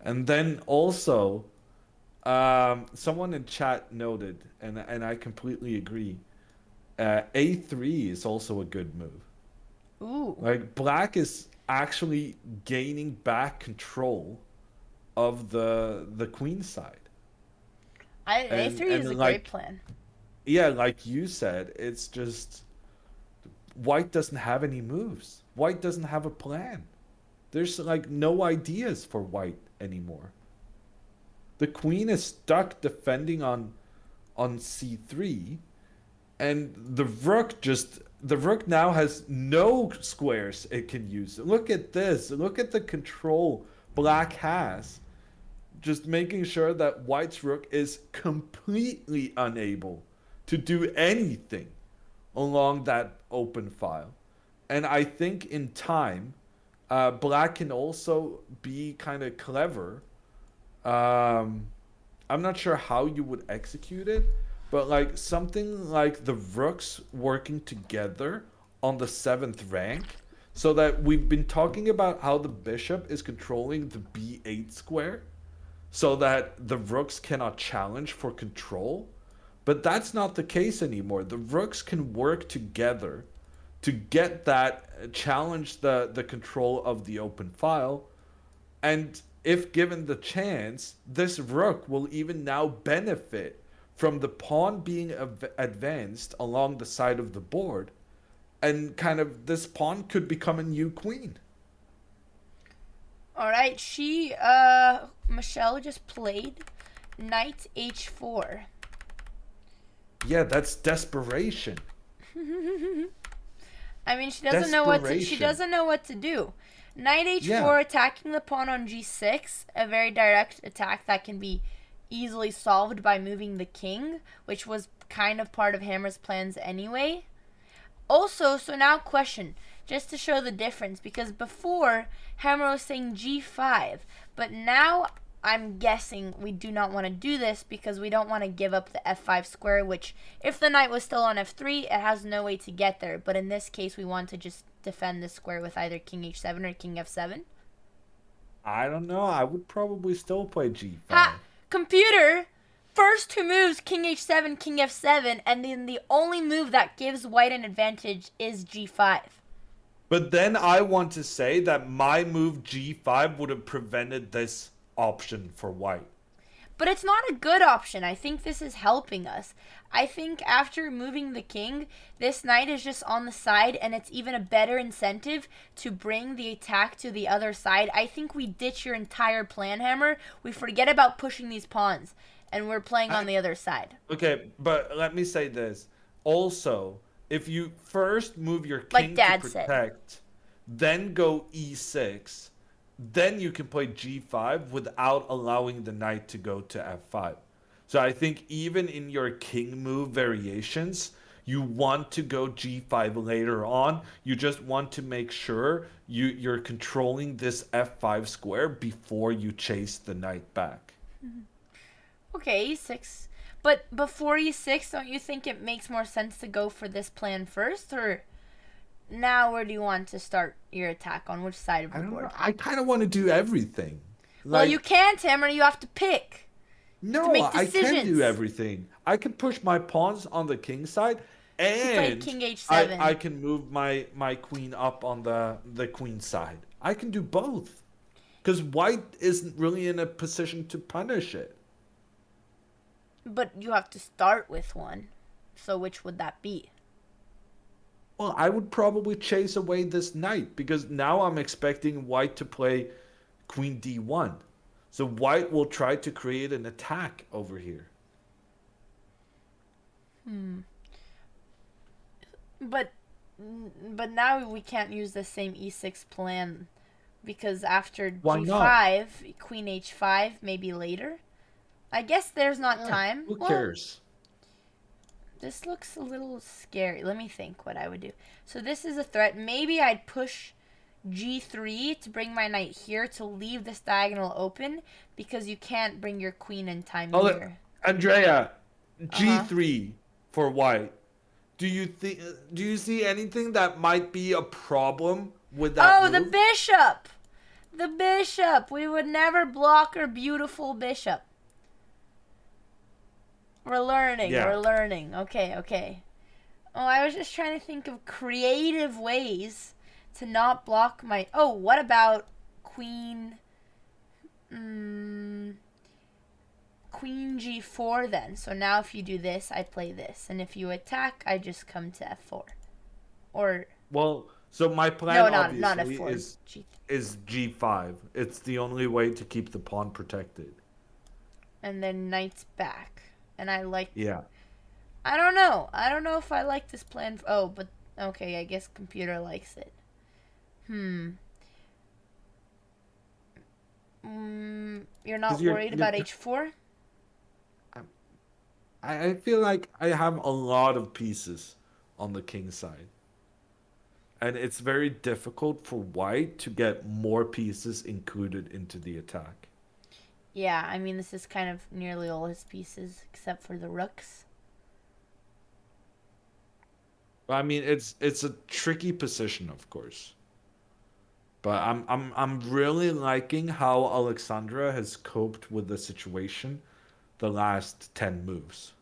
And then also, someone in chat noted, and I completely agree, a3 is also a good move. Ooh. Like, black is actually gaining back control of the queen side. A3 is a great plan. Yeah, like you said, it's just White doesn't have any moves. White doesn't have a plan. There's like no ideas for White anymore. The queen is stuck defending on c3, and the rook now has no squares it can use. Look at this. Look at the control black has. Just making sure that White's rook is completely unable to do anything along that open file. And I think in time, black can also be kind of clever. I'm not sure how you would execute it, but like something like the rooks working together on the 7th rank, so that we've been talking about how the bishop is controlling the b8 square, so that the rooks cannot challenge for control. But that's not the case anymore. The rooks can work together to get that, challenge the control of the open file. And if given the chance, this rook will even now benefit from the pawn being advanced along the side of the board. And kind of this pawn could become a new queen. All right, Michelle just played knight h4. Yeah, that's desperation. I mean, she doesn't know what to do. Knight h4, attacking the pawn on g6, a very direct attack that can be easily solved by moving the king, which was kind of part of Hammer's plans anyway. Also, so now question, just to show the difference, because before Hammer was saying g5, but now I'm guessing we do not want to do this because we don't want to give up the f5 square, which if the knight was still on f3, it has no way to get there. But in this case, we want to just defend the square with either king h7 or king f7. I don't know. I would probably still play g5. Ha! Computer! First two moves, king h7, king f7, and then the only move that gives White an advantage is g5. But then I want to say that my move g5 would have prevented this option for White. But it's not a good option. I think this is helping us. I think after moving the king, this knight is just on the side, and it's even a better incentive to bring the attack to the other side. I think we ditch your entire plan, Hammer. We forget about pushing these pawns, and we're playing on the other side. Okay, but let me say this. Also, if you first move your king to protect, then go e6, then you can play g5 without allowing the knight to go to f5. So I think even in your king move variations, you want to go g5 later on. You just want to make sure you're controlling this f5 square before you chase the knight back. Okay, e6. But before e6, don't you think it makes more sense to go for this plan first? Or now where do you want to start your attack? On which side of I the don't board? know. I kind of want to do everything. Well, you Like, can't, Hammer. You have to pick. To no, make I can do decisions. everything. I can push my pawns on the king side, He played and king h7. I can move my queen up on the queen side. I can do both. Because white isn't really in a position to punish it. But you have to start with one. So which would that be? Well, I would probably chase away this knight because now I'm expecting white to play queen d1. So white will try to create an attack over here. But now we can't use the same e6 plan because after Why g5, queen h5, maybe later. I guess there's not time. Who Well, cares? this looks a little scary. Let me think what I would do. So this is a threat. Maybe I'd push g3 to bring my knight here to leave this diagonal open because you can't bring your queen in time here. Andrea, g3 for white. Do you see anything that might be a problem with that move? The bishop! The bishop! We would never block our beautiful bishop. We're learning. Yeah. We're learning. Okay. Oh, I was just trying to think of creative ways to not block my... Oh, what about queen... Queen g4 then. So now if you do this, I play this. And if you attack, I just come to f4. Or... Well, so my plan not obviously f4. is g5. It's the only way to keep the pawn protected. And then knight's back. And I like... Yeah. I don't know. I don't know if I like this plan. Oh, but... Okay, I guess computer likes it. You're not worried about h4? I feel like I have a lot of pieces on the king side. And it's very difficult for white to get more pieces included into the attack. Yeah, I mean, this is kind of nearly all his pieces, except for the rooks. I mean, it's a tricky position, of course. But I'm really liking how Alexandra has coped with the situation the last 10 moves.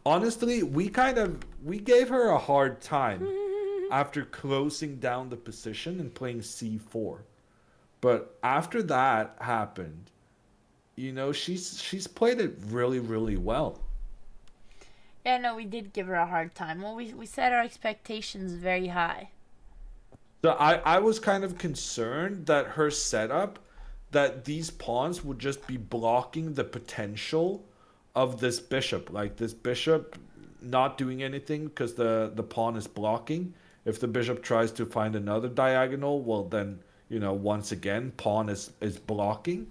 Honestly, we gave her a hard time after closing down the position and playing c4. But after that happened, you know, she's played it really, really well. Yeah, no, we did give her a hard time. Well, we set our expectations very high. So I was kind of concerned that her setup, that these pawns would just be blocking the potential of this bishop. Like this bishop not doing anything because the pawn is blocking. If the bishop tries to find another diagonal, well then, you know, once again, pawn is blocking.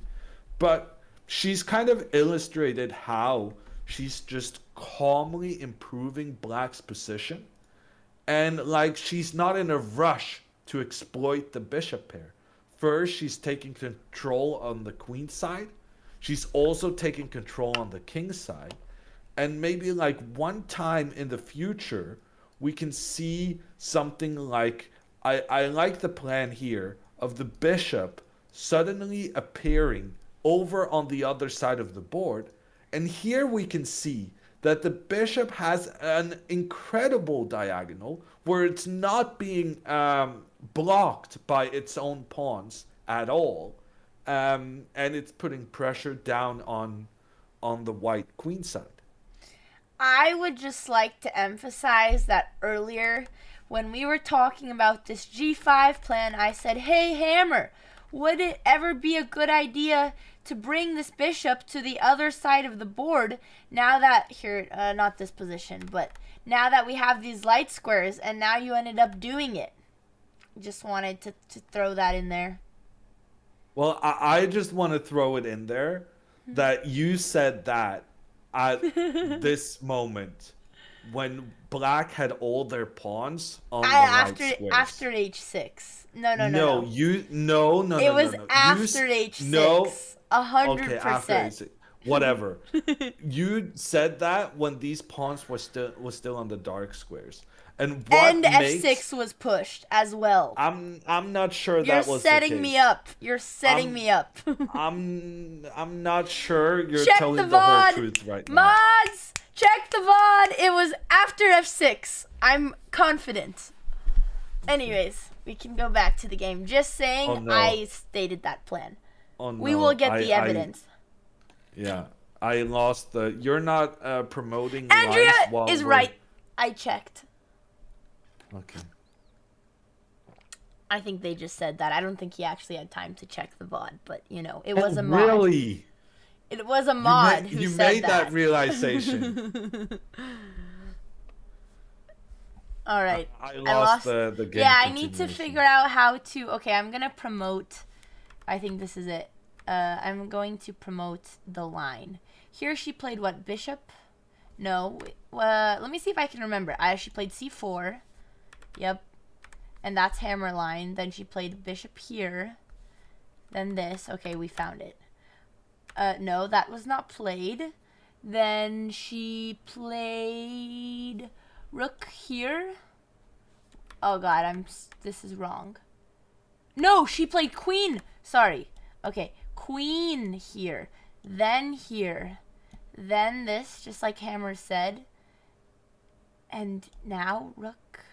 But she's kind of illustrated how she's just calmly improving black's position. And like she's not in a rush to exploit the bishop pair. First, she's taking control on the queen side. She's also taking control on the king side. And maybe like one time in the future, we can see something like, I like the plan here of the bishop suddenly appearing over on the other side of the board. And here we can see that the bishop has an incredible diagonal where it's not being blocked by its own pawns at all. And it's putting pressure down on the white queen side. I would just like to emphasize that earlier when we were talking about this g5 plan, I said, hey, Hammer, would it ever be a good idea to bring this bishop to the other side of the board now that, not this position, but now that we have these light squares, and now you ended up doing it. Just wanted to throw that in there. Well, I just want to throw it in there that you said that at this moment when black had all their pawns on the light squares. After h6. No. No. It was after h6. 100%. whatever. You said that when these pawns were still on the dark squares. And F6 was pushed as well. I'm not sure that was the case. You're setting me up. You're setting me up. I'm not sure you're check telling the whole truth right now. Mods, check the VOD. It was after F6. I'm confident. Anyways, we can go back to the game. Just saying, Oh, no. I stated that plan. Oh, no. We will get the evidence. Yeah, I lost the. You're not promoting. Andrea lines while is we're- right. I checked. Okay. I think they just said that. I don't think he actually had time to check the VOD, but you know, it was a mod. Really? It was a mod who you said made that realization. All right. I lost the game. Yeah, I need to figure out how to. Okay, I'm gonna promote. I think this is it. I'm going to promote the line. Here she played what? Bishop? No. Let me see if I can remember. She played c4. Yep. And that's hammer line. Then she played bishop here. Then this. Okay, we found it. No, that was not played. Then she played rook here. Oh god, this is wrong. No, she played queen. Sorry. Okay, queen here. Then here. Then this, just like Hammer said. And now rook.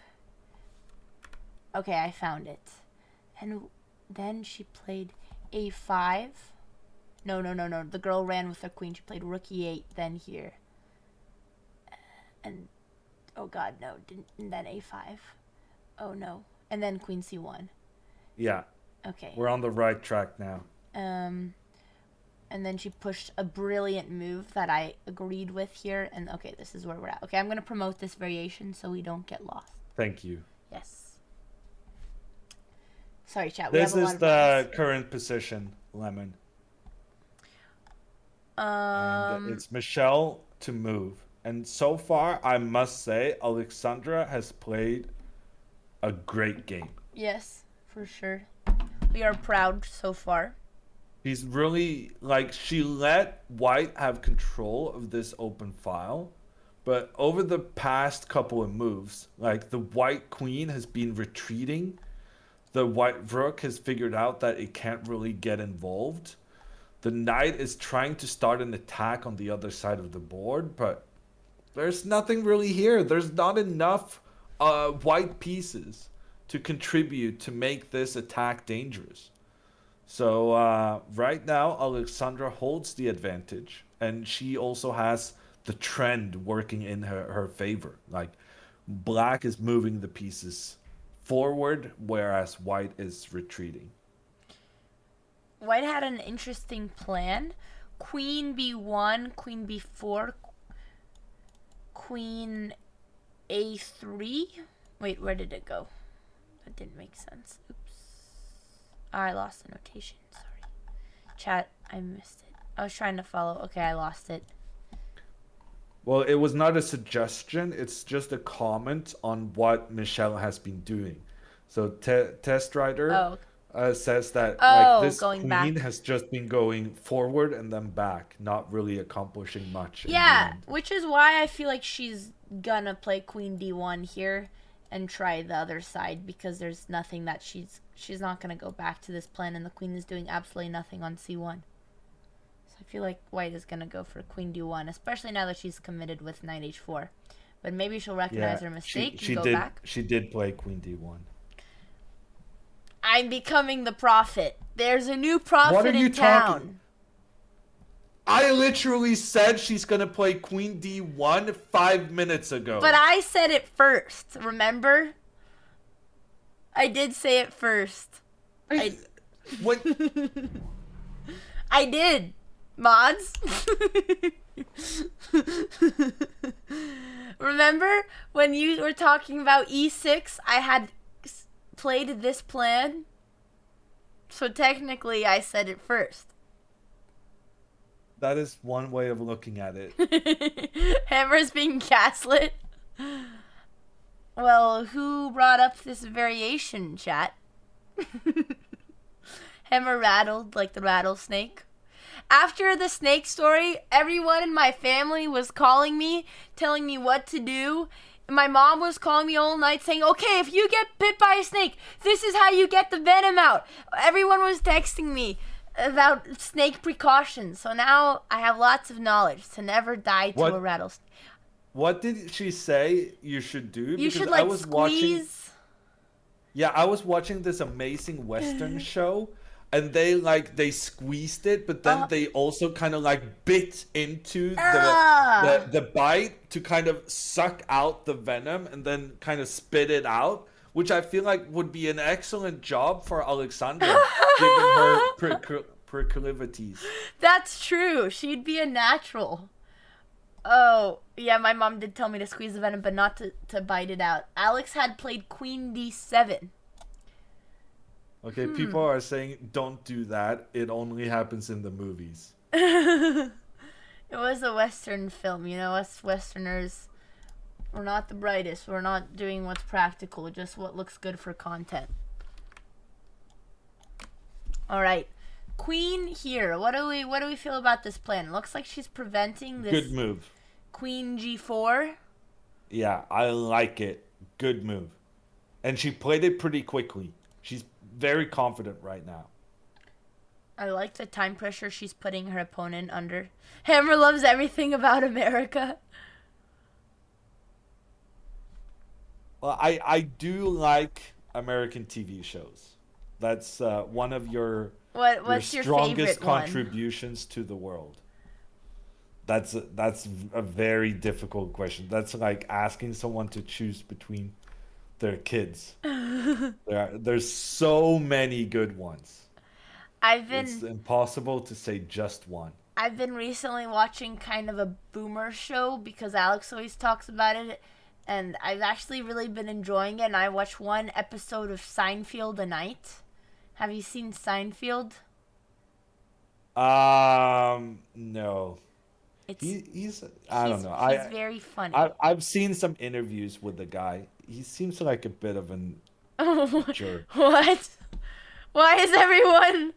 Okay, I found it. And then she played a5. No. The girl ran with her queen. She played rook e8, then here. And, oh god, no. And then a5. Oh no. And then queen c1. Yeah. Okay. We're on the right track now. And then she pushed a brilliant move that I agreed with here. And okay, this is where we're at. Okay, I'm going to promote this variation so we don't get lost. Thank you. Yes. Sorry, chat. This is the current position, Lemon. And it's Michelle to move. And so far, I must say, Alexandra has played a great game. Yes, for sure. We are proud so far. She's really, she let White have control of this open file. But over the past couple of moves, the White Queen has been retreating. The White Rook has figured out that it can't really get involved. The Knight is trying to start an attack on the other side of the board, but there's nothing really here. There's not enough white pieces to contribute to make this attack dangerous. So right now, Alexandra holds the advantage, and she also has the trend working in her favor. Black is moving the pieces forward, whereas White is retreating. White had an interesting plan. Queen b1, queen b4, queen a3. Wait, where did it go? That didn't make sense. Oops. I lost the notation. Sorry. Chat, I missed it. I was trying to follow. Okay, I lost it. Well, it was not a suggestion. It's just a comment on what Michelle has been doing. So Test Rider says that this queen has just been going forward and then back, not really accomplishing much. Yeah, which is why I feel like she's gonna play queen d1 here and try the other side, because there's nothing that she's not gonna go back to this plan, and the queen is doing absolutely nothing on c1. I feel like White is going to go for queen d1, especially now that she's committed with knight h4. But maybe she'll recognize her mistake and go back. She did play queen d1. I'm becoming the prophet. There's a new prophet in town. I literally said she's going to play queen d1 5 minutes ago. But I said it first, remember? I did say it first. What? I did. Mods? Remember when you were talking about e6, I had played this plan? So technically I said it first. That is one way of looking at it. Hammer's being gaslit. Well, who brought up this variation, chat? Hammer rattled like the rattlesnake. After the snake story, everyone in my family was calling me, telling me what to do. My mom was calling me all night saying, okay, if you get bit by a snake, this is how you get the venom out. Everyone was texting me about snake precautions. So now I have lots of knowledge to never die to a rattlesnake. What did she say you should do? You should like squeeze. Yeah, I was watching this amazing Western show, and they squeezed it, but then they also kind of like bit into the bite to kind of suck out the venom and then kind of spit it out, which I feel like would be an excellent job for Alexandra, given her proclivities. That's true. She'd be a natural. Oh, yeah, my mom did tell me to squeeze the venom, but not to bite it out. Alex had played Queen D7. Okay, people are saying, don't do that. It only happens in the movies. It was a Western film, you know, us Westerners, we're not the brightest. We're not doing what's practical, just what looks good for content. All right. Queen here. What do we feel about this plan? It looks like she's preventing this. Good move. Queen G4. Yeah, I like it. Good move. And she played it pretty quickly. She's very confident right now. I like the time pressure she's putting her opponent under. Hammer loves everything about America. Well, I do like American TV shows. That's one of your strongest contributions to the world. That's a very difficult question. That's like asking someone to choose between their kids. There's so many good ones. It's impossible to say just one. I've been recently watching kind of a boomer show because Alex always talks about it, and I've actually really been enjoying it. And I watched one episode of Seinfeld a night. Have you seen Seinfeld? No. He's don't know. He's very funny. I've seen some interviews with the guy. He seems like a bit of an jerk. What? Why is everyone?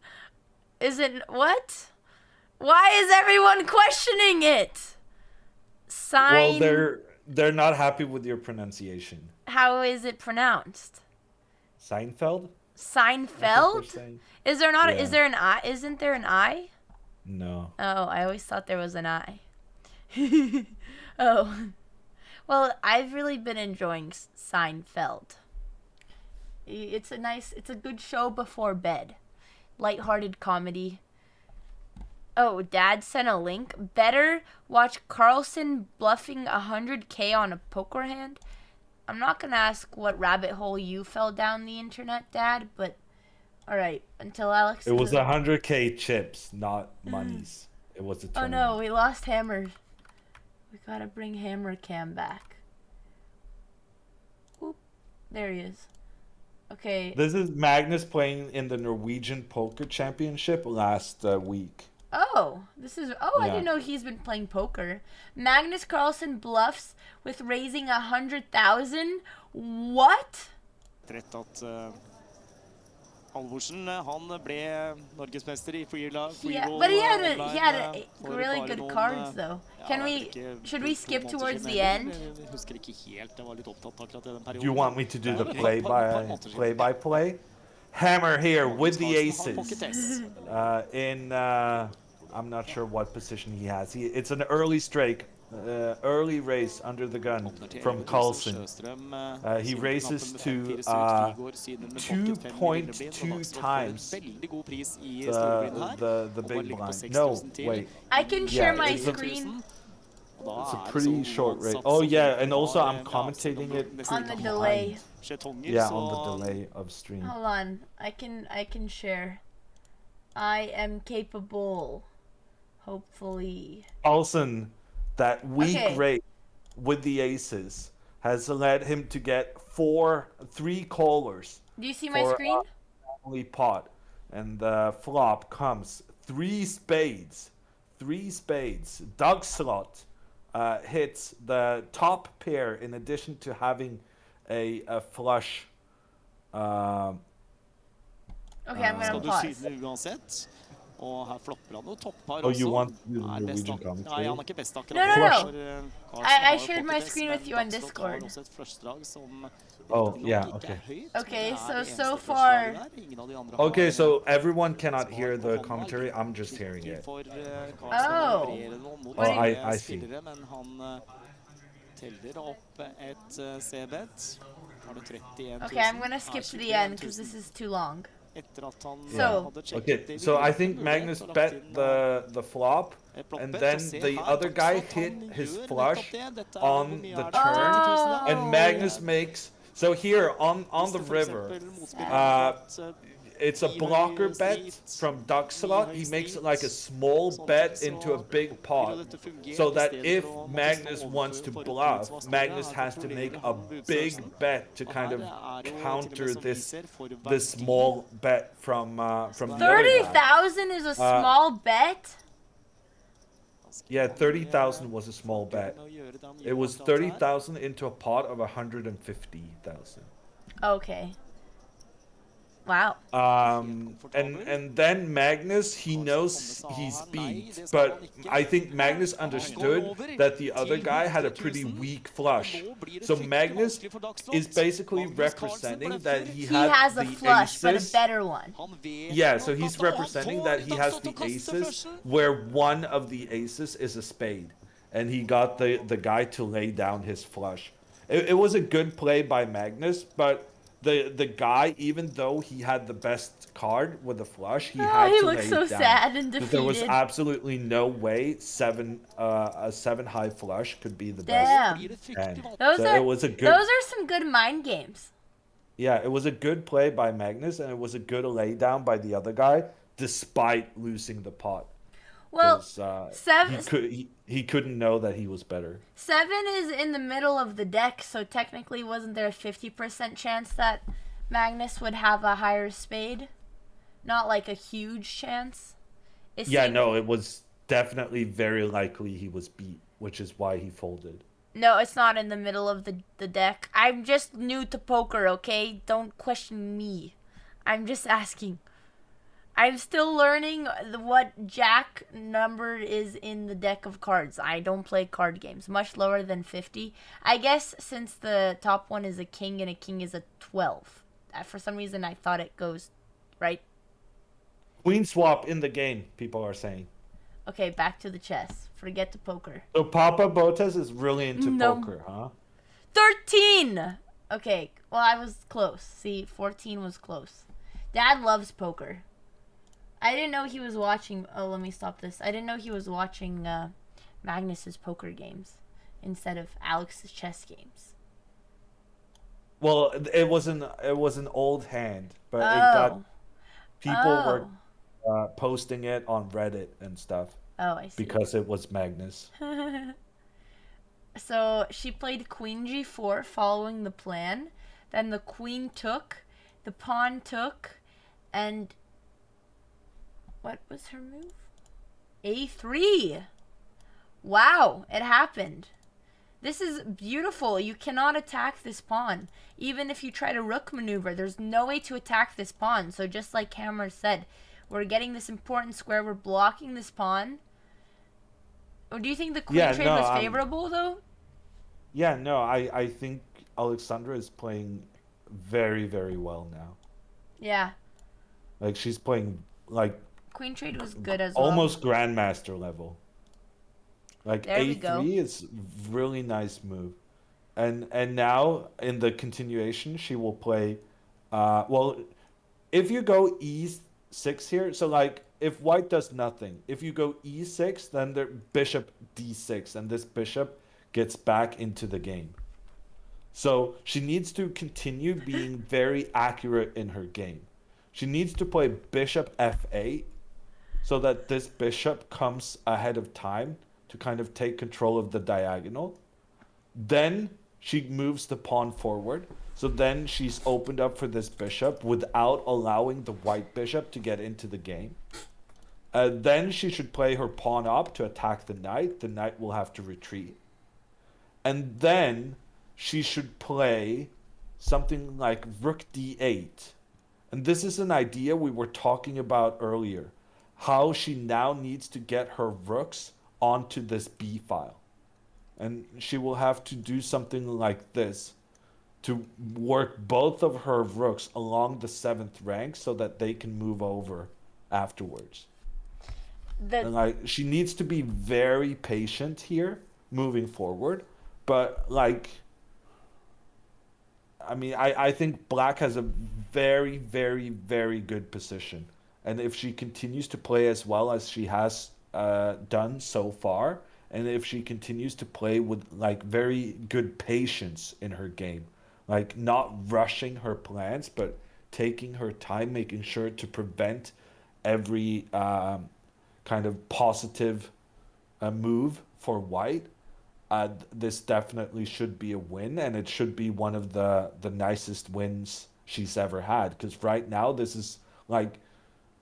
Why is everyone questioning it? Well, they're not happy with your pronunciation. How is it pronounced? Seinfeld? Seinfeld? Is there not? Yeah. Is there an I? Isn't there an I? No. Oh, I always thought there was an I. Oh. Well, I've really been enjoying Seinfeld. It's a good show before bed. Lighthearted comedy. Oh, Dad sent a link. Better watch Carlson bluffing 100K on a poker hand. I'm not going to ask what rabbit hole you fell down the internet, Dad, but all right, until Alex... It was 100K chips, not monies. It was a tournament. Oh no, we lost Hammer. We got to bring Hammer Cam back. Oop, there he is. Okay. This is Magnus playing in the Norwegian Poker Championship last week. Oh, yeah. I didn't know he's been playing poker. Magnus Carlsen bluffs with raising 100,000. What? Halvorsen, han ble norgesmester I freeball. Yeah, but he had a really good cards though. Should we skip towards the end? Do you want me to do the play-by-play? Hammer here with the aces. I'm not sure what position he has. It's an early strike. Early race under the gun from Carlsen. He races to 2.2 times the big blind. No, wait. I can share my screen. It's a pretty short race. Oh yeah, and also I'm commentating it on the delay. Yeah, on the delay of stream. Hold on, I can share. I am capable. Hopefully. Carlsen. That weak race with the aces has led him to get 3 callers. Do you see my screen? Only pot, and the flop comes 3 spades. 3 spades. Doug slot hits the top pair in addition to having a flush. Okay, I'm gonna pause. Og her flopper han noe toppar Oh, også. you want the Er best Norwegian Nei, commentary? han er ikke best akkurat. No. For, Carlsen I har jo shared my pocket screen S, with you men on Daxlot Discord. har også et flushdrag som Oh, riktignok yeah, ikke okay. er høyt, men Okay, det er so det eneste far. flushdraget der. Ingen av de andre har Okay, so everyone svar cannot på hear the hånda. commentary. I'm just hearing Tricky it. for Carlsen å Oh. leverere noe mot Oh, I see. spillere, men han teller opp et C-bet. Har det 31 000. Okay, I'm gonna skip to the end because this is too long. Etter at han So- hadde sjekket Okay, det so I videre, think mulighet Magnus til å lagt bet inn, the flop, blokkbet, and og then se the her, other guy Daxlot, hit han his gjør flush nettopp det. Dette on hvor mye the er det? turn, 30 000, ja. and Magnus makes. So here on Hvis the det for river, eksempel motspilleren at, it's a blocker bet from Duckslot. He makes like a small bet into a big pot, so that if Magnus wants to bluff, Magnus has to make a big bet to kind of counter this small bet from the other guy. 30,000 is a small bet? Yeah, 30,000 was a small bet. It was 30,000 into a pot of 150,000. Okay. Wow. And then Magnus, he knows he's beat, but I think Magnus understood that the other guy had a pretty weak flush. So Magnus is basically representing that he has a the flush, but a aces. better one. Yeah, so he's representing that he has the aces where one of the aces is a spade, and he got the guy to lay down his flush. It was a good play by Magnus, but the guy, even though he had the best card with the flush, he had he to looks lay so it down. sad and Because there was defeated. absolutely no way a 7 high flush could be the Damn. best. And Those so are it was a good. those are some good mind games. Yeah, it was a good play by Magnus, and it was a good lay down by the other guy, despite losing the pot. Well, 'Cause, seven he couldn't know that he was better. 7 is in the middle of the deck, so technically wasn't there a 50% chance that Magnus would have a higher spade? Not like a huge chance. Yeah, no, it was definitely very likely he was beat, which is why he folded. No, it's not in the middle of the deck. I'm just new to poker, okay? Don't question me. I'm just asking. I'm still learning what jack number is in the deck of cards. I don't play card games. Much lower than 50. I guess since the top one is a king and a king is a 12. For some reason, I thought it goes, right? Queen swap in the game, people are saying. Okay, back to the chess. Forget the poker. So Papa Botez is really into No. poker, huh? 13! Okay, well, I was close. See, 14 was close. Dad loves poker. I didn't know he was watching... Oh, let me stop this. I didn't know he was watching Magnus's poker games instead of Alex's chess games. Well, it was an old hand, but it got people were posting it on Reddit and stuff. Oh, I see. Because it was Magnus. So she played queen g4 following the plan. Then the queen took, the pawn took, and what was her move? A3. Wow, it happened. This is beautiful. You cannot attack this pawn. Even if you try to rook maneuver, there's no way to attack this pawn. So just like Cameron said, we're getting this important square. We're blocking this pawn. Or do you think the queen trade was favorable, though? Yeah, no, I think Alexandra is playing very, very well now. Yeah. Like, she's playing, like... Queen trade was good as well. Almost Grandmaster level. Like, there A3 is really nice move. And now, in the continuation, she will play... well, if you go E6 here, so, like, if white does nothing, if you go E6, then the bishop D6, and this bishop gets back into the game. So she needs to continue being very accurate in her game. She needs to play bishop F8 so that this bishop comes ahead of time to kind of take control of the diagonal. Then she moves the pawn forward. So then she's opened up for this bishop without allowing the white bishop to get into the game. Then she should play her pawn up to attack the knight. The knight will have to retreat. And then she should play something like rook d8. And this is an idea we were talking about earlier. how she now needs to get her rooks onto this B file. And she will have to do something like this to work both of her rooks along the 7th rank so that they can move over afterwards. And like, she needs to be very patient here moving forward. But like, I mean, I think Black has a very, very, very good position. And if she continues to play as well as she has done so far, and if she continues to play with like very good patience in her game, like not rushing her plans, but taking her time, making sure to prevent every kind of positive move for white, this definitely should be a win, and it should be one of the nicest wins she's ever had. Because right now, this is like,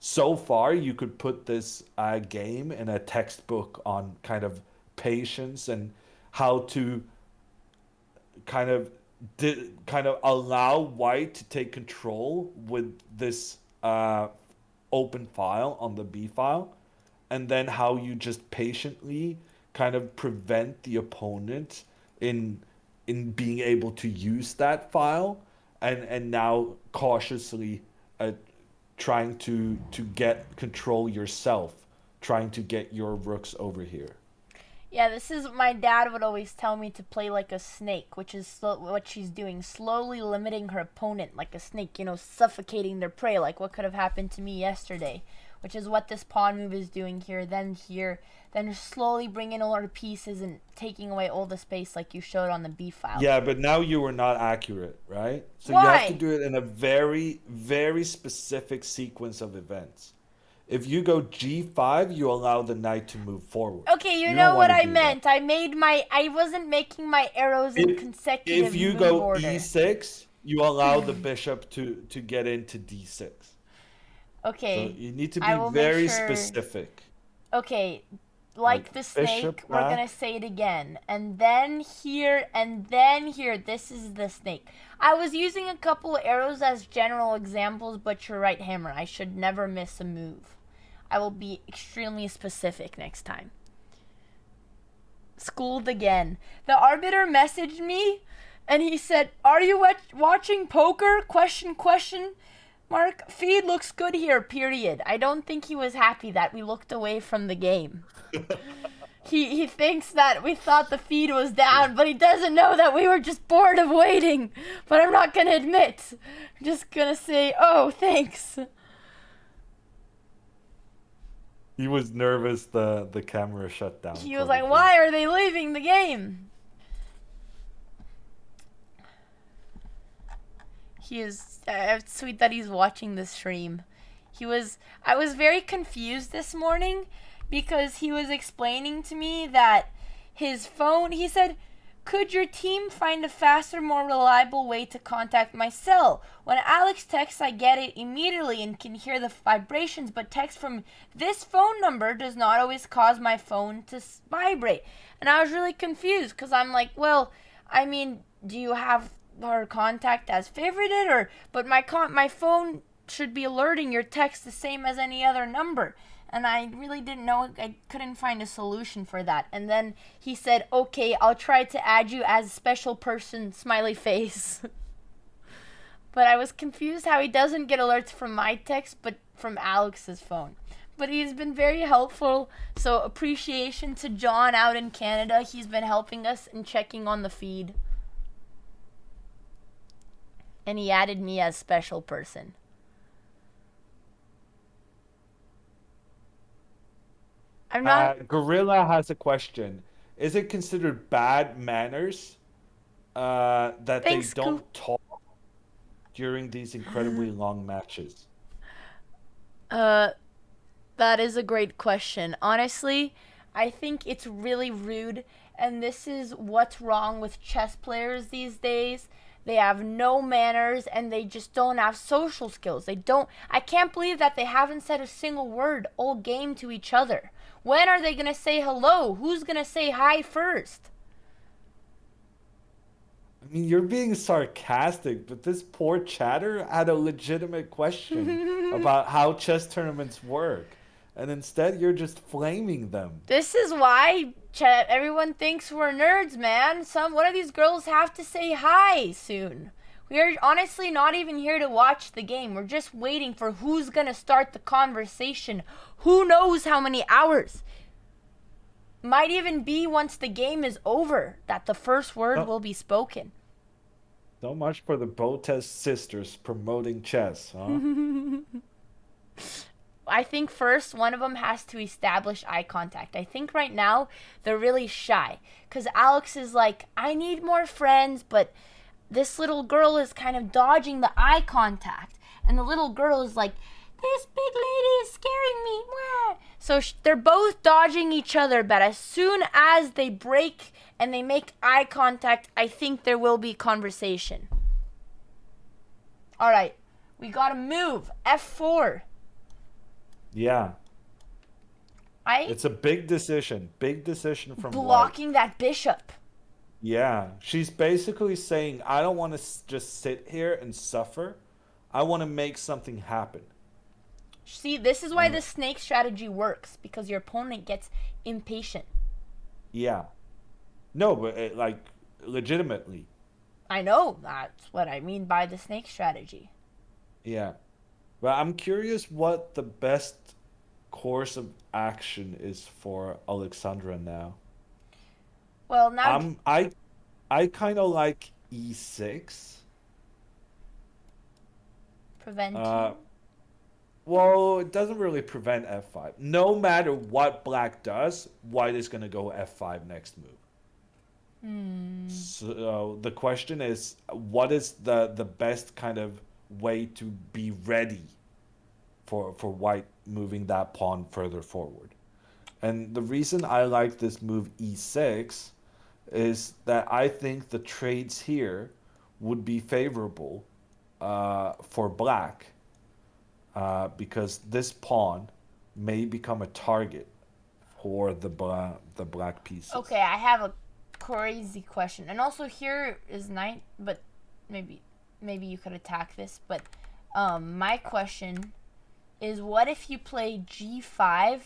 so far, you could put this game in a textbook on kind of patience and how to kind of allow white to take control with this open file on the B file, and then how you just patiently kind of prevent the opponent in being able to use that file, and now cautiously trying to get control yourself, trying to get your rooks over here. Yeah, this is what my dad would always tell me, to play like a snake, which is what she's doing, slowly limiting her opponent like a snake, you know, suffocating their prey, like what could have happened to me yesterday, which is what this pawn move is doing here, then slowly bringing all her pieces and taking away all the space like you showed on the B file. Yeah, but now you were not accurate, right? So Why? You have to do it in a very, very specific sequence of events. If you go G5, you allow the knight to move forward. Okay, you know what I meant. That. I wasn't making my arrows in consecutive If you go order. E6, you allow the bishop to get into D6. Okay. So you need to be very specific. Okay, like the snake, we're going to say it again. And then here, and then here. This is the snake. I was using a couple of arrows as general examples, but you're right, Hammer. I should never miss a move. I will be extremely specific next time. Schooled again. The arbiter messaged me, and he said, "Are you watching poker? Question. Mark, feed looks good here, period." I don't think he was happy that we looked away from the game. He thinks that we thought the feed was down, but he doesn't know that we were just bored of waiting. But I'm not going to admit. I'm just going to say, oh, thanks. He was nervous the camera shut down. He was like, why are they leaving the game? He is sweet that he's watching this stream. I was very confused this morning because he was explaining to me that his phone, he said, "Could your team find a faster, more reliable way to contact my cell? When Alex texts, I get it immediately and can hear the vibrations, but text from this phone number does not always cause my phone to vibrate." And I was really confused because I'm like, well, I mean, do you have her contact as favorited, but my phone should be alerting your text the same as any other number. And I really didn't know, I couldn't find a solution for that. And then he said, okay, I'll try to add you as a special person, smiley face. But I was confused how he doesn't get alerts from my text, but from Alex's phone. But he's been very helpful, so appreciation to John out in Canada. He's been helping us and checking on the feed. And he added me as special person. I'm not. Gorilla has a question. Is it considered bad manners that they don't talk during these incredibly long matches? That is a great question. Honestly, I think it's really rude, and this is what's wrong with chess players these days. They have no manners, and they just don't have social skills. I can't believe that they haven't said a single word all game to each other. When are they going to say hello? Who's going to say hi first? I mean, you're being sarcastic, but this poor chatter had a legitimate question about how chess tournaments work. and instead you're just flaming them. This is why everyone thinks we're nerds, man. One of these girls have to say hi soon. We are honestly not even here to watch the game. We're just waiting for who's gonna start the conversation. Who knows how many hours? Might even be once the game is over that the first word will be spoken. So much for the Botez sisters promoting chess, huh? I think first one of them has to establish eye contact. I think right now they're really shy because Alex is like, I need more friends, but this little girl is kind of dodging the eye contact. And the little girl is like, this big lady is scaring me. So they're both dodging each other, but as soon as they break and they make eye contact, I think there will be conversation. All right, we got to move. F4. Yeah. It's a big decision. Big decision from blocking White. That bishop. Yeah. She's basically saying, I don't want to just sit here and suffer. I want to make something happen. See, this is why the snake strategy works, because your opponent gets impatient. Yeah. No, but like, legitimately. I know. That's what I mean by the snake strategy. Yeah. But I'm curious what the best course of action is for Alexandra now. Well, now I kind of like e6. Preventing. Well, it doesn't really prevent f5. No matter what black does, white is going to go f5 next move. So the question is, what is the best kind of way to be ready for white moving that pawn further forward? And the reason I like this move e6 is that I think the trades here would be favorable for black, because this pawn may become a target for the black pieces. Okay, I have a crazy question. And also here is knight, but maybe you could attack this. But my question is, what if you play g5,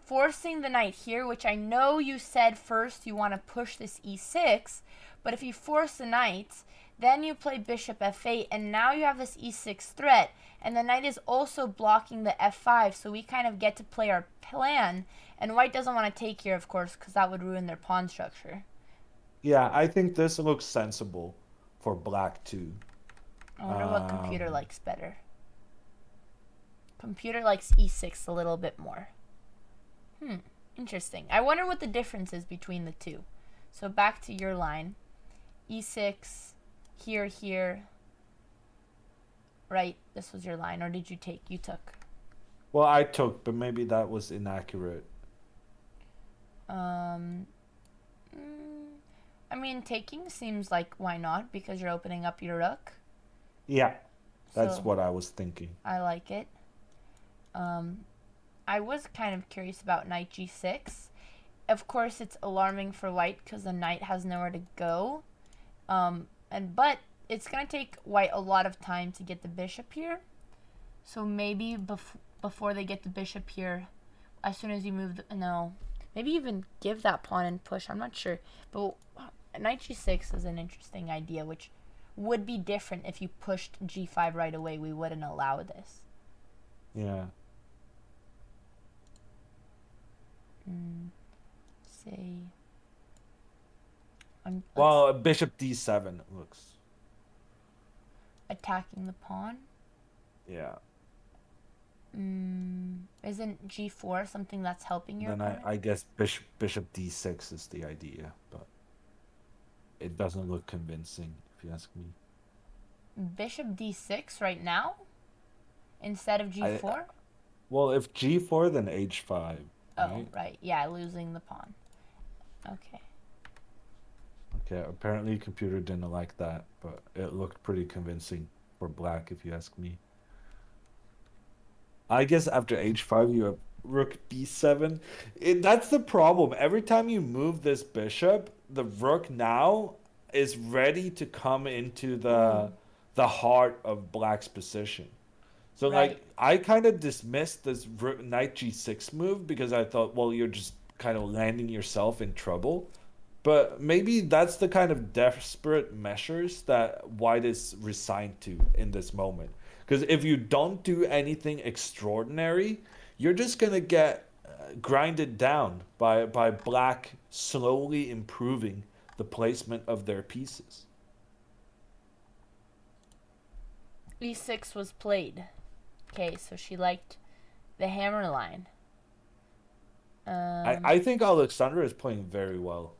forcing the knight here, which I know you said first you want to push this e6, but if you force the knight, then you play bishop f8, and now you have this e6 threat, and the knight is also blocking the f5, so we kind of get to play our plan, and white doesn't want to take here, of course, because that would ruin their pawn structure. Yeah, I think this looks sensible for black too. I wonder what computer likes better. Computer likes e6 a little bit more. Interesting. I wonder what the difference is between the two. So back to your line. e6, here. Right, this was your line, or did you take? You took. Well, I took, but maybe that was inaccurate. I mean, taking seems like why not, because you're opening up your rook. Yeah, that's So, what I was thinking. I like it. I was kind of curious about knight g6. Of course, it's alarming for white because the knight has nowhere to go. But it's going to take white a lot of time to get the bishop here. So maybe before they get the bishop here, as soon as you move no. Maybe even give that pawn and push. I'm not sure. But knight g6 is an interesting idea, which would be different if you pushed g5 right away. We wouldn't allow this. Yeah. Say. Well, bishop d7 looks. Attacking the pawn. Yeah. Isn't g4 something that's helping your Then opponent? I guess bishop d6 is the idea, but it doesn't look convincing, if you ask me. Bishop d6 right now? Instead of g4? Well, if g4, then h5. Oh, right. Yeah, losing the pawn. Okay. Okay, apparently computer didn't like that, but it looked pretty convincing for black, if you ask me. I guess after h5, you have rook b7. That's the problem. Every time you move this bishop, the rook now is ready to come into the heart of black's position. So Right. like I kind of dismissed this knight g6 move because I thought, well, you're just kind of landing yourself in trouble. But maybe that's the kind of desperate measures that White is resigned to in this moment. Because if you don't do anything extraordinary, you're just gonna get grinded down by Black slowly improving the placement of their pieces. E6 was played. Okay, so she liked the hammer line. I think Alexandra is playing very well.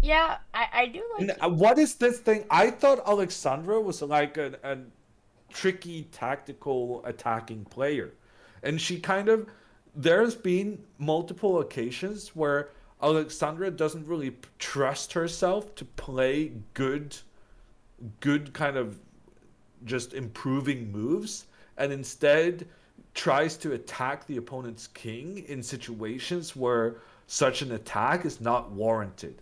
Yeah, I do like. What is this thing? I thought Alexandra was like a tricky tactical attacking player, and she kind of. There's been multiple occasions where Alexandra doesn't really trust herself to play good kind of just improving moves, and instead tries to attack the opponent's king in situations where such an attack is not warranted.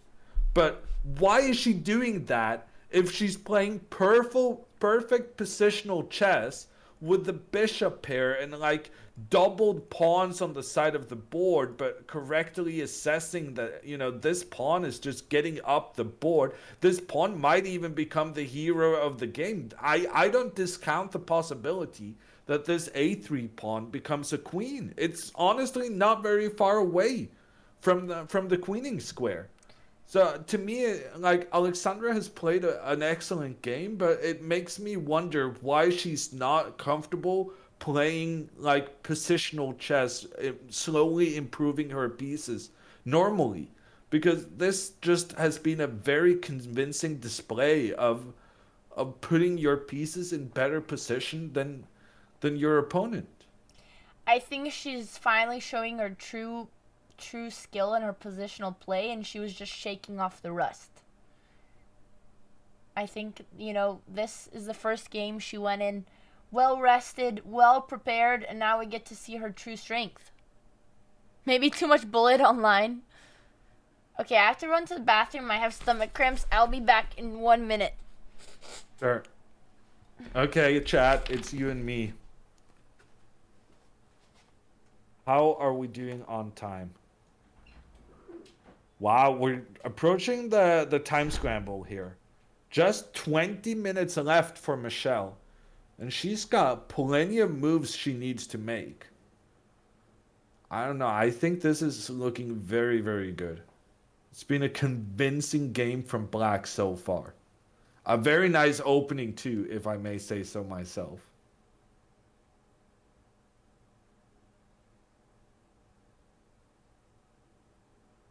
But why is she doing that if she's playing perfect positional chess with the bishop pair and like doubled pawns on the side of the board, but correctly assessing that, you know, this pawn is just getting up the board. This pawn might even become the hero of the game. I don't discount the possibility that this a3 pawn becomes a queen. It's honestly not very far away from the queening square. So to me, like, Alexandra has played an excellent game, but it makes me wonder why she's not comfortable playing like positional chess, slowly improving her pieces normally, because this just has been a very convincing display of putting your pieces in better position than your opponent. I think she's finally showing her true skill in her positional play, and she was just shaking off the rust. I think, you know, this is the first game she went in well rested, well prepared, and now we get to see her true strength. Maybe too much bullet online. Okay, I have to run to the bathroom. I have stomach cramps. I'll be back in 1 minute. Sure. Okay, chat, it's you and me. How are we doing on time? Wow, we're approaching the time scramble here. Just 20 minutes left for Michelle. And she's got plenty of moves she needs to make. I don't know. I think this is looking very, very good. It's been a convincing game from Black so far. A very nice opening too, if I may say so myself.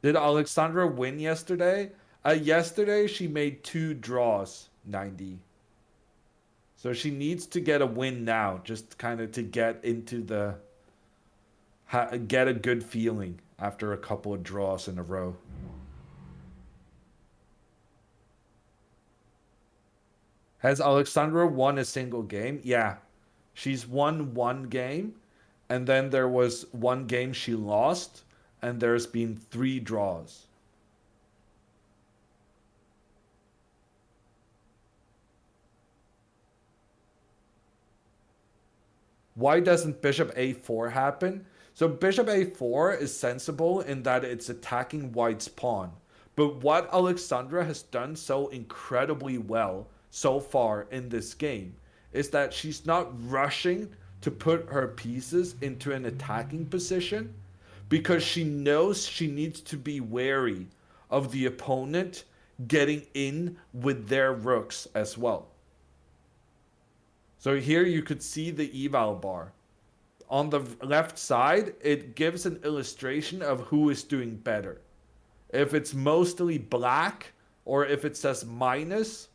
Did Alexandra win yesterday? Yesterday she made 2 draws, 90. So she needs to get a win now, just kind of to get into the... get a good feeling after a couple of draws in a row. Has Alexandra won a single game? Yeah. She's won 1 game, and then there was 1 game she lost, and there's been 3 draws. Why doesn't bishop a4 happen? So bishop a4 is sensible in that it's attacking White's pawn. But what Alexandra has done so incredibly well so far in this game is that she's not rushing to put her pieces into an attacking position, because she knows she needs to be wary of the opponent getting in with their rooks as well. So here you could see the eval bar. On the left side, it gives an illustration of who is doing better. If it's mostly Black, or if it says minus,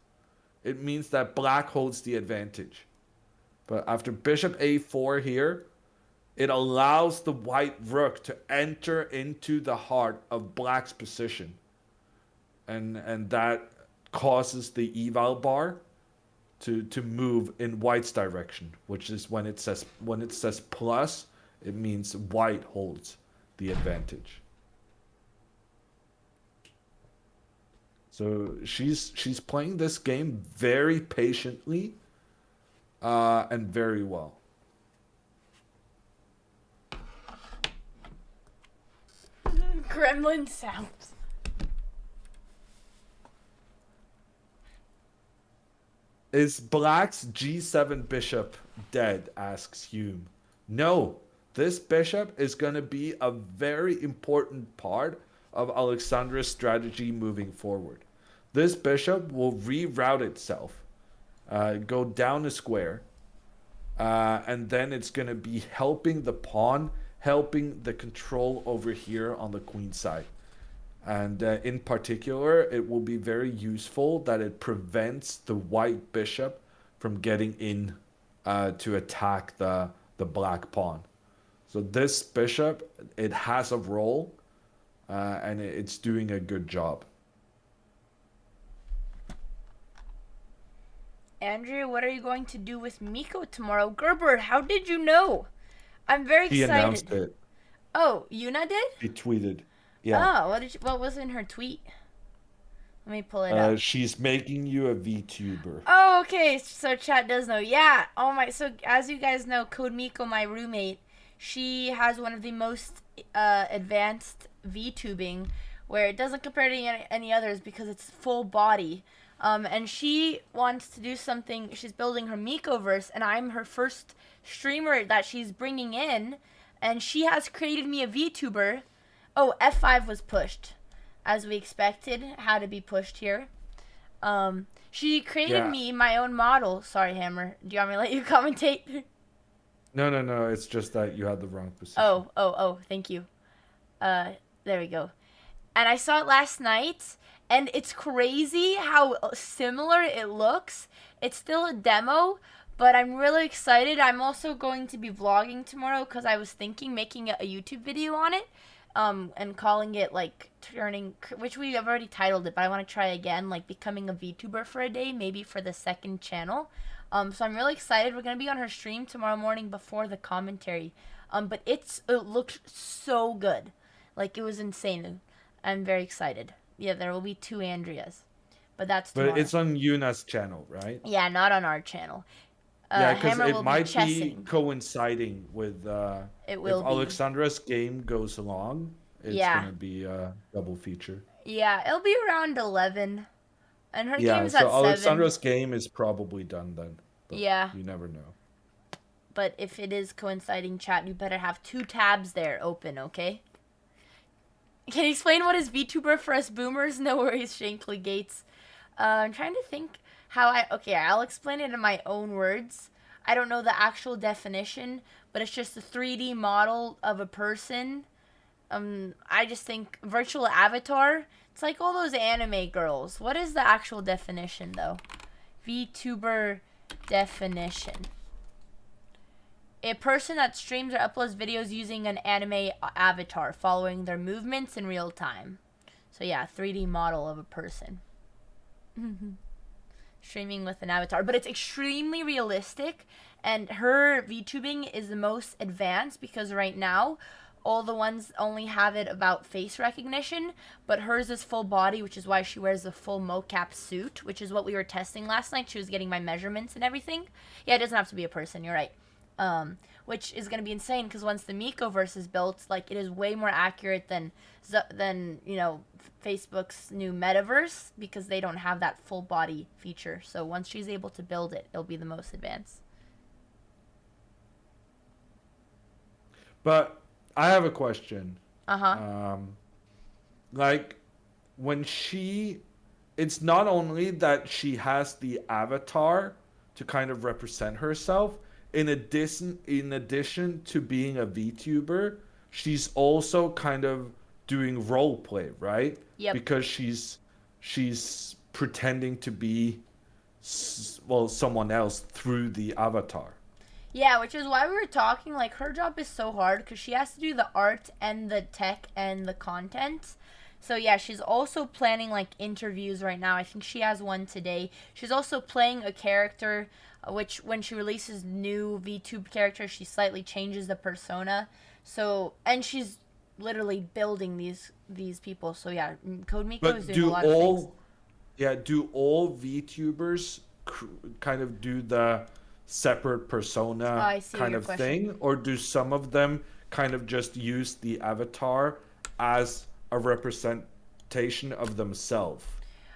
it means that Black holds the advantage. But after bishop a4 here, it allows the White rook to enter into the heart of Black's position. And that causes the eval bar to move in White's direction, which is when it says plus, it means White holds the advantage. So she's playing this game very patiently, and very well. Gremlin sounds. Is Black's G7 bishop dead? Asks Hume. No, this bishop is going to be a very important part of Alexandra's strategy moving forward. This bishop will reroute itself, go down a square, and then it's going to be helping the pawn, helping the control over here on the queen side. And in particular, it will be very useful that it prevents the white bishop from getting in to attack the black pawn. So this bishop, it has a role, and it's doing a good job. Andrea, what are you going to do with Miko tomorrow? Gerber, how did you know? I'm very excited. He announced it. Oh, Yuna did? He tweeted. Yeah. Oh, what was in her tweet? Let me pull it up. She's making you a VTuber. Oh, okay. So chat does know. Yeah. Oh my. So as you guys know, Code Miko, my roommate, she has one of the most advanced VTubing, where it doesn't compare to any others because it's full body. And she wants to do something. She's building her Mikoverse, and I'm her first streamer that she's bringing in, and she has created me a VTuber. Oh, F5 was pushed, as we expected. Had to be pushed here. She created me my own model. Sorry, Hammer. Do you want me to let you commentate? No. It's just that you had the wrong position. Oh. Thank you. There we go. And I saw it last night, and it's crazy how similar it looks. It's still a demo, but I'm really excited. I'm also going to be vlogging tomorrow because I was thinking making a YouTube video on it. And calling it like which we have already titled it, but I want to try again, like becoming a VTuber for a day, maybe for the second channel. So I'm really excited. We're gonna be on her stream tomorrow morning before the commentary. But it looked so good, like it was insane. I'm very excited. Yeah, there will be 2 Andreas, but that's tomorrow. But it's on Yuna's channel, right? Yeah, not on our channel. Yeah, because it might be coinciding with it will if Alexandra's game goes along, it's going to be a double feature. Yeah, it'll be around 11. And her game's at 7. Yeah, so Alexandra's game is probably done then. But yeah. You never know. But if it is coinciding, chat, you better have 2 tabs there open, okay? Can you explain what is VTuber for us boomers? No worries, Shankly Gates. I'm trying to think how okay, I'll explain it in my own words. I don't know the actual definition, but it's just a 3D model of a person. I just think virtual avatar. It's like all those anime girls. What is the actual definition, though? VTuber definition. A person that streams or uploads videos using an anime avatar, following their movements in real time. So yeah, 3D model of a person. Streaming with an avatar, but it's extremely realistic, and her VTubing is the most advanced because right now all the ones only have it about face recognition, but hers is full body, which is why she wears the full mocap suit, which is what we were testing last night. She was getting my measurements and everything. Yeah, it doesn't have to be a person, you're right. Which is going to be insane because once the Mikoverse is built, like, it is way more accurate than you know, Facebook's new metaverse, because they don't have that full body feature. So once she's able to build it, it'll be the most advanced. But I have a question. Uh-huh. Like, when it's not only that she has the avatar to kind of represent herself, in addition to being a VTuber, she's also kind of doing role play, right? Yep. Because she's pretending to be someone else through the avatar. Yeah, which is why we were talking, like, her job is so hard because she has to do the art and the tech and the content. So yeah, she's also planning like interviews right now. I think she has one today. She's also playing a character, which when she releases new VTube characters, she slightly changes the persona. So, and she's literally building these people. So yeah, Code Miko is doing a lot of things. Yeah, do all VTubers kind of do the separate persona kind of thing, or do some of them kind of just use the avatar as a representation of themselves?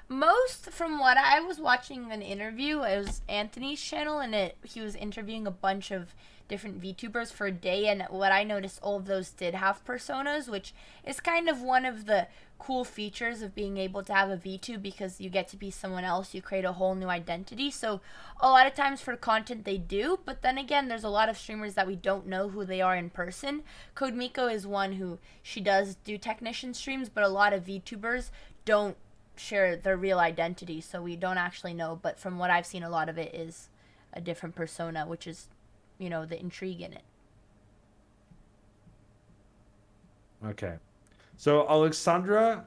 Most, from what I was watching an interview, it was Anthony's channel, and he was interviewing a bunch of different VTubers for a day, and what I noticed, all of those did have personas, which is kind of one of the cool features of being able to have a VTube, because you get to be someone else, you create a whole new identity. So a lot of times for content they do, but then again, there's a lot of streamers that we don't know who they are in person. Code Miko is one who, she does do technician streams, but a lot of VTubers don't share their real identity, so we don't actually know. But from what I've seen, a lot of it is a different persona, which is, you know, the intrigue in it. Okay, so Alexandra,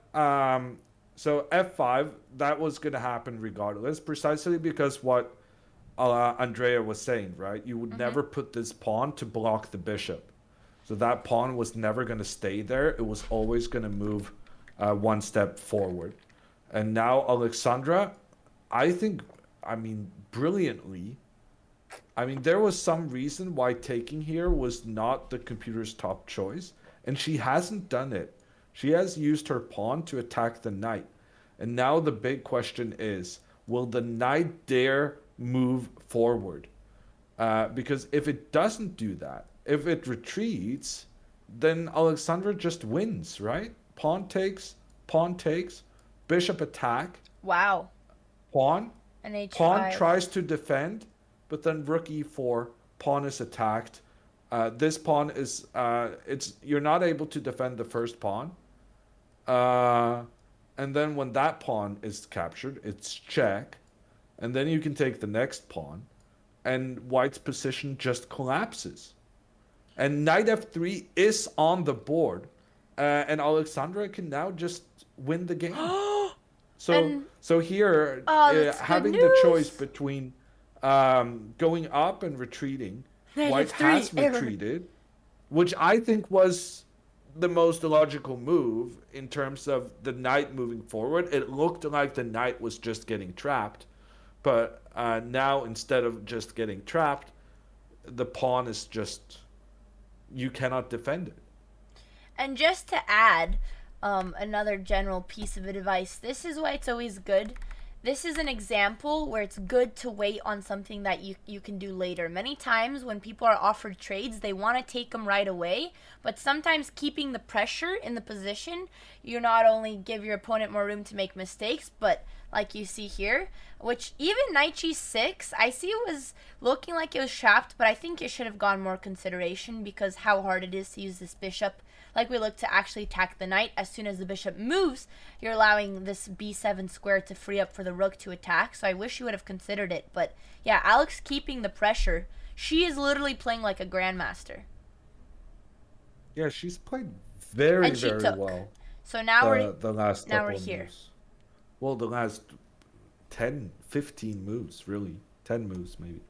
so F5, that was going to happen regardless, precisely because what Andrea was saying, right? You would never put this pawn to block the bishop, so that pawn was never going to stay there. It was always going to move one step forward. And now Alexandra, I think, I mean, brilliantly, I mean, there was some reason why taking here was not the computer's top choice, and she hasn't done it. She has used her pawn to attack the knight. And now the big question is, will the knight dare move forward? Because if it doesn't do that, if it retreats, then Alexandra just wins, right? Pawn takes, bishop attack. Wow. Pawn. And H5. Pawn tries to defend, but then rook e4, pawn is attacked. This pawn is, you're not able to defend the first pawn. And then when that pawn is captured, it's check. And then you can take the next pawn. And white's position just collapses. And knight f3 is on the board. And Alexandra can now just win the game. So here, having the choice between going up and retreating, white has retreated, which I think was the most logical move in terms of the knight moving forward. It looked like the knight was just getting trapped, but now instead of just getting trapped, the pawn is just, you cannot defend it. And just to add another general piece of advice, this is why it's always good. This is an example where it's good to wait on something that you can do later. Many times when people are offered trades, they want to take them right away, but sometimes keeping the pressure in the position, you not only give your opponent more room to make mistakes, but like you see here, which even knight g6, I see it was looking like it was trapped, but I think it should have gotten more consideration because how hard it is to use this bishop. Like we look to actually attack the knight. As soon as the bishop moves, you're allowing this b7 square to free up for the rook to attack. So I wish you would have considered it. But yeah, Alex keeping the pressure. She is literally playing like a grandmaster. Yeah, she's played very well. So now the last we're here. Moves. Well, the last 10, 15 moves, really. 10 moves, maybe.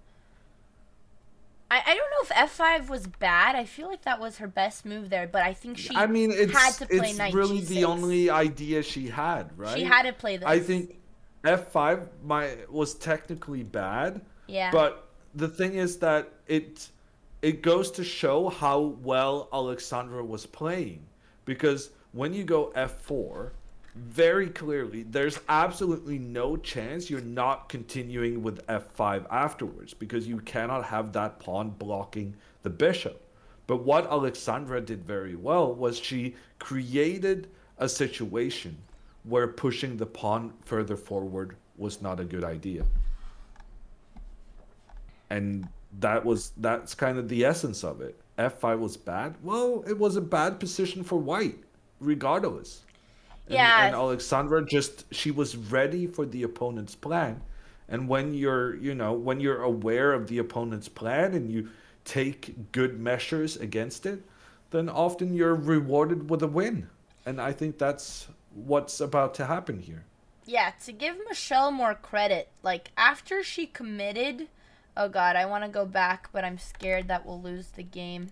I don't know if f5 was bad. I feel like that was her best move there, but I think she had to play knight it's really g6. the only idea she had, right? She had to play this. I think f5 was technically bad, yeah. But the thing is that it goes to show how well Alexandra was playing, because when you go f4, very clearly, there's absolutely no chance you're not continuing with f5 afterwards, because you cannot have that pawn blocking the bishop. But what Alexandra did very well was she created a situation where pushing the pawn further forward was not a good idea. And that's kind of the essence of it. f5 was bad. Well, it was a bad position for white, regardless. And Alexandra she was ready for the opponent's plan. And when you're aware of the opponent's plan and you take good measures against it, then often you're rewarded with a win. And I think that's what's about to happen here. Yeah, to give Michelle more credit, like after she committed, oh God, I want to go back, but I'm scared that we'll lose the game.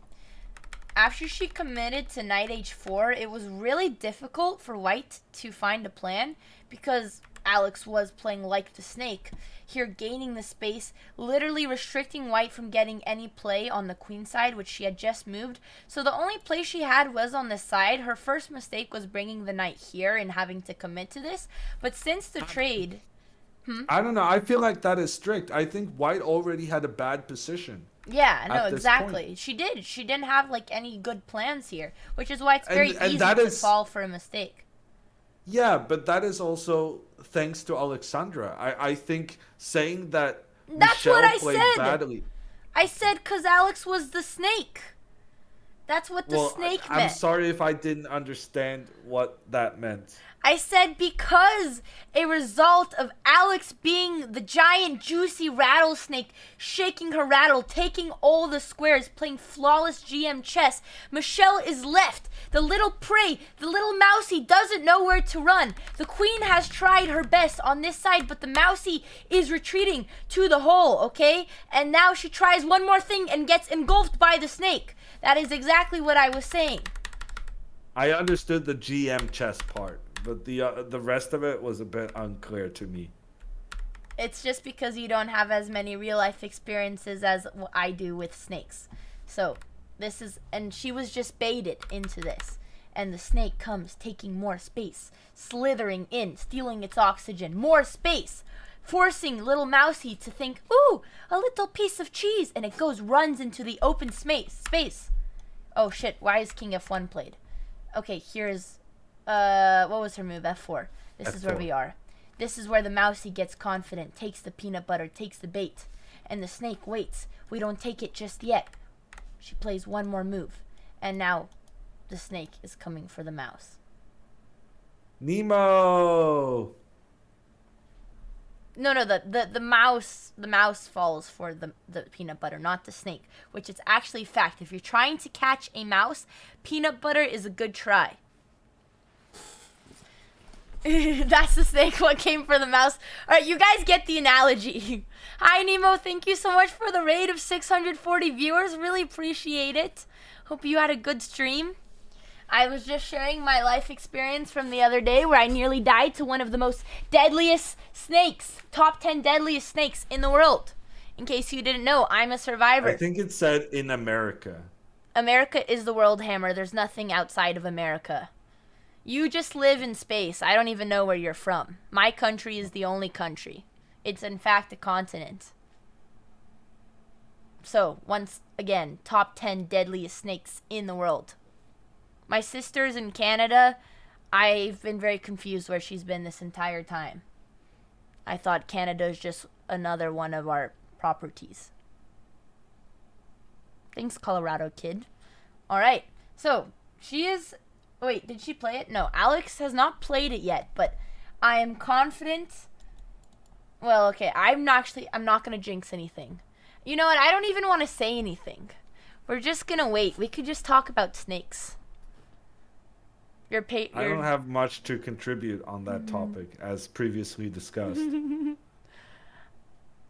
After she committed to knight h4, it was really difficult for white to find a plan, because Alex was playing like the snake. Here gaining the space, literally restricting white from getting any play on the queen side, which she had just moved. So the only play she had was on this side. Her first mistake was bringing the knight here and having to commit to this. But since the trade... I don't know. I feel like that is strict. I think white already had a bad position. Yeah, no, exactly. She did. She didn't have like any good plans here, which is why it's very easy to fall for a mistake. Yeah, but that is also thanks to Alexandra. I think saying that That's Michelle what I played said. badly. I said because Alex was the snake. That's what the snake meant. I'm sorry if I didn't understand what that meant. I said because a result of Alex being the giant juicy rattlesnake, shaking her rattle, taking all the squares, playing flawless GM chess, Michelle is left. The little prey, the little mousey doesn't know where to run. The queen has tried her best on this side, but the mousey is retreating to the hole, okay? And now she tries one more thing and gets engulfed by the snake. That is exactly what I was saying. I understood the GM chess part, but the rest of it was a bit unclear to me. It's just because you don't have as many real life experiences as I do with snakes. So this is, and she was just baited into this. And the snake comes taking more space, slithering in, stealing its oxygen, more space, forcing little mousey to think, ooh, a little piece of cheese. And it runs into the open space. Oh shit, why is King F1 played? Okay, here's, what was her move? F4. This is where we are. This is where the mousey gets confident, takes the peanut butter, takes the bait. And the snake waits. We don't take it just yet. She plays one more move. And now the snake is coming for the mouse. Nemo! No, the mouse falls for the peanut butter, not the snake, which is actually fact. If you're trying to catch a mouse, peanut butter is a good try. That's the snake, what came for the mouse. All right, you guys get the analogy. Hi, Nemo. Thank you so much for the raid of 640 viewers. Really appreciate it. Hope you had a good stream. I was just sharing my life experience from the other day where I nearly died to one of the most deadliest snakes, top 10 deadliest snakes in the world. In case you didn't know, I'm a survivor. I think it said in America. America is the world, Hammer. There's nothing outside of America. You just live in space. I don't even know where you're from. My country is the only country. It's in fact a continent. So, once again, top 10 deadliest snakes in the world. My sister's in Canada. I've been very confused where she's been this entire time. I thought Canada is just another one of our properties. Thanks, Colorado kid. All right. So, she is... Wait, did she play it? No, Alex has not played it yet, but I am confident... Well, okay, I'm not going to jinx anything. You know what? I don't even want to say anything. We're just going to wait. We could just talk about snakes. I don't have much to contribute on that topic, as previously discussed.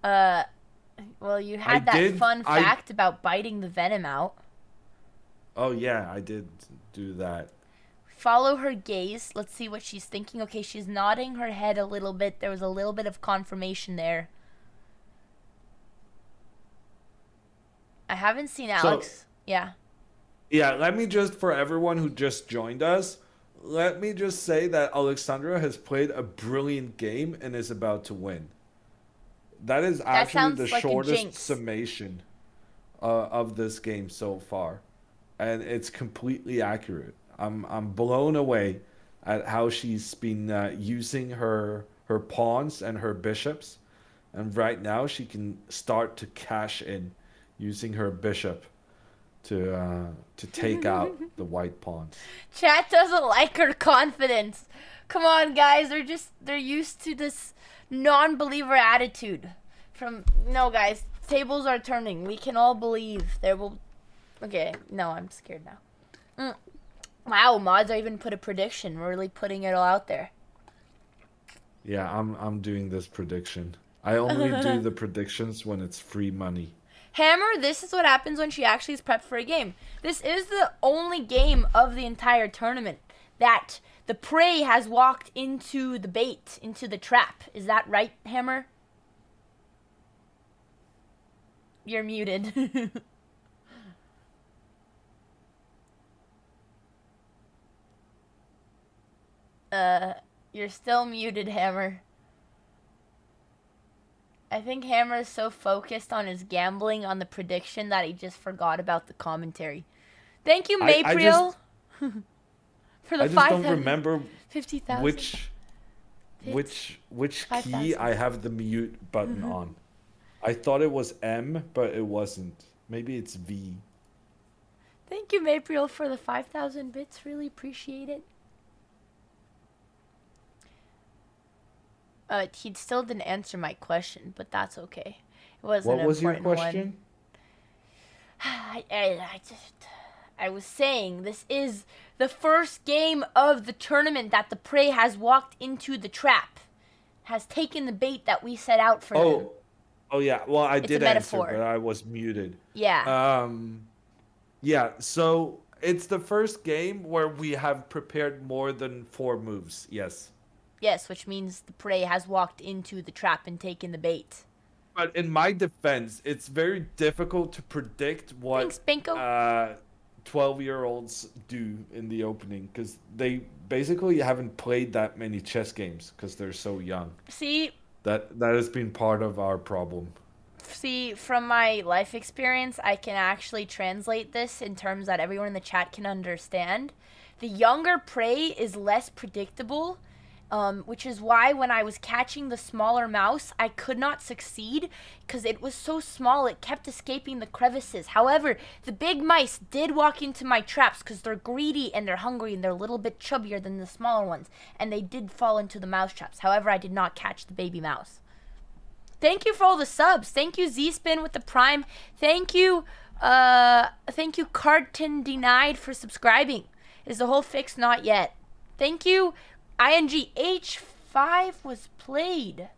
Well, you had that fun fact about biting the venom out. Oh, yeah, I did do that. Follow her gaze. Let's see what she's thinking. Okay, she's nodding her head a little bit. There was a little bit of confirmation there. I haven't seen Alex. Yeah. Yeah, let me just, for everyone who just joined us, let me just say that Alexandra has played a brilliant game and is about to win. That is actually the shortest summation of this game so far. And it's completely accurate. I'm blown away at how she's been using her pawns and her bishops. And right now she can start to cash in using her bishop to take out the white pawns. Chat doesn't like her confidence. Come on, guys. They're used to this non-believer attitude. No, guys. Tables are turning. We can all believe there will... Okay, no, I'm scared now. Wow, mods, I even put a prediction. We're really putting it all out there. Yeah, I'm doing this prediction. I only do the predictions when it's free money. Hammer, this is what happens when she actually is prepped for a game. This is the only game of the entire tournament that the prey has walked into the bait, into the trap. Is that right, Hammer? You're muted. You're still muted, Hammer. I think Hammer is so focused on his gambling on the prediction that he just forgot about the commentary. Thank you, Maypriel, for the I just don't remember 50,000. which 5,000. key I have the mute button on. I thought it was M, but it wasn't. Maybe it's V. Thank you, Maypriel, for the 5,000 bits. Really appreciate it. He still didn't answer my question, but that's okay. It wasn't What was your important question? I was saying this is the first game of the tournament that the prey has walked into the trap, has taken the bait that we set out for them. Oh yeah. Well, I did answer, metaphor. but I was muted. Yeah. Yeah. So it's the first game where we have prepared more than 4 moves. Yes. Yes, which means the prey has walked into the trap and taken the bait. But in my defense, it's very difficult to predict what Thanks, Benko. 12-year-olds do in the opening because they basically haven't played that many chess games because they're so young. See, that has been part of our problem. See, from my life experience, I can actually translate this in terms that everyone in the chat can understand. The younger prey is less predictable, which is why when I was catching the smaller mouse, I could not succeed because it was so small, it kept escaping the crevices. However, the big mice did walk into my traps because they're greedy and they're hungry and they're a little bit chubbier than the smaller ones, and they did fall into the mouse traps. However, I did not catch the baby mouse. Thank you for all the subs. Thank you, Z-Spin with the Prime. Thank you, Carton Denied for subscribing. Is the whole fix not yet? Thank you, ING H5 was played.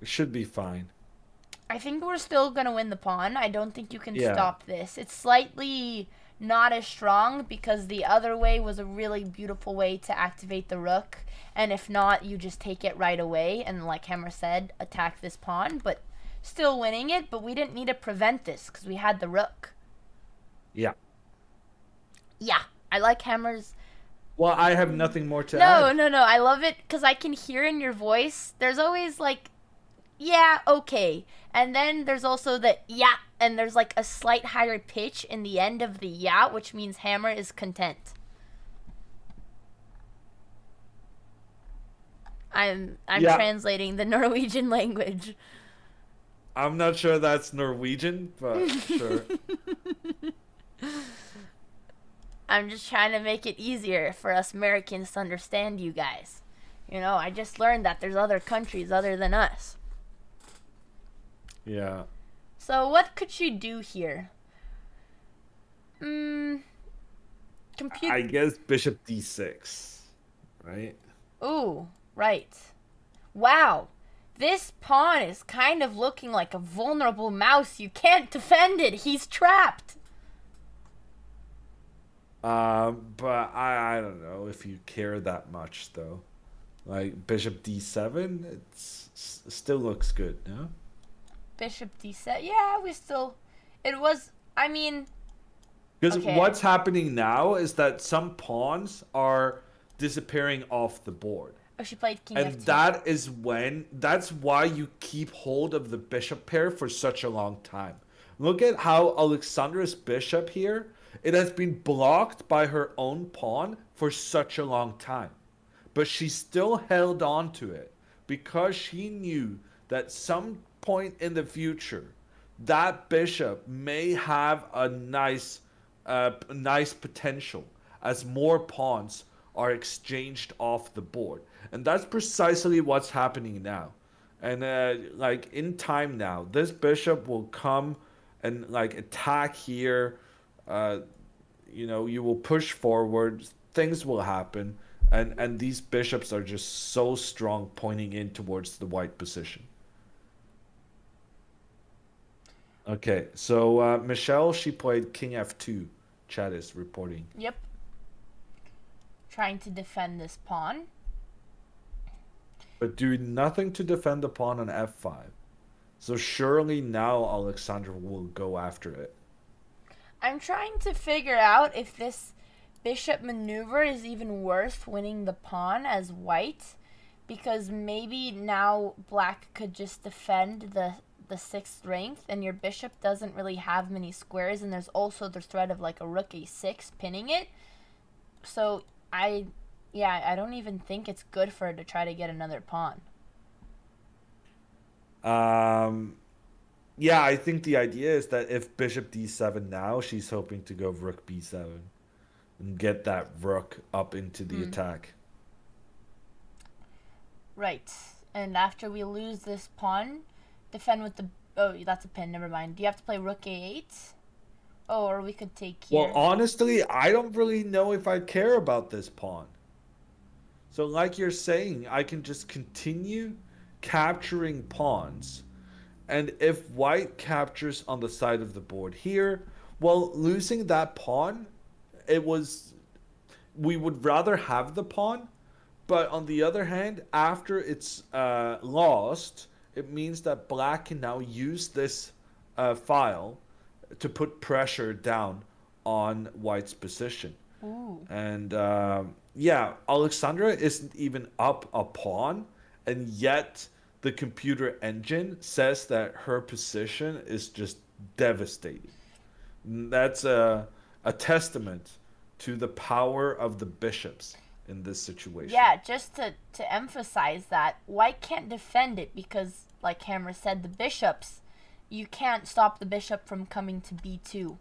It should be fine. I think we're still going to win the pawn. I don't think you can stop this. It's slightly not as strong because the other way was a really beautiful way to activate the rook. And if not, you just take it right away and, like Hammer said, attack this pawn. But still winning it, but we didn't need to prevent this because we had the rook. Yeah. Yeah, I like Hammer's... Well, I have nothing more to add. No. I love it because I can hear in your voice. There's always like, yeah, okay. And then there's also the yeah, and there's like a slight higher pitch in the end of the yeah, which means Hammer is content. I'm translating the Norwegian language. I'm not sure that's Norwegian, but sure. I'm just trying to make it easier for us Americans to understand you guys. You know, I just learned that there's other countries other than us. Yeah. So what could she do here? I guess bishop d6, right? Ooh, right. Wow. This pawn is kind of looking like a vulnerable mouse. You can't defend it. He's trapped. But I don't know if you care that much though. Like bishop d7, it still looks good, no? Bishop d7. Yeah, I mean, because okay. What's happening now is that some pawns are disappearing off the board. Oh, she played king and f2. That's why you keep hold of the bishop pair for such a long time. Look at how Alexandra's bishop here, it has been blocked by her own pawn for such a long time. But she still held on to it because she knew that some point in the future, that bishop may have a nice potential as more pawns are exchanged off the board. And that's precisely what's happening now. And like in time now, this bishop will come and like attack here. You know, you will push forward, things will happen, and these bishops are just so strong pointing in towards the white position. Okay, so Michelle, she played king f2. Chat is reporting. Yep. trying to defend this pawn. But do nothing to defend the pawn on f5. So surely now Alexandra will go after it. I'm trying to figure out if this bishop maneuver is even worth winning the pawn as white, because maybe now black could just defend the 6th rank, and your bishop doesn't really have many squares, and there's also the threat of like a rook a6 pinning it. So I don't even think it's good for her to try to get another pawn. Yeah, I think the idea is that if bishop d7 now, she's hoping to go rook b7 and get that rook up into the attack. Right. And after we lose this pawn, defend with the... Oh, that's a pin. Never mind. Do you have to play rook a8? Oh, or we could take here. Well, honestly, I don't really know if I care about this pawn. So like you're saying, I can just continue capturing pawns. And if white captures on the side of the board here, well, losing that pawn, we would rather have the pawn. But on the other hand, after it's lost, it means that black can now use this file to put pressure down on white's position. Ooh. And yeah, Alexandra isn't even up a pawn, and yet the computer engine says that her position is just devastating. That's a testament to the power of the bishops in this situation. Yeah, just to emphasize that, white can't defend it because, like Hammer said, the bishops, you can't stop the bishop from coming to b2,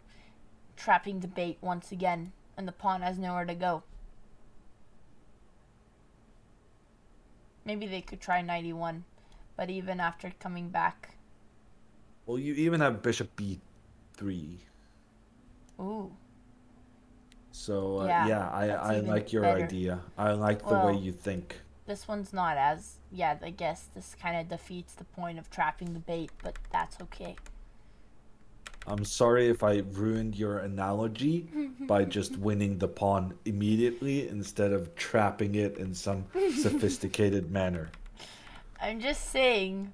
trapping the bait once again, and the pawn has nowhere to go. Maybe they could try knight e1, but even after coming back... Well, you even have bishop b3. Ooh. So, I like your idea. I like the way you think. This one's not as... Yeah, I guess this kind of defeats the point of trapping the bait, but that's okay. I'm sorry if I ruined your analogy by just winning the pawn immediately instead of trapping it in some sophisticated manner. I'm just saying...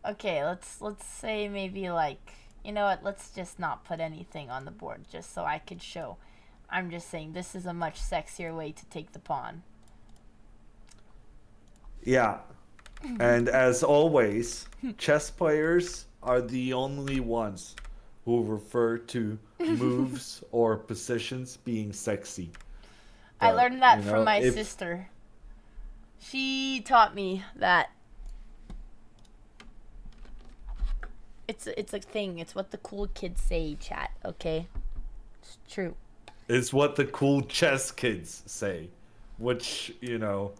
Okay, let's say maybe like... You know what, let's just not put anything on the board just so I could show... I'm just saying this is a much sexier way to take the pawn. Yeah. And as always, chess players are the only ones who refer to moves or positions being sexy. I learned that from my sister. She taught me that it's a thing. It's what the cool kids say, chat, okay? It's true. It's what the cool chess kids say, which, you know,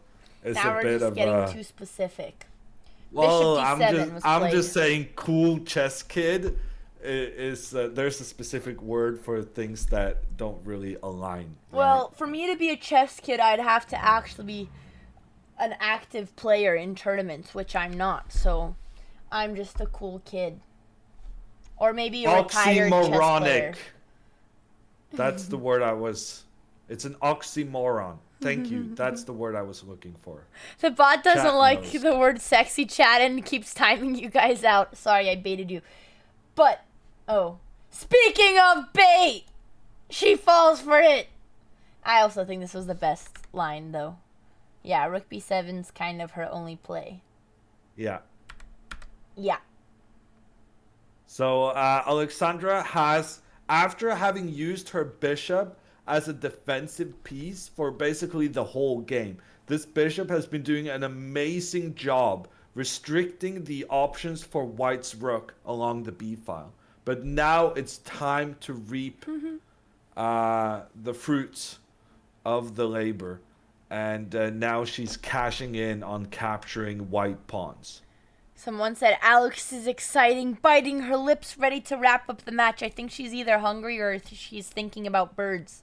is now a bit of a... Now we're just getting too specific. Well, I'm just saying cool chess kid is there's a specific word for things that don't really align. Right? Well, for me to be a chess kid, I'd have to actually be an active player in tournaments, which I'm not. So I'm just a cool kid. Or maybe a retired chess player. That's the word it's an oxymoron. Thank you. That's the word I was looking for. The bot doesn't like the word sexy, chat, and keeps timing you guys out. Sorry, I baited you. But, speaking of bait, she falls for it. I also think this was the best line, though. Yeah, rook b7's kind of her only play. Yeah. Yeah. So, Alexandra has... After having used her bishop as a defensive piece for basically the whole game, this bishop has been doing an amazing job restricting the options for white's rook along the b file. But now it's time to reap the fruits of the labor. And now she's cashing in on capturing white pawns. Someone said Alex is exciting, biting her lips, ready to wrap up the match. I think she's either hungry or she's thinking about birds.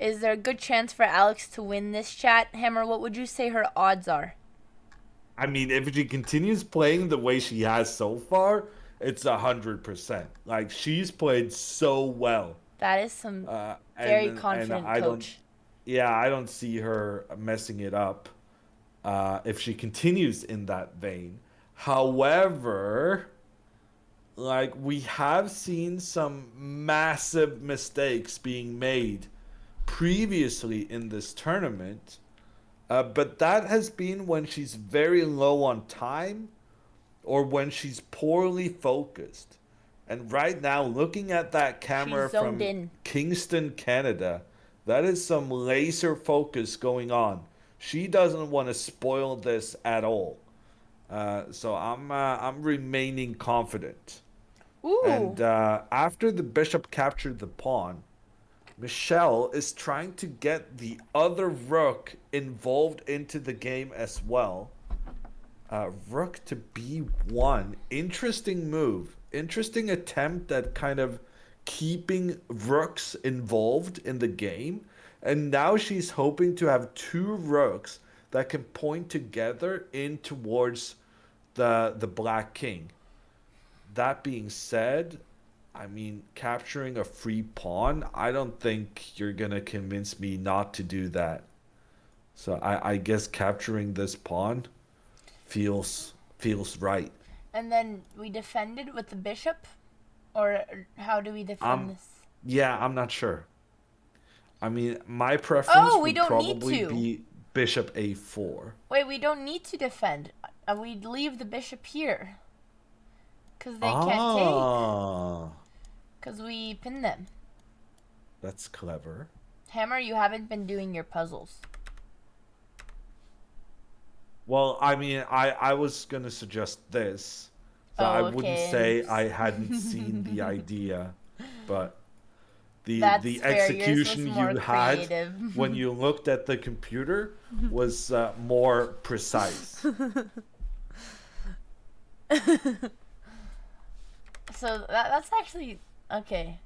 Is there a good chance for Alex to win this, chat? Hammer, what would you say her odds are? I mean, if she continues playing the way she has so far, it's 100%. Like, she's played so well. That is some very confident coach. I don't see her messing it up if she continues in that vein. However, like, we have seen some massive mistakes being made previously in this tournament, but that has been when she's very low on time or when she's poorly focused. And right now, looking at that camera from Kingston, Canada, that is some laser focus going on. She doesn't want to spoil this at all. So I'm remaining confident. Ooh. And after the bishop captured the pawn, Michelle is trying to get the other rook involved into the game as well. Rook to b1. Interesting move. Interesting attempt at kind of keeping rooks involved in the game. And now she's hoping to have two rooks that can point together in towards the black king. That being said, I mean, capturing a free pawn, I don't think you're going to convince me not to do that. So I guess capturing this pawn feels right. And then we defended with the bishop? Or how do we defend this? Yeah, I'm not sure. I mean, my preference would probably be bishop a4. Wait, we don't need to defend. We'd leave the bishop here. Because they can't take. Because we pin them. That's clever. Hammer, you haven't been doing your puzzles. Well, I mean, I was going to suggest this. So I wouldn't say I hadn't seen the idea. But the execution you had when you looked at the computer was more precise. So that's actually okay.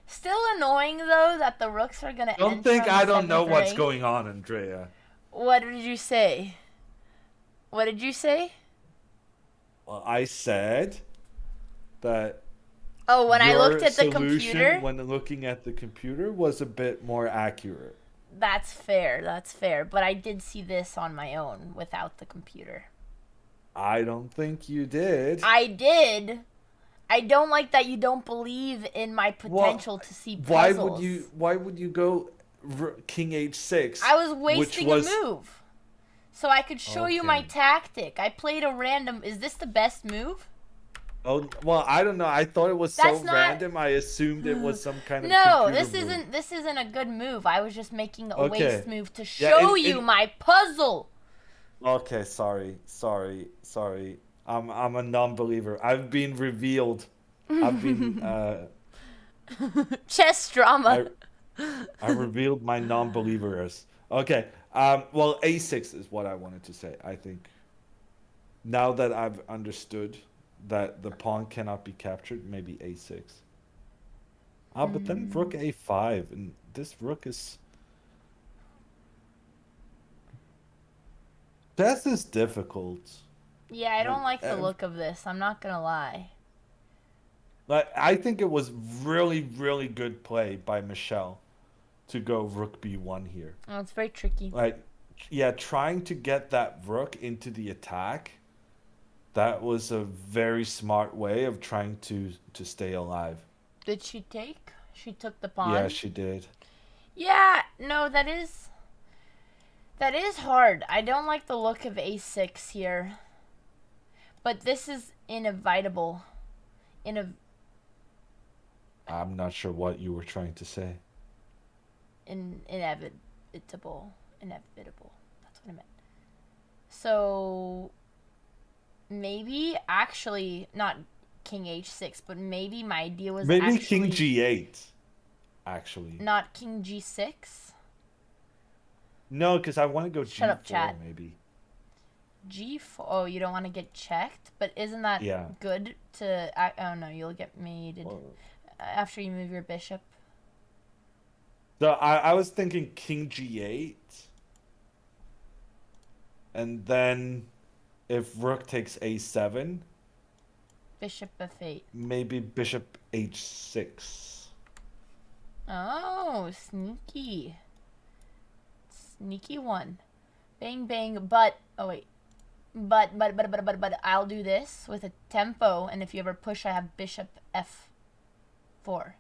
Still annoying though that the rooks are gonna. Don't think I don't know what's going on, Andrea. What did you say? What did you say? Well, I said that. Oh, when I looked at the computer. When looking at the computer was a bit more accurate. That's fair. That's fair. But I did see this on my own without the computer. I don't think you did. I did. I don't like that you don't believe in my potential to see puzzles. Why would you go king h6? I was wasting a move. So I could show you my tactic. I played a random. Is this the best move? Oh, well, I don't know. I thought it was so random. I assumed it was some kind of this isn't a good move. I was just making a waste move to show you my puzzle. Okay, sorry. I'm a non-believer. I've been revealed. I've been chess drama. I revealed my non-believers. Okay. Well, a6 is what I wanted to say. I think now that I've understood that the pawn cannot be captured, maybe a6. But then rook a5, and this rook is. Chess is difficult. Yeah, I don't like the look of this. I'm not gonna lie. Like, I think it was really, really good play by Michelle to go rook b1 here. Oh, it's very tricky. Like, yeah, trying to get that rook into the attack, that was a very smart way of trying to stay alive. Did she take? She took the pawn? Yeah, she did. Yeah, no, that is hard. I don't like the look of a6 here. But this is inevitable. I'm not sure what you were trying to say. Inevitable. That's what I meant. So maybe actually not king h6, but maybe my idea was maybe king g8. Actually. Not king g6. No, because I want to go g4. Shut up, chat. Maybe. G4. Oh, you don't want to get checked, but isn't that good to? Oh no, you'll get mated after you move your bishop. So I was thinking king g8, and then if rook takes a7, Bishop f8. Maybe bishop h6. Oh, sneaky. Sneaky one. Bang, bang, but, oh wait. But, I'll do this with a tempo, and if you ever push, I have bishop f4.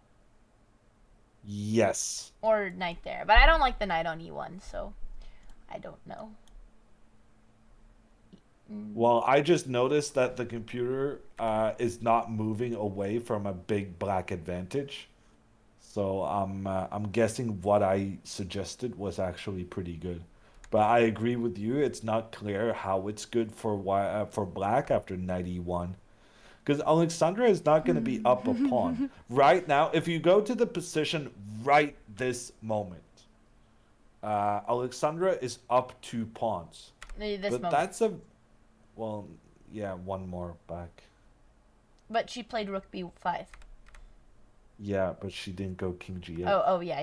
Yes. Or knight there. But I don't like the knight on e1, so I don't know. Well, I just noticed that the computer is not moving away from a big black advantage. So I'm guessing what I suggested was actually pretty good. But I agree with you. It's not clear how it's good for black after knight e1. Because Alexandra is not going to be up a pawn. Right now, if you go to the position right this moment, Alexandra is up 2 pawns. But that's a... Well, yeah, one more back. But she played rook b5. Yeah, but she didn't go king g8. Oh, yeah.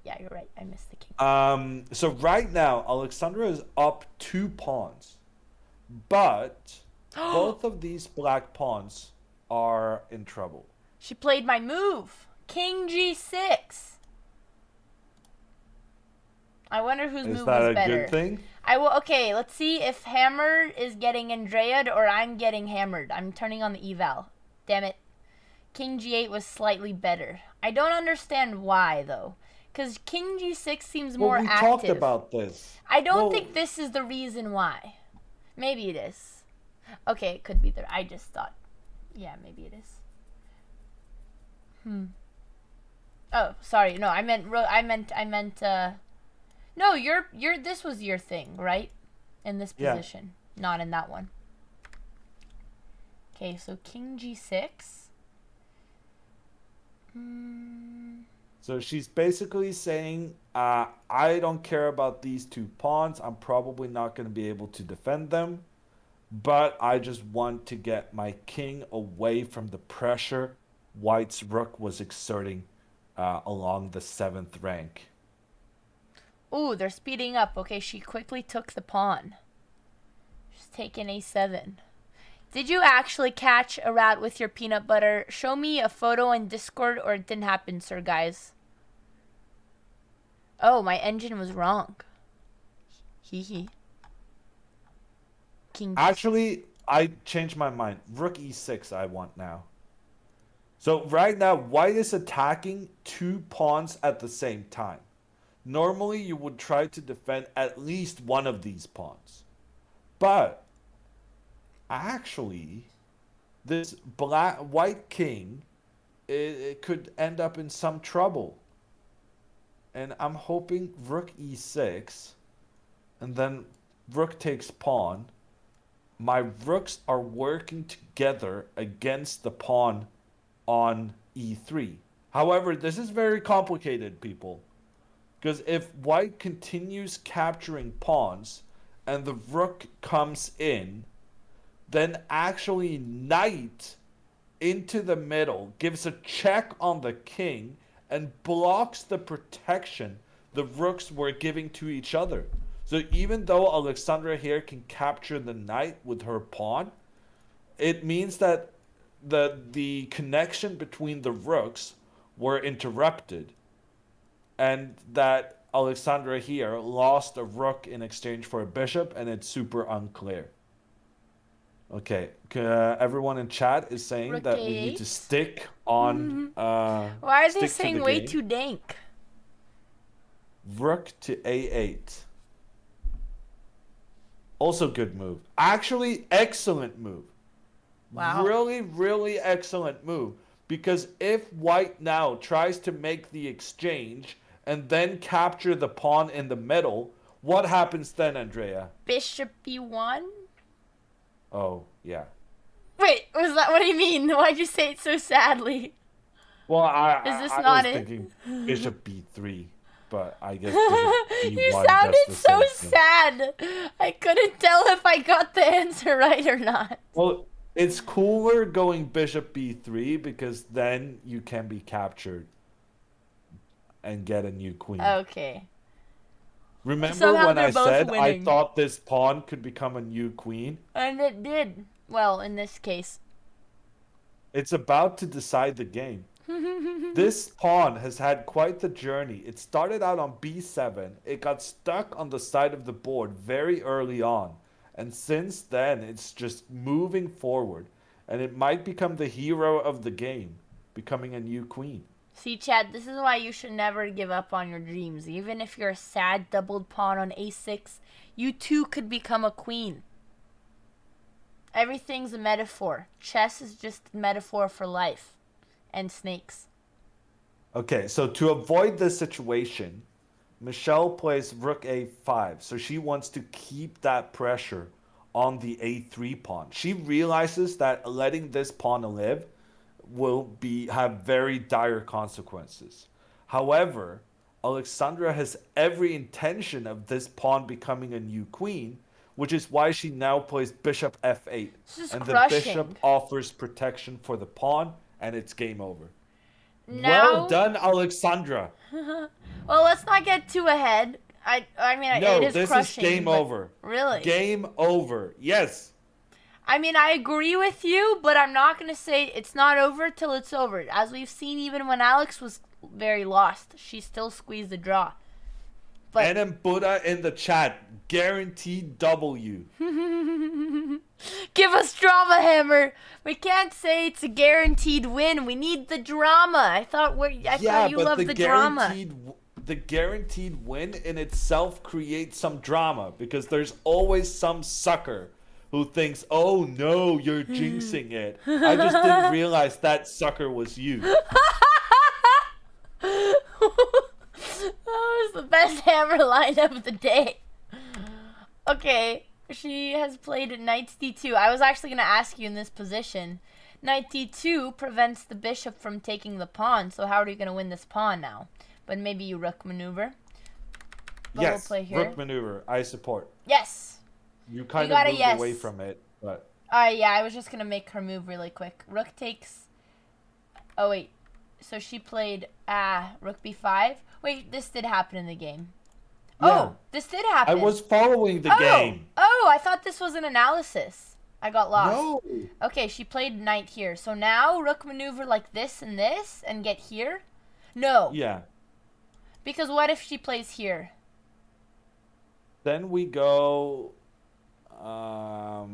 Yeah, you're right. I missed the king. So right now, Alexandra is up 2 pawns. But both of these black pawns are in trouble. She played my move. King g6. I wonder whose move was better. Is that a good thing? Okay, let's see if Hammer is getting Andrea'd or I'm getting hammered. I'm turning on the eval. Damn it. King g8 was slightly better. I don't understand why, though. Because king g6 seems more active. We talked about this. I don't think this is the reason why. Maybe it is. Okay, it could be there. I just thought. Yeah, maybe it is. Oh, sorry. No, I meant no, this was your thing, right? In this position, not in that one. Okay, so king g6. So she's basically saying, I don't care about these 2 pawns. I'm probably not going to be able to defend them. But I just want to get my king away from the pressure White's rook was exerting along the 7th rank. Ooh, they're speeding up. Okay, she quickly took the pawn. She's taking a7. Did you actually catch a rat with your peanut butter? Show me a photo in Discord or it didn't happen, sir, guys. Oh, my engine was wrong. Hee hee. King. Actually, I changed my mind. Rook e6 I want now. So right now, White is attacking 2 pawns at the same time. Normally, you would try to defend at least one of these pawns. But actually, this white king, it could end up in some trouble. And I'm hoping rook e6, and then rook takes pawn. My rooks are working together against the pawn on e3. However, this is very complicated, people. Because if white continues capturing pawns and the rook comes in, then actually knight into the middle gives a check on the king and blocks the protection the rooks were giving to each other. So even though Alexandra here can capture the knight with her pawn, it means that the connection between the rooks were interrupted. And that Alexandra here lost a rook in exchange for a bishop, and it's super unclear. Okay, everyone in chat is saying rook that A8? we need to stick on... Why are they saying way too dank? Rook to a8. Also good move. Actually, excellent move. Wow. Really, really excellent move. Because if white now tries to make the exchange and then capture the pawn in the middle, what happens then, Andrea? Bishop b1? Oh, yeah. Wait, was that what do you mean? Why'd you say it so sadly? Well, I not was it? thinking bishop b3, but I guess bishop b1 You does sounded the so same thing. sad. I couldn't tell if I got the answer right or not. Well, it's cooler going bishop b3 because then you can be captured and get a new queen. Okay. Remember Somehow when I they're both said winning. I thought this pawn could become a new queen? And it did. Well, in this case. It's about to decide the game. This pawn has had quite the journey. It started out on b7. It got stuck on the side of the board very early on. And since then, it's just moving forward. And it might become the hero of the game, becoming a new queen. See, Chad, this is why you should never give up on your dreams. Even if you're a sad doubled pawn on a6, you too could become a queen. Everything's a metaphor. Chess is just a metaphor for life and snakes. Okay, so to avoid this situation, Michelle plays rook a5. So she wants to keep that pressure on the a3 pawn. She realizes that letting this pawn live will have very dire consequences. However, Alexandra has every intention of this pawn becoming a new queen, which is why she now plays bishop f8. And the bishop offers protection for the pawn, and it's game over. Now, well done, Alexandra. Well, let's not get too ahead. I mean, no, it is this crushing. Is game over. Really? Game over. Yes. I mean, I agree with you, but I'm not going to say it's not over till it's over. As we've seen, even when Alex was very lost, she still squeezed the draw. But and then Buddha in the chat, guaranteed W. Give us drama, Hammer. We can't say it's a guaranteed win. We need the drama. I thought you loved the drama. The guaranteed win in itself creates some drama because there's always some sucker who thinks, oh no, you're jinxing it. I just didn't realize that sucker was you. That was the best Hammer line of the day. Okay, she has played knight d2. I was actually going to ask you in this position. Knight d2 prevents the bishop from taking the pawn, so how are you going to win this pawn now? But maybe you rook maneuver. But yes, we'll play here. Rook maneuver. I support. Yes. You kind of moved away from it, but... Yeah, I was just going to make her move really quick. Rook takes... Oh, wait. So she played rook b5. Wait, this did happen in the game. Yeah. Oh, this did happen. I was following the game. Oh, I thought this was an analysis. I got lost. No. Okay, she played knight here. So now rook maneuver like this and get here? No. Yeah. Because what if she plays here? Then we go... I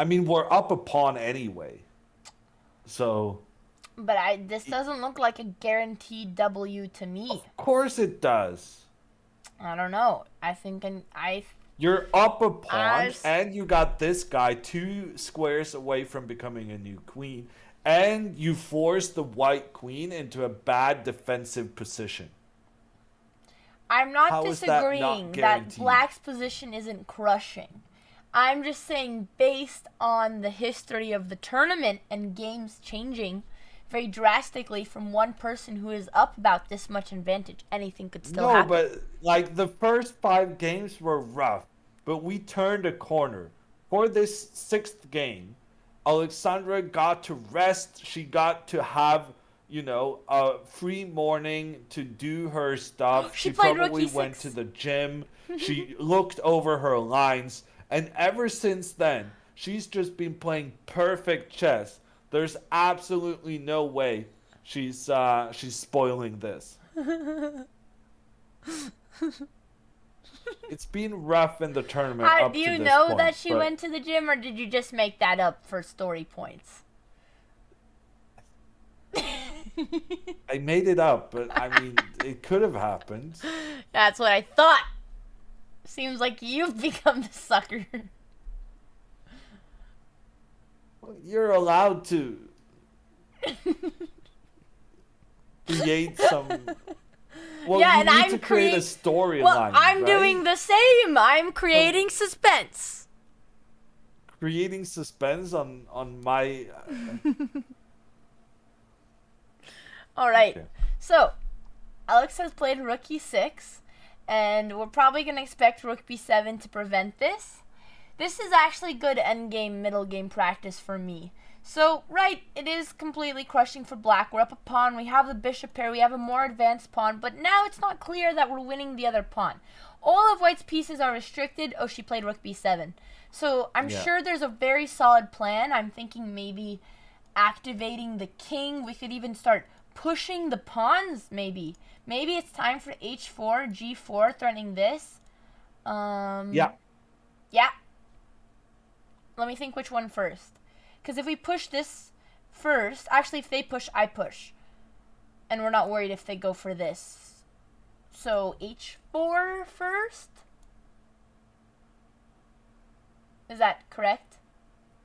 mean, we're up a pawn anyway. So... But this doesn't look like a guaranteed W to me. Of course it does. I don't know. I think You're up a pawn, and you got this guy 2 squares away from becoming a new queen, and you force the white queen into a bad defensive position. I'm not disagreeing that black's position isn't crushing. I'm just saying based on the history of the tournament and games changing very drastically from one person who is up about this much advantage, anything could still happen. No, but like the first 5 games were rough, but we turned a corner. For this 6th game, Alexandra got to rest. She got to have, you know, a free morning to do her stuff. She probably went to the gym. She looked over her lines. And ever since then, she's just been playing perfect chess. There's absolutely no way she's spoiling this. It's been rough in the tournament up to this point. Do you know that she went to the gym, or did you just make that up for story points? I made it up, but I mean, it could have happened. That's what I thought. Seems like you've become the sucker. You're allowed to create some... Well, yeah, you and need to create a storyline. Well, I'm doing the same. I'm creating suspense. Creating suspense on my... All right. Okay. So, Alex has played rook e6, and we're probably going to expect rook b7 to prevent this. This is actually good endgame, middle game practice for me. So, right, it is completely crushing for black. We're up a pawn, we have the bishop pair, we have a more advanced pawn, but now it's not clear that we're winning the other pawn. All of white's pieces are restricted. Oh, she played rook b7. So I'm sure there's a very solid plan. I'm thinking maybe activating the king. We could even start pushing the pawns, maybe. Maybe it's time for h4, g4, threatening this. Yeah. Let me think which one first. Because if we push this first, actually if they push, I push. And we're not worried if they go for this. So h4 first? Is that correct?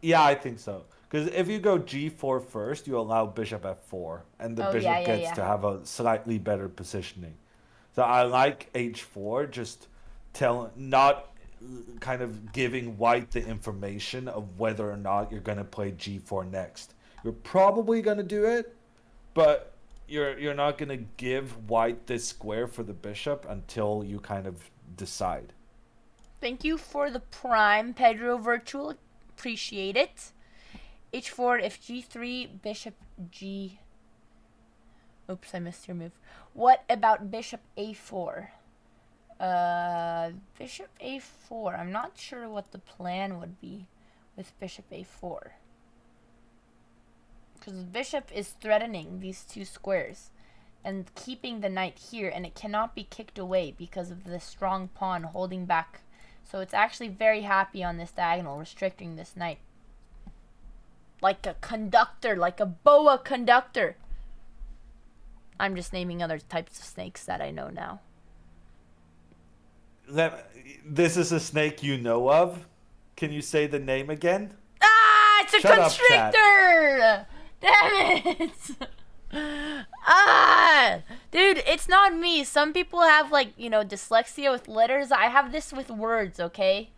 Yeah, I think so. Because if you go g4 first, you allow bishop f4. And the bishop gets to have a slightly better positioning. So I like h4, just not kind of giving white the information of whether or not you're going to play g4 next. You're probably going to do it, but you're not going to give white this square for the bishop until you kind of decide. Thank you for the prime, Pedro Virtual. Appreciate it. h4, if g3, bishop g... Oops, I missed your move. What about bishop a4? Bishop a4. I'm not sure what the plan would be with bishop a4. Because the bishop is threatening these two squares and keeping the knight here, and it cannot be kicked away because of the strong pawn holding back. So it's actually very happy on this diagonal, restricting this knight. Like a conductor, like a boa conductor. I'm just naming other types of snakes that I know now. This is a snake you know of? Can you say the name again? Ah, it's a constrictor! Damn it! Ah! Dude, it's not me. Some people have, like, you know, dyslexia with letters. I have this with words, okay?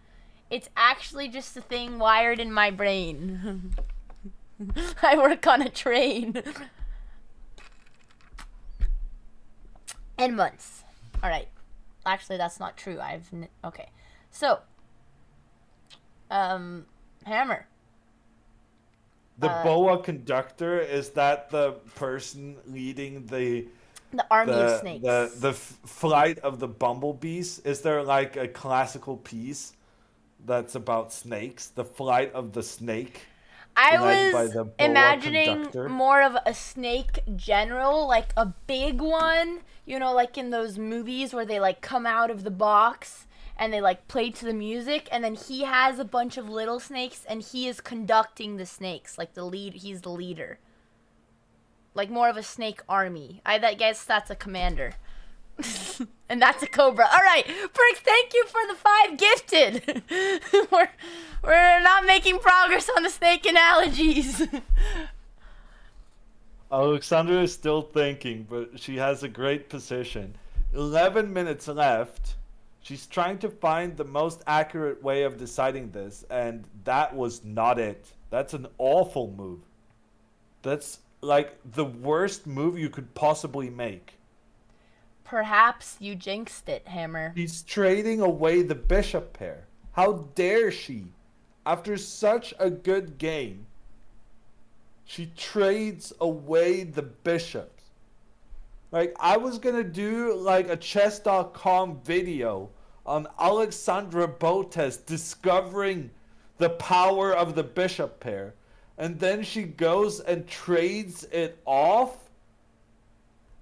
It's actually just a thing wired in my brain. I work on a train. And months. Alright. Actually, that's not true. Okay. So. Hammer. The boa conductor, is that the person leading the army of snakes? The flight of the bumblebees? Is there like a classical piece that's about snakes? The flight of the snake? I was imagining more of a snake general, like a big one, you know, like in those movies where they like come out of the box and they like play to the music, and then he has a bunch of little snakes and he is conducting the snakes, like he's the leader. Like more of a snake army. I guess that's a commander. And that's a cobra. All right, Perks, thank you for the 5 gifted. we're not making progress on the snake analogies. Alexandra is still thinking, but she has a great position. 11 minutes left. She's trying to find the most accurate way of deciding this, and that was not it. That's an awful move. That's like the worst move you could possibly make. Perhaps you jinxed it, Hammer. She's trading away the bishop pair. How dare she? After such a good game, she trades away the bishops. Like, I was gonna do like a chess.com video on Alexandra Botez discovering the power of the bishop pair, and then she goes and trades it off.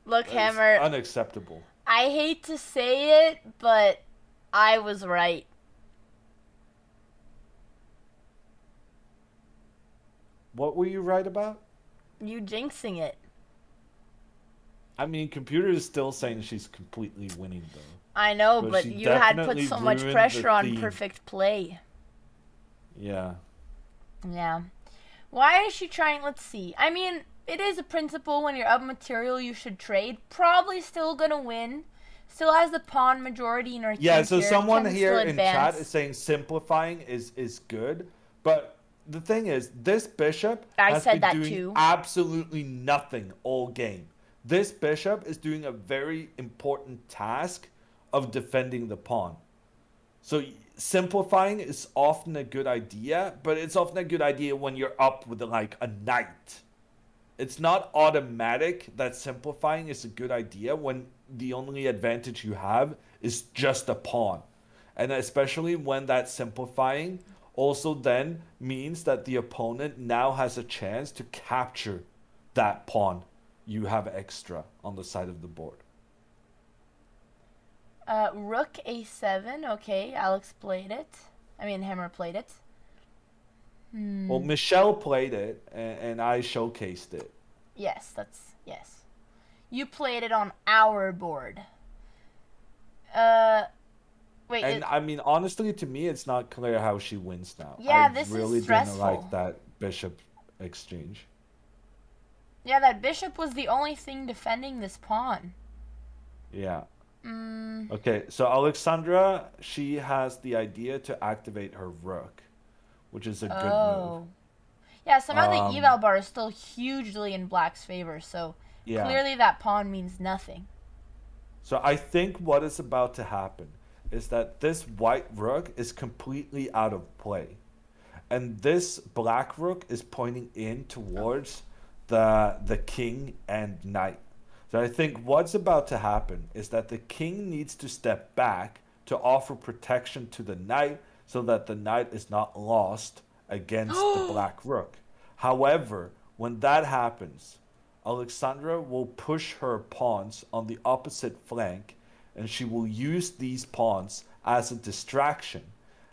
Look, Hammer. Unacceptable. I hate to say it, but I was right. What were you right about? You jinxing it. I mean, computer is still saying she's completely winning, though. I know, but you had put so much pressure on perfect play. Yeah. Yeah. Why is she trying? Let's see. I mean, it is a principle when you're up material you should trade. Probably still gonna win. Still has the pawn majority in her Yeah, so someone here in chat is saying simplifying is good. But the thing is, this bishop has been doing absolutely nothing all game. This bishop is doing a very important task of defending the pawn. So simplifying is often a good idea, but it's often a good idea when you're up with like a knight. It's not automatic that simplifying is a good idea when the only advantage you have is just a pawn. And especially when that simplifying also then means that the opponent now has a chance to capture that pawn you have extra on the side of the board. Rook a7. Okay, Alex played it. I mean, Hammer played it. Well, Michelle played it, and I showcased it. Yes, yes. You played it on our board. Wait. And I mean, honestly, to me, it's not clear how she wins now. Yeah, I this really is stressful. didn't like that bishop exchange. Yeah, that bishop was the only thing defending this pawn. Yeah. Okay, so Alexandra, she has the idea to activate her rook, which is a good move. Yeah, somehow the eval bar is still hugely in black's favor, so clearly that pawn means nothing. So I think what is about to happen is that this white rook is completely out of play. And this black rook is pointing in towards the king and knight. So I think what's about to happen is that the king needs to step back to offer protection to the knight so that the knight is not lost against the black rook. However, when that happens, Alexandra will push her pawns on the opposite flank, and she will use these pawns as a distraction.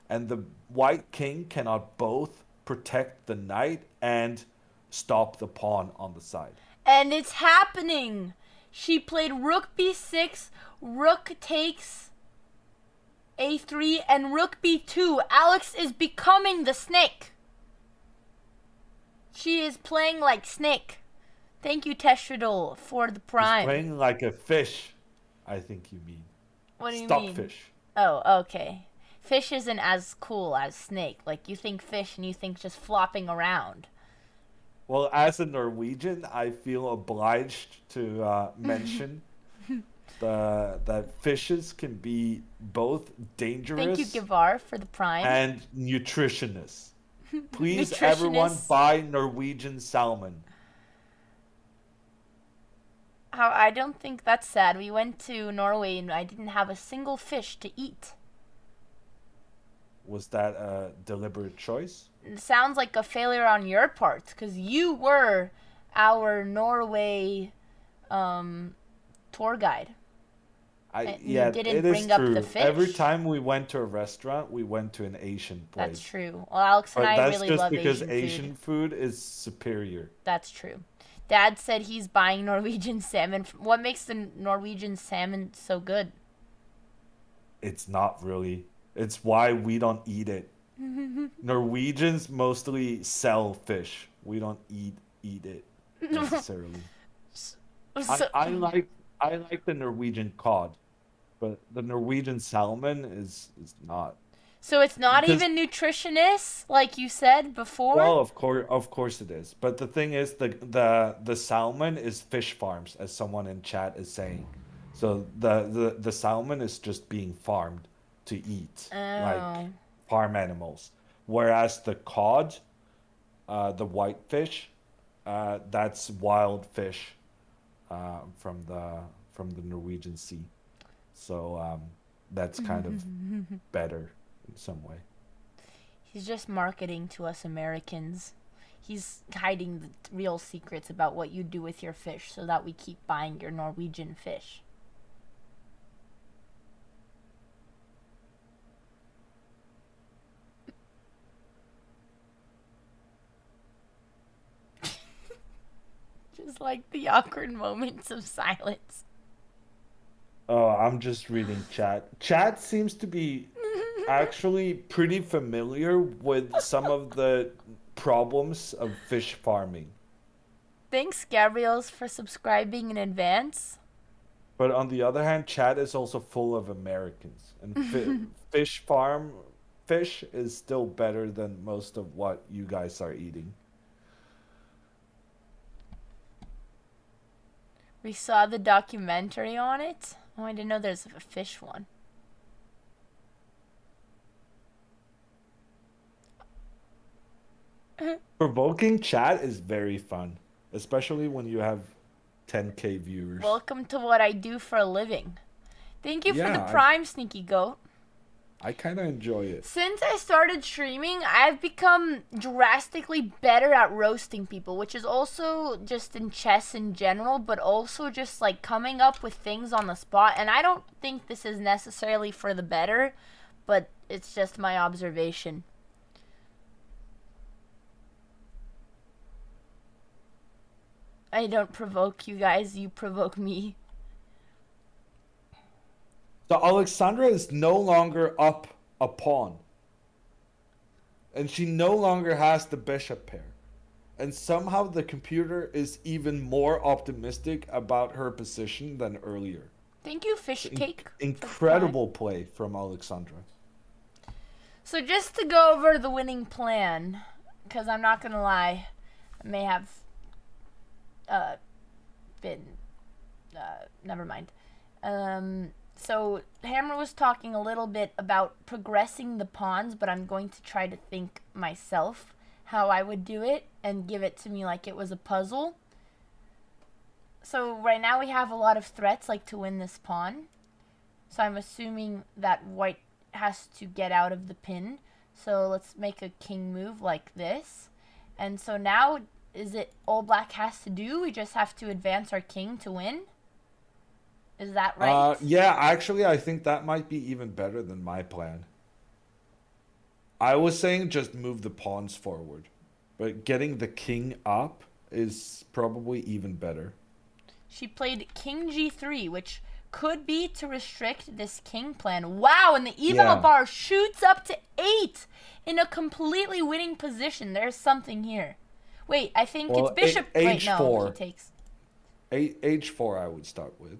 And the white king cannot both protect the knight and stop the pawn on the side. And it's happening! She played rook b6, rook takes a3, and rook b2. Alex is becoming the snake. She is playing like snake. Thank you, Teshradol, for the prime. She's playing like a fish, I think you mean. What do you mean? Stockfish. Oh, okay. Fish isn't as cool as snake. Like, you think fish and you think just flopping around. Well, as a Norwegian, I feel obliged to mention that fishes can be both dangerous. Thank you, Givar, for the prime. And nutritionist. Please, everyone, buy Norwegian salmon. I don't think that's sad. We went to Norway and I didn't have a single fish to eat. Was that a deliberate choice? It sounds like a failure on your part, because you were our Norway tour guide. Yeah, it is true. Every time we went to a restaurant, we went to an Asian place. That's true. Well, Alex and I really love Asian food. That's just because Asian food is superior. That's true. Dad said he's buying Norwegian salmon. What makes the Norwegian salmon so good? It's not really. It's why we don't eat it. Norwegians mostly sell fish. We don't eat it necessarily. I like the Norwegian cod, but the Norwegian salmon is not. So it's not even nutritionist, like you said before? Well, of course it is. But the thing is, the salmon is fish farms, as someone in chat is saying. So the salmon is just being farmed to eat, like farm animals. Whereas the cod, the white fish, that's wild fish from the Norwegian Sea. So that's kind of better in some way. He's just marketing to us Americans. He's hiding the real secrets about what you do with your fish so that we keep buying your Norwegian fish. Just like the awkward moments of silence. Oh, I'm just reading chat. Chat seems to be actually pretty familiar with some of the problems of fish farming. Thanks, Gabriels, for subscribing in advance. But on the other hand, chat is also full of Americans. And fish is still better than most of what you guys are eating. We saw the documentary on it. Oh, I didn't know there's a fish one. Provoking chat is very fun, especially when you have 10K viewers. Welcome to what I do for a living. Thank you for the prime, Sneaky Goat. I kind of enjoy it. Since I started streaming, I've become drastically better at roasting people, which is also just in chess in general, but also just like coming up with things on the spot. And I don't think this is necessarily for the better, but it's just my observation. I don't provoke you guys, you provoke me. So Alexandra is no longer up a pawn. And she no longer has the bishop pair. And somehow the computer is even more optimistic about her position than earlier. Thank you, fish cake. Incredible play from Alexandra. So just to go over the winning plan, because I'm not going to lie, I may have been, never mind. So Hammer was talking a little bit about progressing the pawns, but I'm going to try to think myself how I would do it and give it to me like it was a puzzle. So right now we have a lot of threats, like to win this pawn. So I'm assuming that white has to get out of the pin. So let's make a king move like this. And so now, is it all black has to do? We just have to advance our king to win? Is that right? Yeah, actually, I think that might be even better than my plan. I was saying just move the pawns forward. But getting the king up is probably even better. She played king g3, which could be to restrict this king plan. Wow, and the eval bar shoots up to 8 in a completely winning position. There's something here. Wait, I think it's bishop. Wait, no, he takes. H4 I would start with.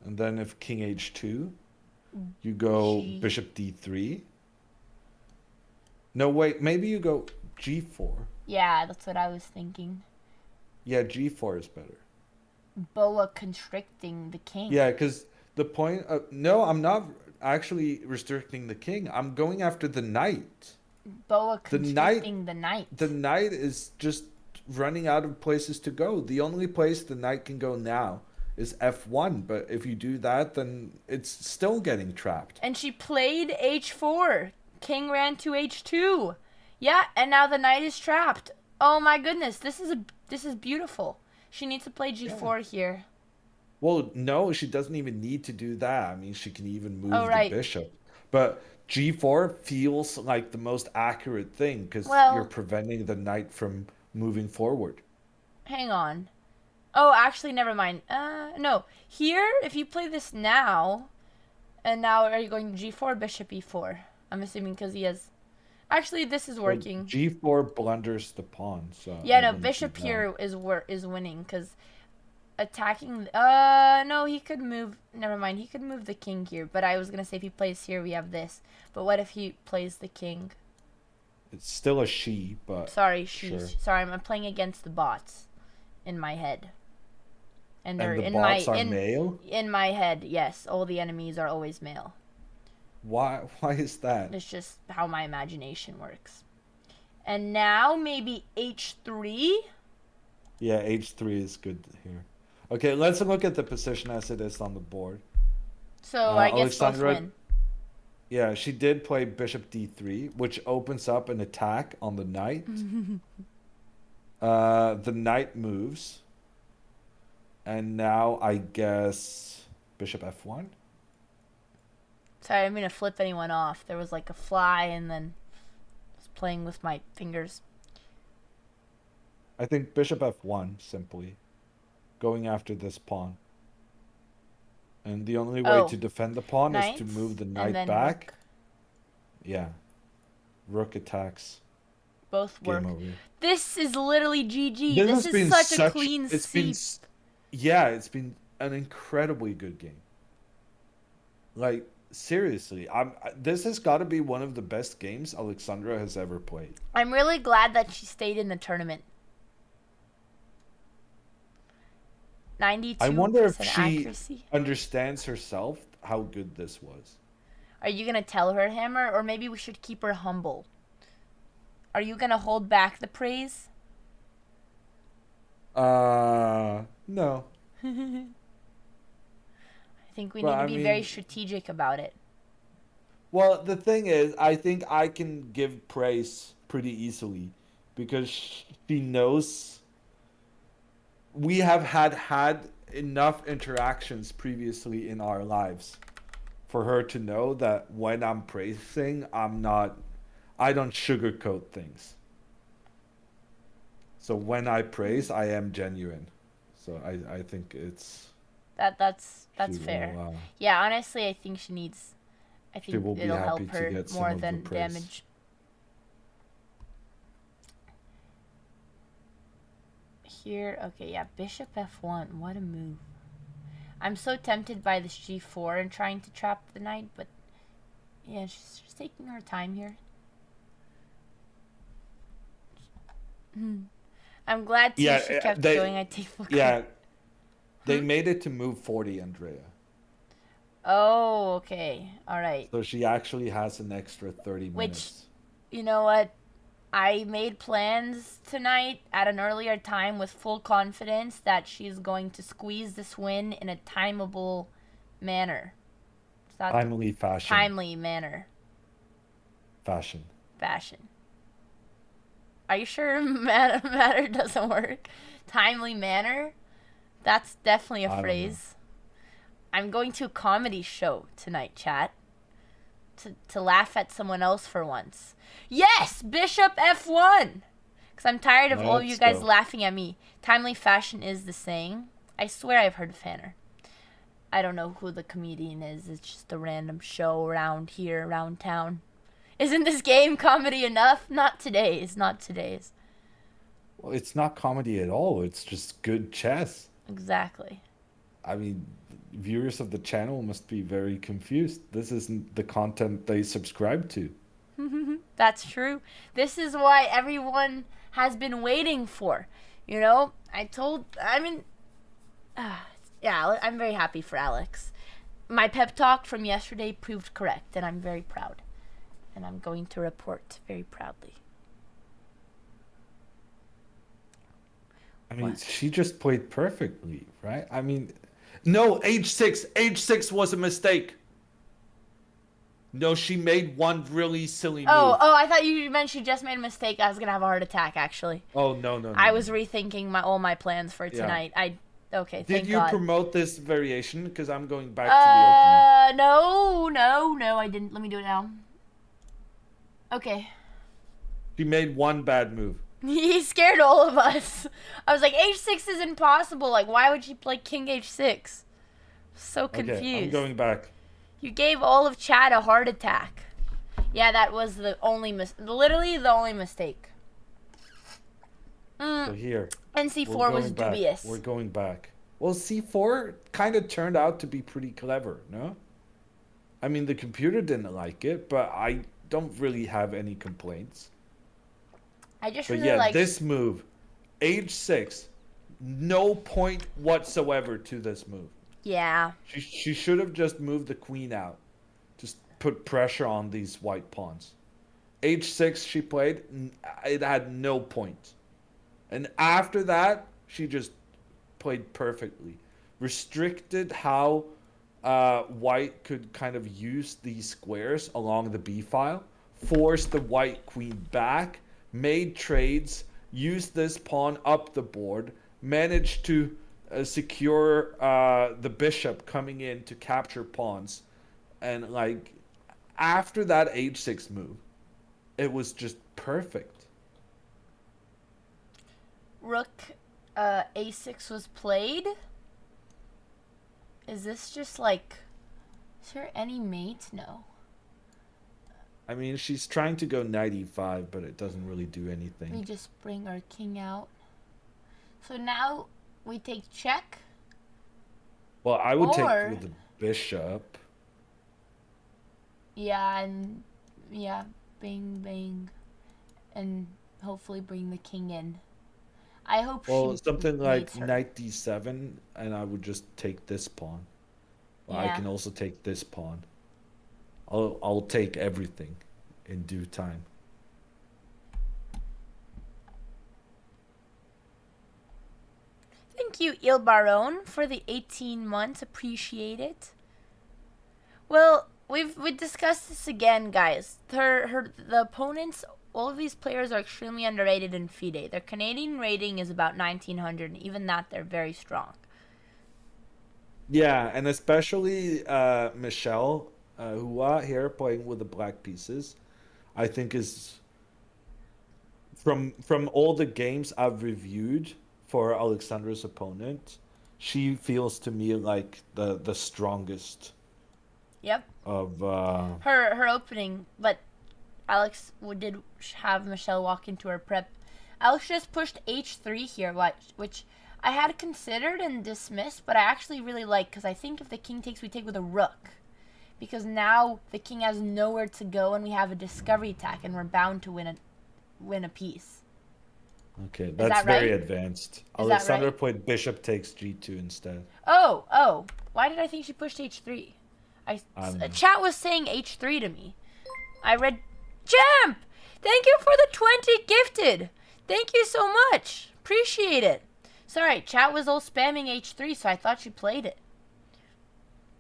And then if king h2, you go bishop d3. No, wait, maybe you go g4. Yeah, that's what I was thinking. Yeah, g4 is better. Boa constricting the king. Yeah, because the point of... No, I'm not actually restricting the king. I'm going after the knight. Boa constricting the knight. The knight is just running out of places to go. The only place the knight can go now is f1, but if you do that, then it's still getting trapped. And she played h4. King ran to h2. Yeah, and now the knight is trapped. Oh my goodness, this is beautiful. She needs to play g4 here. Well, no, she doesn't even need to do that. I mean, she can even move the bishop. But g4 feels like the most accurate thing because you're preventing the knight from moving forward. Hang on. Oh, actually, never mind. No. Here, if you play this now, and now are you going g4, bishop e4? I'm assuming because he has... Actually, this is working. G4 blunders the pawn, so... Yeah, no, bishop here is winning, because attacking... no, he could move... Never mind, he could move the king here, but I was going to say if he plays here, we have this. But what if he plays the king? It's still a she, but... Sorry, she. Sure. Sorry, I'm playing against the bots in my head. And they're the bots are male? In my head, yes. All the enemies are always male. Why is that? It's just how my imagination works. And now maybe h3? Yeah, h3 is good here. Okay, let's look at the position as it is on the board. So I guess both win. Yeah, she did play bishop d3, which opens up an attack on the knight. The knight moves. And now I guess bishop f1. Sorry, I didn't mean to flip anyone off. There was like a fly and then I was playing with my fingers. I think bishop f1, simply. Going after this pawn. And the only way to defend the pawn is to move the knight back. Rook. Yeah. Rook attacks. Both work. Game over. This is literally GG. This is such a clean sweep. Yeah, it's been an incredibly good game. Like, seriously, this has got to be one of the best games Alexandra has ever played. I'm really glad that she stayed in the tournament. 92% I wonder if she accuracy. understands herself how good this was. Are you going to tell her, Hammer? Or maybe we should keep her humble. Are you going to hold back the praise? No. I think we need to be very strategic about it. Well, the thing is, I think I can give praise pretty easily because she knows we have had enough interactions previously in our lives for her to know that when I'm praising, I don't sugarcoat things. So when I praise, I am genuine. So I think That's she fair. will Yeah, honestly, I she think will be it'll happy help to her get some more of the than praise. damage. Here, okay, yeah, bishop f1. What a move. I'm so tempted by this g4 and trying to trap the knight, but yeah, she's just taking her time here. I'm glad too Yeah, she kept they going. I take full yeah, they Hmm? made it to move 40, Andrea. Oh, okay. All right. So she actually has an extra 30 Which, minutes. you know what? I made plans tonight at an earlier time with full confidence that she's going to squeeze this win in a timeable manner. Is that the Timely fashion. timely manner? Fashion. Fashion. Are you sure matter doesn't work? Timely manner? That's definitely a I don't know. phrase. I'm going to a comedy show tonight, chat. To laugh at someone else for once. Yes, Bishop F1. Because I'm tired of all of you Let's guys go. laughing at me. Timely fashion is the saying. I swear I've heard of Fanner. I don't know who the comedian is. It's just a random show around here, around town. Isn't this game comedy enough? Not today's. Not today's. Well, it's not comedy at all. It's just good chess. Exactly. I mean, viewers of the channel must be very confused. This isn't the content they subscribe to. That's true. This is why everyone has been waiting for. You know, yeah, I'm very happy for Alex. My pep talk from yesterday proved correct, and I'm very proud. And I'm going to report very proudly. I mean, What? she just played perfectly, right? I mean, no, h6. H6 was a mistake. No, she made one really silly move. Oh, I thought you meant she just made a mistake. I was gonna have a heart attack, actually. Oh, no, no, no, I no. was rethinking all my plans for Yeah. tonight. Okay, Did thank you God. promote this variation? Because I'm going back to the opening. No, I didn't. Let me do it now. Okay. She made one bad move. He scared all of us. I was like, h6 is impossible. Like, why would she play king h6? So confused. Okay, I'm going back. You gave all of chat a heart attack. Yeah, that was literally the only mistake. So here. And c4 was back. dubious. We're going back. Well, c4 kind of turned out to be pretty clever, no? I mean, the computer didn't like it, but I don't really have any complaints. I just But really yeah, like this move, h6, no point whatsoever to this move. Yeah. She should have just moved the queen out. Just put pressure on these white pawns. h6 she played, it had no point. And after that, she just played perfectly. Restricted how white could kind of use these squares along the b file. Forced the white queen back. Made trades. Used this pawn up the board. Managed to secure the bishop coming in to capture pawns. And like after that h6 move, it was just perfect. Rook a6 was played. Is this just like... Is there any mate? No. I mean, she's trying to go knight e5, but it doesn't really do anything. We just bring our king out. So now we take check. Well, I would take with the bishop. Yeah, and yeah, bang, bang. And hopefully bring the king in. I hope something like her. knight d7, and I would just take this pawn. Well, Yeah. I can also take this pawn. I'll take everything in due time. Thank you, Il Baron, for the 18 months. Appreciate it. Well, we discussed this again, guys. The opponents, all of these players are extremely underrated in FIDE. Their Canadian rating is about 1900, and even that they're very strong. Yeah, and especially Michelle Hua here playing with the black pieces, I think is from all the games I've reviewed for Alexandra's opponent, she feels to me like the strongest. Yep. Of her opening, but Alex did have Michelle walk into her prep. Alex just pushed h3 here, which I had considered and dismissed, but I actually really like, because I think if the king takes, we take with a rook. Because now the king has nowhere to go, and we have a discovery attack, and we're bound to win a piece. Okay, that's very advanced. Alexandra played bishop takes g2 instead. Oh, why did I think she pushed h3? Chat was saying h3 to me. I read, Champ! Thank you for the 20 gifted! Thank you so much! Appreciate it. Sorry, chat was all spamming h3, so I thought she played it.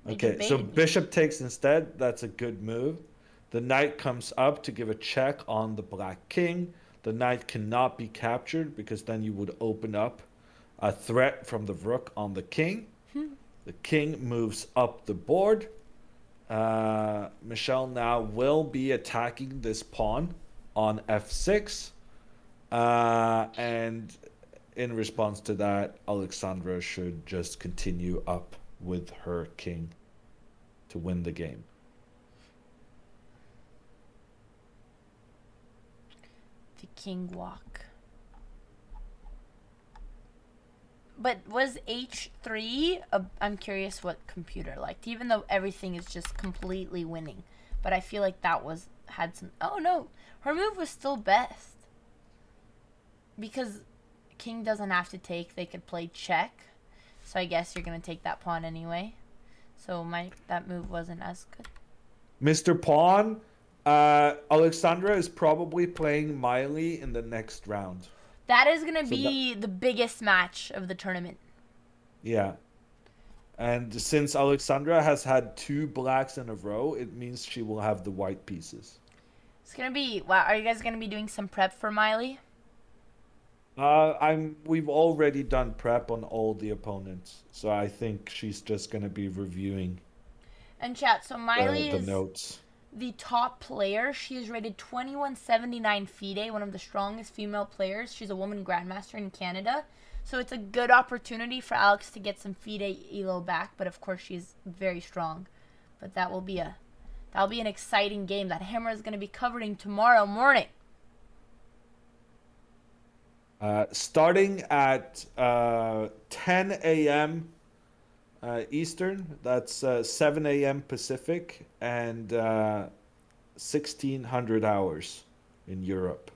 Okay, so bishop takes instead. That's a good move. The knight comes up to give a check on the black king. The knight cannot be captured because then you would open up a threat from the rook on the king. The king moves up the board. Michelle now will be attacking this pawn on f6. And in response to that, Alexandra should just continue up with her king to win the game. The king walk. But was h3, I'm curious what computer liked, even though everything is just completely winning. But I feel like that had some, oh no, her move was still best. Because king doesn't have to take, they could play check. So I guess you're going to take that pawn anyway. So that move wasn't as good. Mr. Pawn, Alexandra is probably playing Miley in the next round. That is going to be the biggest match of the tournament. Yeah. And since Alexandra has had 2 blacks in a row, it means she will have the white pieces. It's going to be, wow, are you guys going to be doing some prep for Miley? We've already done prep on all the opponents, so I think she's just gonna be reviewing. And chat, so Miley is notes. The top player. She is rated 2179 FIDE, one of the strongest female players. She's a woman grandmaster in Canada, so it's a good opportunity for Alex to get some FIDE elo back. But of course, she's very strong. But that'll be an exciting game that Hammer is gonna be covering tomorrow morning. Starting at 10 a.m. Eastern, that's 7 a.m. Pacific, and 1600 hours in Europe.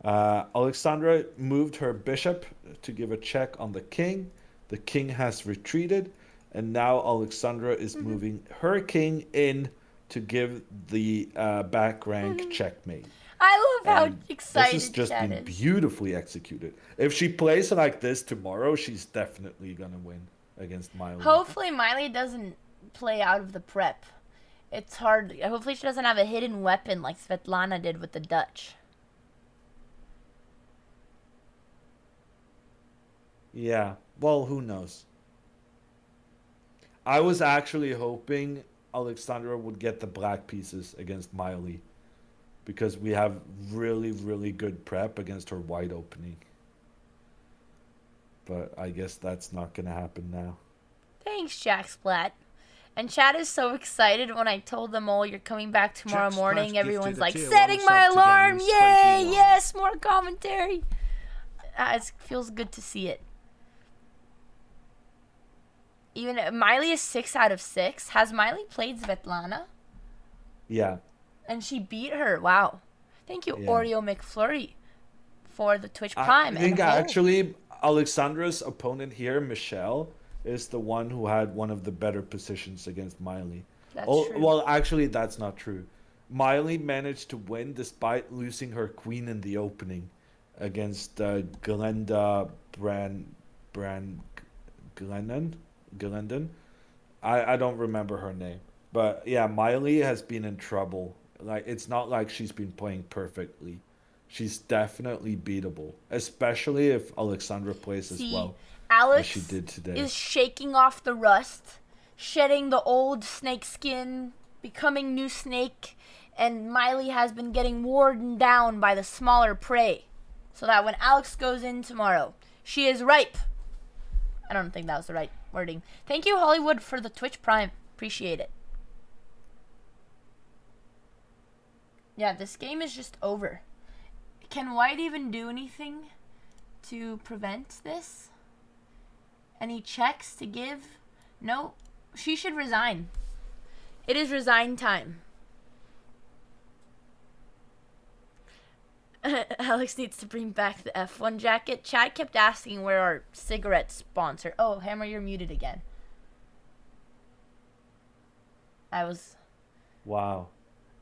Alexandra moved her bishop to give a check on the king. The king has retreated, and now Alexandra is moving her king in to give the back rank checkmate. I love how excited this has just been beautifully executed. If she plays like this tomorrow, she's definitely gonna win against Miley. Hopefully Miley doesn't play out of the prep. It's hard. Hopefully she doesn't have a hidden weapon like Svetlana did with the Dutch. Yeah, well, who knows? I was actually hoping Alexandra would get the black pieces against Miley, because we have really, really good prep against her white opening. But I guess that's not going to happen now. Thanks, Jack Splat. And chat is so excited when I told them all you're coming back tomorrow morning. Everyone's like, setting my alarm. Yay, yes, more commentary. It feels good to see it. Even Miley is 6 out of 6. Has Miley played Svetlana? Yeah. And she beat her. Wow. Thank you, Oreo McFlurry, for the Twitch Prime. I think actually Alexandra's opponent here, Michelle, is the one who had one of the better positions against Miley. That's true. Well, actually, that's not true. Miley managed to win despite losing her queen in the opening against Glenda Glendon. I don't remember her name. But yeah, Miley has been in trouble. Like it's not like she's been playing perfectly. She's definitely beatable, especially if Alexandra plays as See, well as she Alex did today. is shaking off the rust, shedding the old snake skin, becoming new snake, and Miley has been getting worn down by the smaller prey. So that when Alex goes in tomorrow, she is ripe. I don't think that was the right wording. Thank you, Hollywood, for the Twitch Prime. Appreciate it. Yeah, this game is just over. Can White even do anything to prevent this? Any checks to give? No. She should resign. It is resign time. Alex needs to bring back the F1 jacket. Chad kept asking where our cigarette sponsor. Oh, Hammer, you're muted again. Wow.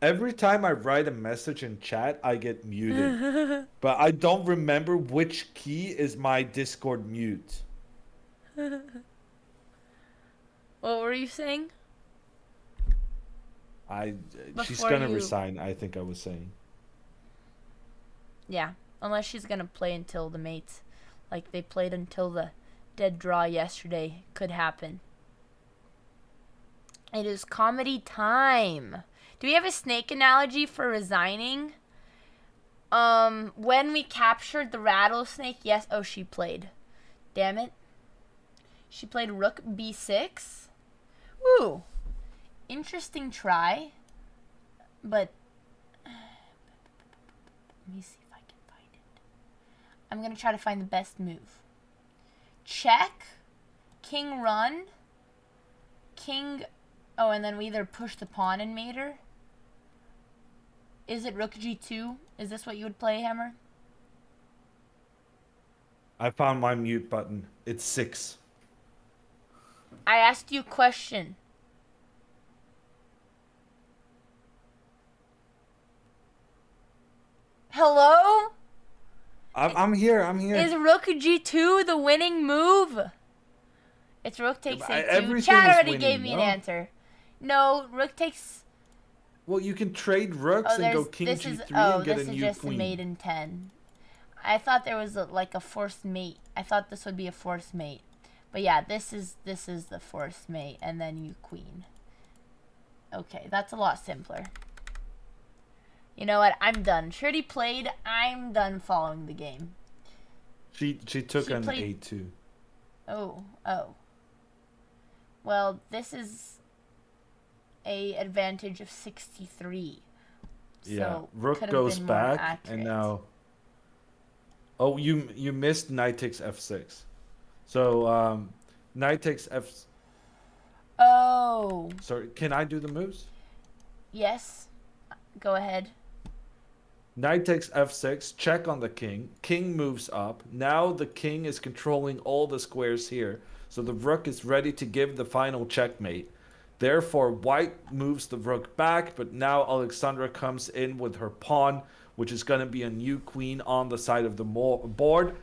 Every time I write a message in chat, I get muted. But I don't remember which key is my Discord mute. What were you saying? She's gonna resign, I think I was saying. Yeah, unless she's gonna play until the mates. Like they played until the dead draw yesterday. Could happen. It is comedy time. Do we have a snake analogy for resigning? When we captured the rattlesnake, yes. Oh, she played. Damn it. She played rook b6. Ooh. Interesting try. But let me see if I can find it. I'm going to try to find the best move. Check. King run. King. Oh, and then we either push the pawn and mate her. Is it rook g2? Is this what you would play, Hammer? I found my mute button. It's 6. I asked you a question. Hello? I'm here. Is rook g2 the winning move? It's rook takes a2. Chad already gave me an answer. No, rook takes... Well, you can trade rooks and go king g3 and get a new queen. This is just a mate in 10. I thought there was like a forced mate. I thought this would be a forced mate. But yeah, this is the forced mate, and then you queen. Okay, that's a lot simpler. You know what? I'm done. Shirley played. I'm done following the game. She took an a2. Oh. Well, this is a advantage of 63. Yeah, so rook goes back, and now... Oh, you missed knight takes f6. So, knight takes f... Oh. Sorry, can I do the moves? Yes. Go ahead. Knight takes f6, check on the king. King moves up. Now the king is controlling all the squares here. So the rook is ready to give the final checkmate. Therefore, white moves the rook back, but now Alexandra comes in with her pawn, which is going to be a new queen on the side of the board.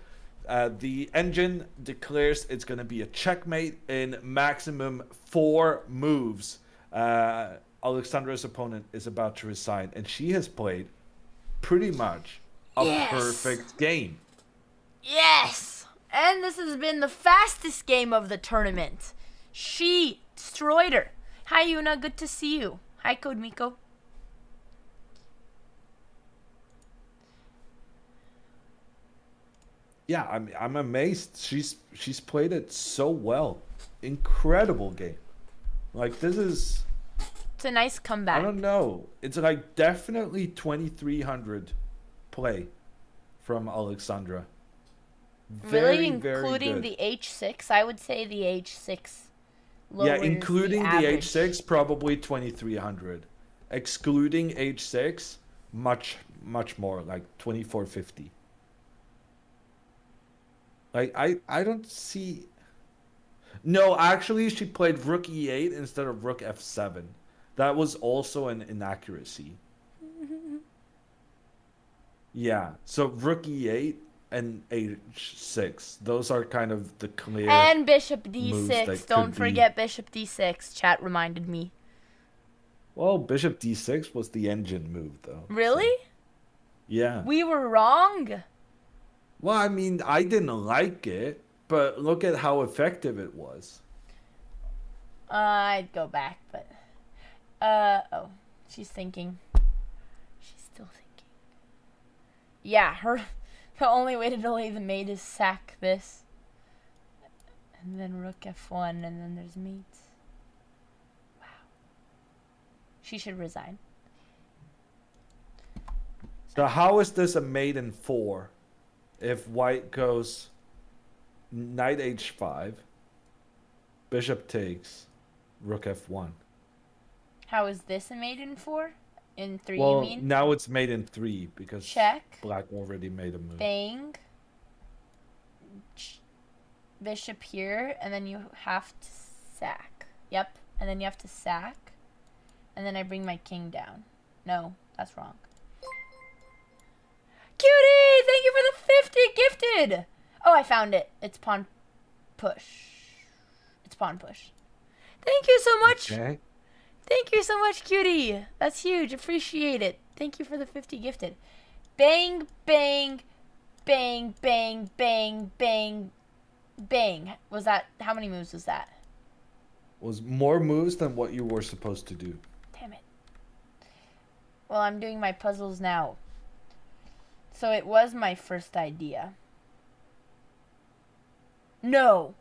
The engine declares it's going to be a checkmate in maximum 4 moves. Alexandra's opponent is about to resign, and she has played pretty much a perfect game. Yes! And this has been the fastest game of the tournament. She destroyed her. Hi, Yuna. Good to see you. Hi, Code Miko. Yeah, I'm amazed. She's played it so well. Incredible game. Like, this is... It's a nice comeback. I don't know. It's like definitely 2300 play from Alexandra. Really, including the h6? I would say the h6. Yeah, including the h6, probably 2300. Excluding h6, much more, like 2450. Like, I don't see... No, actually, she played rook e8 instead of rook f7. That was also an inaccuracy. Yeah, so rook e8 and h6. Those are kind of the clear... And bishop d6. Don't forget bishop d6. Chat reminded me. Well, bishop d6 was the engine move, though. Really? So, yeah. We were wrong? Well, I mean, I didn't like it, but look at how effective it was. I'd go back, but... oh. She's thinking. She's still thinking. Yeah, the only way to delay the mate is sack this. And then rook f1, and then there's mate. Wow. She should resign. So how is this a mate in 4 if white goes knight h5, bishop takes, rook f1? How is this a mate in 4? In 3, well, you mean? Now it's mate in 3 because check. Black already made a move. Bang. Bishop here, and then you have to sack. Yep, and then you have to sack. And then I bring my king down. No, that's wrong. Cutie! Thank you for the 50 gifted! Oh, I found it. It's pawn push. It's pawn push. Thank you so much. Okay. Thank you so much, Cutie. That's huge. Appreciate it. Thank you for the 50 gifted. Bang, bang, bang, bang, bang, bang, bang. Was that, how many moves was that? Was more moves than what you were supposed to do. Damn it. Well, I'm doing my puzzles now. So it was my first idea. No.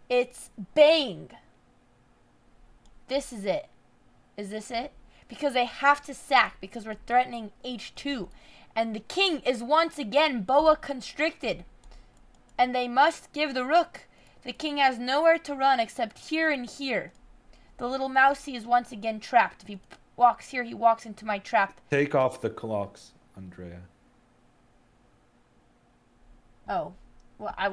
It's bang. This is it. Is this it? Because they have to sack because we're threatening h2. And the king is once again boa constricted. And they must give the rook. The king has nowhere to run except here and here. The little mousey is once again trapped. If he walks here, he walks into my trap. Take off the clocks, Andrea. Oh. Well, I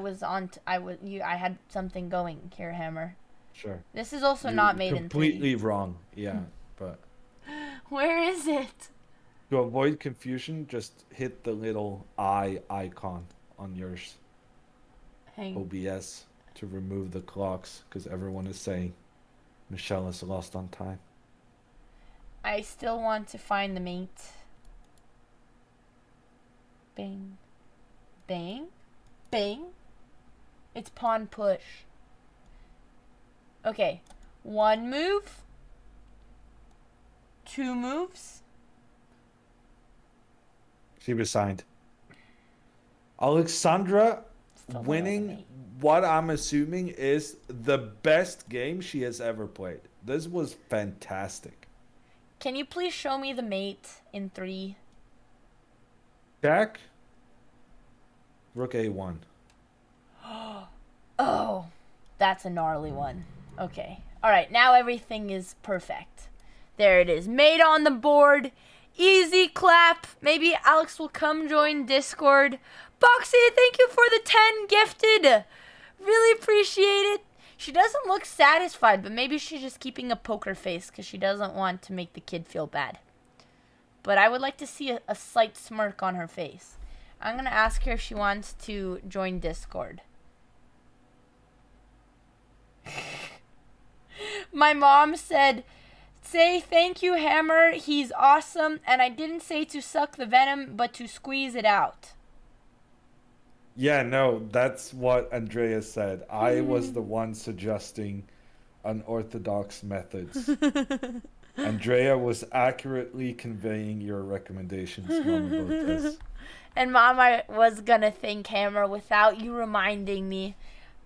had something going here, Hammer. Sure. This is also not made in 3. Completely wrong. Yeah, but... Where is it? To avoid confusion, just hit the little eye icon on yours. OBS to remove the clocks because everyone is saying Michelle is lost on time. I still want to find the mate. Bang. Bang. Bang. It's pawn push. Okay. 1 move. 2 moves. She resigned. Alexandra winning what I'm assuming is the best game she has ever played. This was fantastic. Can you please show me the mate in 3? Jack. Rook A1. Oh, that's a gnarly one. Okay. All right, now everything is perfect. There it is. Mate on the board. Easy clap. Maybe Alex will come join Discord. Boxy, thank you for the 10 gifted. Really appreciate it. She doesn't look satisfied, but maybe she's just keeping a poker face because she doesn't want to make the kid feel bad. But I would like to see a slight smirk on her face. I'm going to ask her if she wants to join Discord. My mom said, say thank you, Hammer. He's awesome. And I didn't say to suck the venom, but to squeeze it out. Yeah, no, that's what Andrea said. I was the one suggesting unorthodox methods. Andrea was accurately conveying your recommendations, Mama Botez. And Mom, I was going to thank Hammer without you reminding me.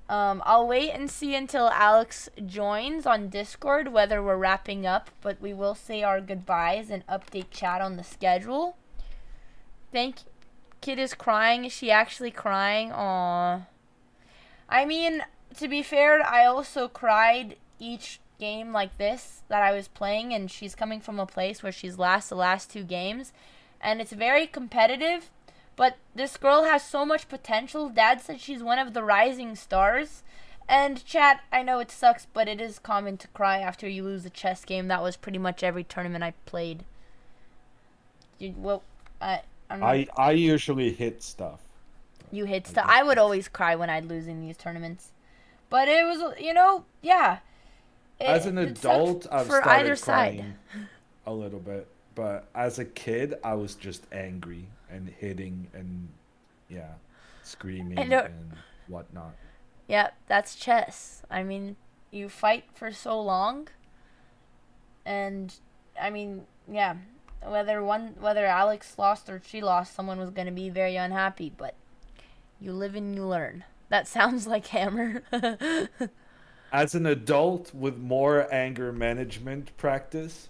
I'll wait and see until Alex joins on Discord, whether we're wrapping up, but we will say our goodbyes and update chat on the schedule. Thank you. Kid is crying. Is she actually crying? Aww. I mean, to be fair, I also cried each game like this that I was playing, and she's coming from a place where she's lost the last 2 games, and it's very competitive. But this girl has so much potential. Dad said she's one of the rising stars. And chat, I know it sucks, but it is common to cry after you lose a chess game. That was pretty much every tournament I played. I usually hit stuff. You hit stuff. I would always cry when I'd lose in these tournaments. But it was, yeah. As an adult, I've for started either crying side. a little bit, but as a kid, I was just angry and hitting and screaming and whatnot. Yeah, that's chess. I mean, you fight for so long, and I mean, yeah, whether Alex lost or she lost, someone was gonna be very unhappy. But you live and you learn. That sounds like Hammer. As an adult with more anger management practice,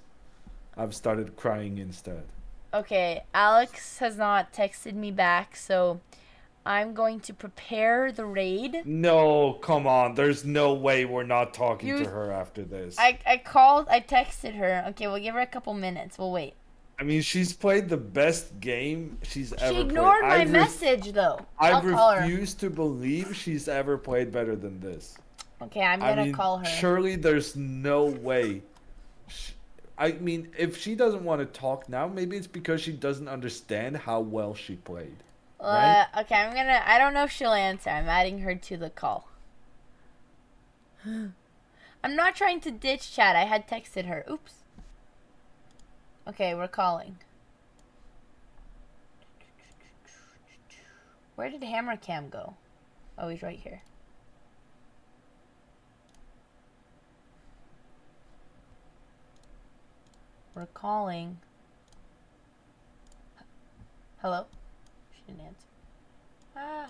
I've started crying instead. Okay, Alex has not texted me back, so I'm going to prepare the raid. No, come on. There's no way we're not talking to her after this. I texted her. Okay, we'll give her a couple minutes. We'll wait. I mean, she's played the best game she's ever played. She ignored my message, though. I refuse to believe she's ever played better than this. Okay, I'm gonna call her. Surely there's no way. I mean, if she doesn't want to talk now, maybe it's because she doesn't understand how well she played. Right? Okay, I don't know if she'll answer. I'm adding her to the call. I'm not trying to ditch chat. I had texted her. Oops. Okay, we're calling. Where did Hammer Cam go? Oh, he's right here. We're calling. Hello? She didn't answer. Ah.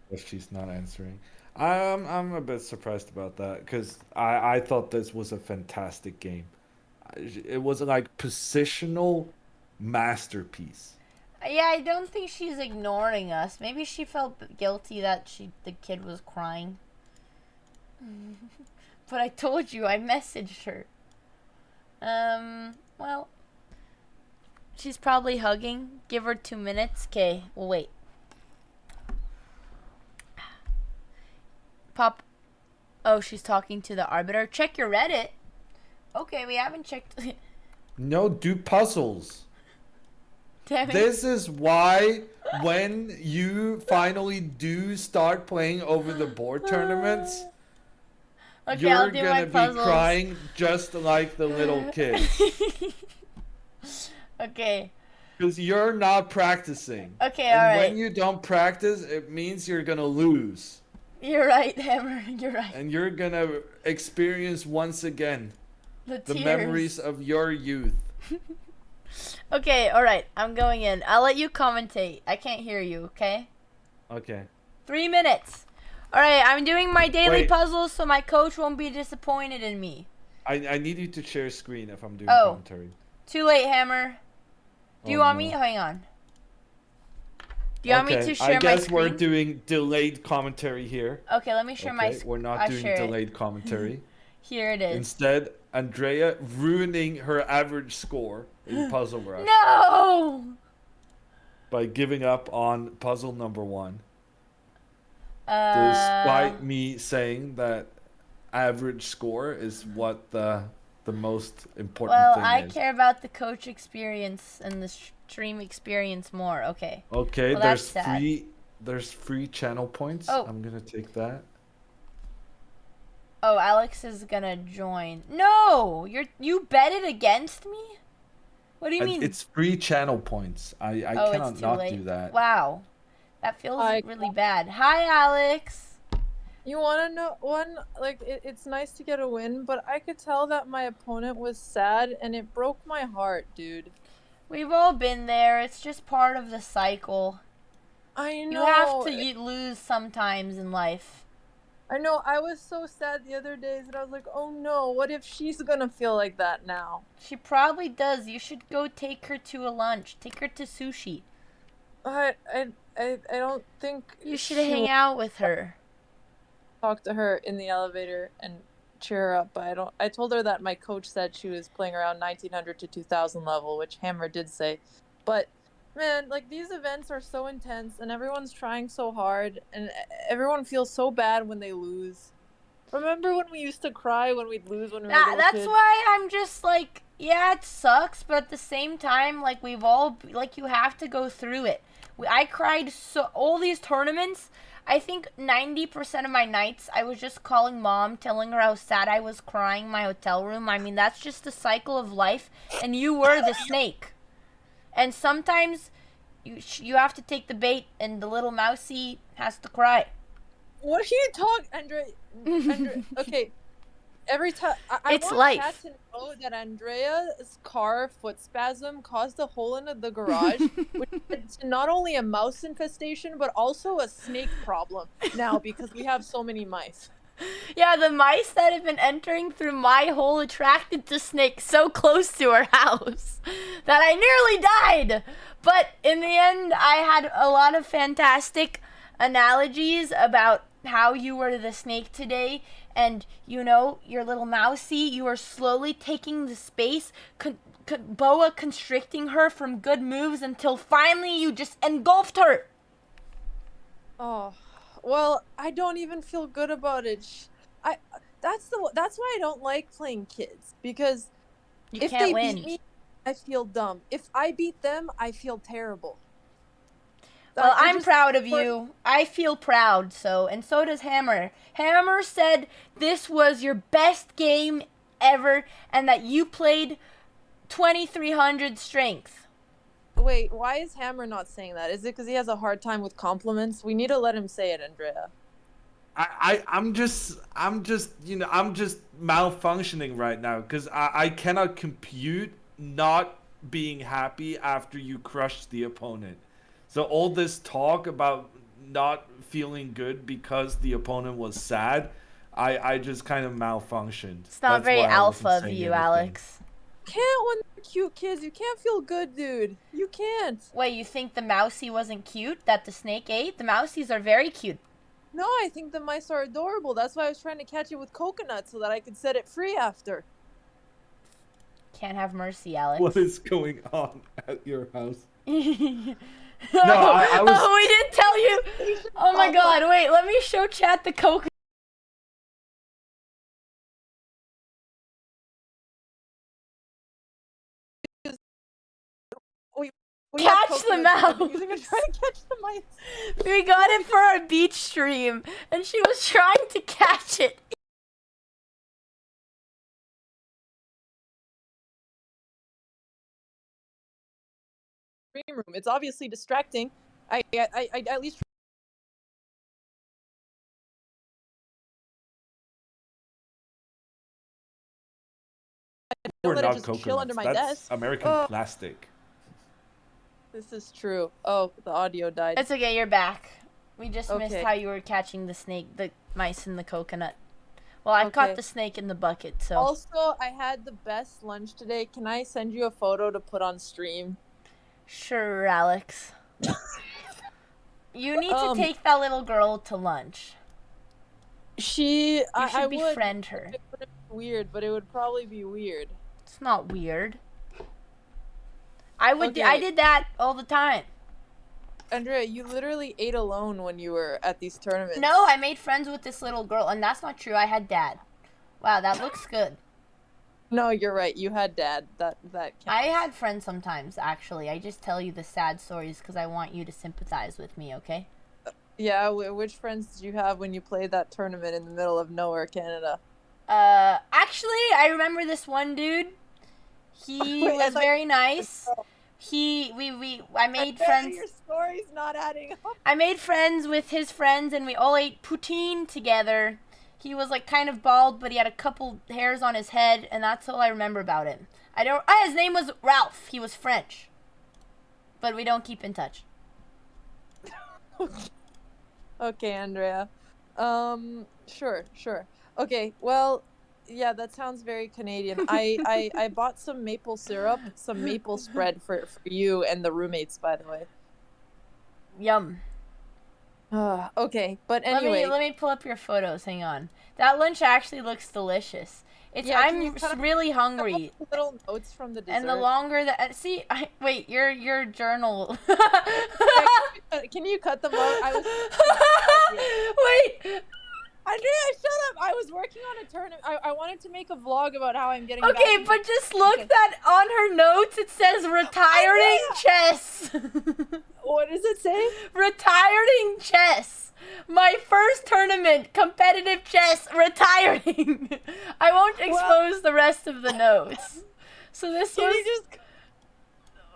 If she's not answering. I'm a bit surprised about that because I thought this was a fantastic game. It was like positional masterpiece. Yeah, I don't think she's ignoring us. Maybe she felt guilty that the kid was crying. But I told you, I messaged her. Well, she's probably hugging. Give her 2 minutes. Okay, we'll wait. Pop. Oh, she's talking to the arbiter. Check your Reddit. Okay, we haven't checked. No, do puzzles. Damn it. This is why when you finally do start playing over the board tournaments, okay, you're gonna be crying just like the little kid. Okay. Because you're not practicing. Okay, and alright. when you don't practice, it means you're gonna lose. You're right, Hammer. You're right. And you're gonna experience once again the memories of your youth. Okay, alright. I'm going in. I'll let you commentate. I can't hear you, okay? Okay. 3 minutes. Alright, I'm doing my daily puzzles so my coach won't be disappointed in me. I need you to share screen if I'm doing commentary. Too late, Hammer. Do you want me? Hang on. Do you want me to share my screen? I guess we're doing delayed commentary here. Okay, let me share my screen. We're not doing delayed commentary. Here it is. Instead, Andrea ruining her average score in Puzzle Rush. No! By giving up on puzzle number 1. Despite me saying that average score is what the most important thing is. Well, I care about the coach experience and the stream experience more. Okay. Okay, well, there's free channel points. Oh. I'm gonna take that. Oh, Alex is gonna join. No! You betted against me? What do you mean? It's free channel points. I cannot not do that. Wow. That feels really bad. Hi, Alex. You want to know one? Like, it's nice to get a win, but I could tell that my opponent was sad, and it broke my heart, dude. We've all been there. It's just part of the cycle. I know. You have to lose sometimes in life. I know. I was so sad the other days, and I was like, oh no, what if she's gonna feel like that now? She probably does. You should go take her to a lunch. Take her to sushi. I don't think you should hang out with her. Talk to her in the elevator and cheer her up, but I told her that my coach said she was playing around 1900 to 2000 level, which Hammer did say. But man, like, these events are so intense and everyone's trying so hard and everyone feels so bad when they lose. Remember when we used to cry when we'd lose when we were little That's kids? why I'm just like, yeah, it sucks, but at the same time, like, we've all, like, you have to go through it. I cried so all these tournaments. I think 90% of my nights I was just calling mom, telling her how sad I was crying in my hotel room. I mean, that's just the cycle of life, and you were the snake. And sometimes you have to take the bait, and the little mousey has to cry. What are you talking, Andre, okay. Every time I It's want life. Kat to know that Andrea's car foot spasm caused a hole in the garage, which led to not only a mouse infestation but also a snake problem now because we have so many mice. Yeah, the mice that have been entering through my hole attracted to snakes so close to our house that I nearly died. But in the end, I had a lot of fantastic analogies about how you were the snake today. And, you know, your little mousy, you are slowly taking the space, boa constricting her from good moves until finally you just engulfed her. Oh, well, I don't even feel good about it. That's why I don't like playing kids, because if they beat me, I feel dumb. If I beat them, I feel terrible. Well, I'm proud of you. I feel proud, and so does Hammer. Hammer said this was your best game ever and that you played 2300 strength. Wait, why is Hammer not saying that? Is it because he has a hard time with compliments? We need to let him say it, Andrea. I'm just malfunctioning right now because I cannot compute not being happy after you crushed the opponent. So all this talk about not feeling good because the opponent was sad, I just kind of malfunctioned. It's not very alpha of you, Alex. Can't when they're cute kids. You can't feel good, dude. You can't. Wait, you think the mousey wasn't cute that the snake ate? The mousies are very cute. No, I think the mice are adorable. That's why I was trying to catch it with coconut so that I could set it free after. Can't have mercy, Alex. What is going on at your house? No, I was... Oh, we didn't tell you. Oh my god, wait, let me show chat the coconut. We catch the mouse. Trying to catch the mice. We got it for our beach stream, and she was trying to catch it. Room. It's obviously distracting. I at least We're not just coconuts. chill under my That's desk. American plastic. This is true. Oh, the audio died. It's okay, you're back. We just missed how you were catching the mice in the coconut. Well, I caught the snake in the bucket, so. Also, I had the best lunch today. Can I send you a photo to put on stream? Sure, Alex. You need to take that little girl to lunch. You should befriend her. It would be weird, but it would probably be weird. It's not weird. I did that all the time. Andrea, you literally ate alone when you were at these tournaments. No, I made friends with this little girl, and that's not true. I had dad. Wow, that looks good. No, you're right. You had dad. That counts. I had friends sometimes, actually. I just tell you the sad stories because I want you to sympathize with me, okay? Yeah, which friends did you have when you played that tournament in the middle of nowhere, Canada? Actually, I remember this one dude. He was very nice. I made friends. Your story's not adding up. I made friends with his friends, and we all ate poutine together. He was like kind of bald, but he had a couple hairs on his head, and that's all I remember about him. His name was Ralph. He was French, but we don't keep in touch. Okay, Andrea. Sure. Okay, well, yeah, that sounds very Canadian. I bought some maple syrup, some maple spread for you and the roommates, by the way. Yum. Okay, but anyway. Let me pull up your photos. Hang on. That lunch actually looks delicious. I'm really hungry. Little notes from the dessert. And the longer that wait, your journal. Can you cut them out? Wait. Andrea, shut up! I was working on a tournament. I wanted to make a vlog about how I'm getting. Okay, back but just look that on her notes it says retiring chess. What does it say? Retiring chess. My first tournament, competitive chess, retiring. I won't expose the rest of the notes. So this Can was. you just?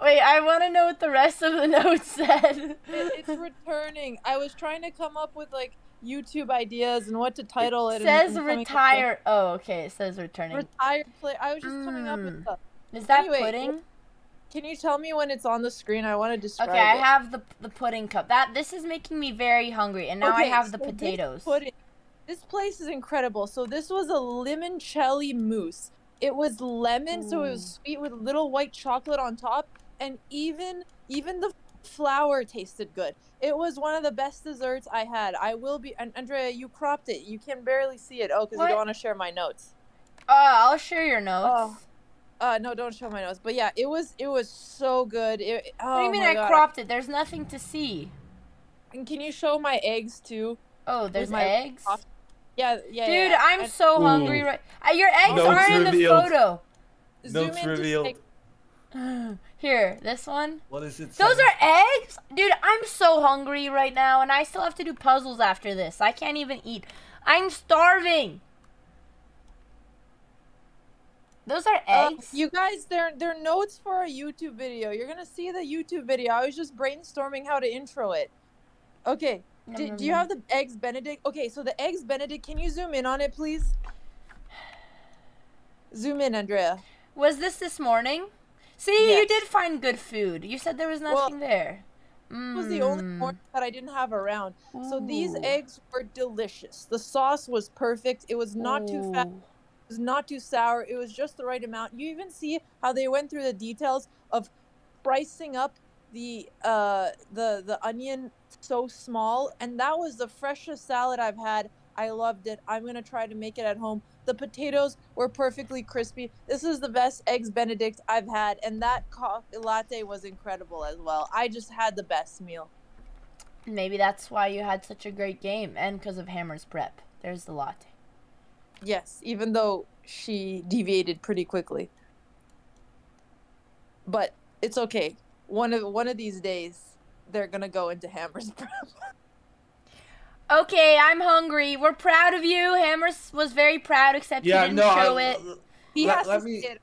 Wait, I want to know what the rest of the notes said. It's returning. I was trying to come up with like YouTube ideas and what to title it. Says retire. Oh, okay. It says returning. Retired play. I was just coming up with stuff. Is that Anyway, pudding? Can you tell me when it's on the screen? I want to describe Okay, it. I have the pudding cup. This is making me very hungry, and now I have the potatoes. This place is incredible. So this was a limoncello mousse. It was lemon, so it was sweet with little white chocolate on top, and even the flour tasted good. It was one of the best desserts I had. I will be, and Andrea, you cropped it. You can barely see it. Oh, because you don't want to share my notes. I'll share your notes. No, don't show my notes. But yeah, it was so good. What do you mean I cropped it? There's nothing to see. And can you show my eggs too? Oh, there's eggs? Yeah. Dude, I'm so hungry right. Your eggs aren't in the photo. Notes revealed. Here, this one. What is it? Those are eggs? Dude, I'm so hungry right now, and I still have to do puzzles after this. I can't even eat. I'm starving. Those are eggs? You guys, they're notes for a YouTube video. You're going to see the YouTube video. I was just brainstorming how to intro it. Okay. Do you have the Eggs Benedict? Okay, so the Eggs Benedict, can you zoom in on it, please? Zoom in, Andrea. Was this morning? See, yes. You did find good food. You said there was nothing there. It was the only morning that I didn't have around. So these eggs were delicious. The sauce was perfect. It was not too fat. It was not too sour. It was just the right amount. You even see how they went through the details of spicing up the onion so small, and that was the freshest salad I've had. I loved it. I'm gonna try to make it at home. The potatoes were perfectly crispy. This is the best Eggs Benedict I've had, and that coffee latte was incredible as well. I just had the best meal. Maybe that's why you had such a great game, and because of Hammer's prep. There's the latte. Yes, even though she deviated pretty quickly. But it's okay. One of these days, they're gonna go into Hammer's prep. Okay, I'm hungry. We're proud of you. Hammer was very proud, except he didn't show it. He has to see it.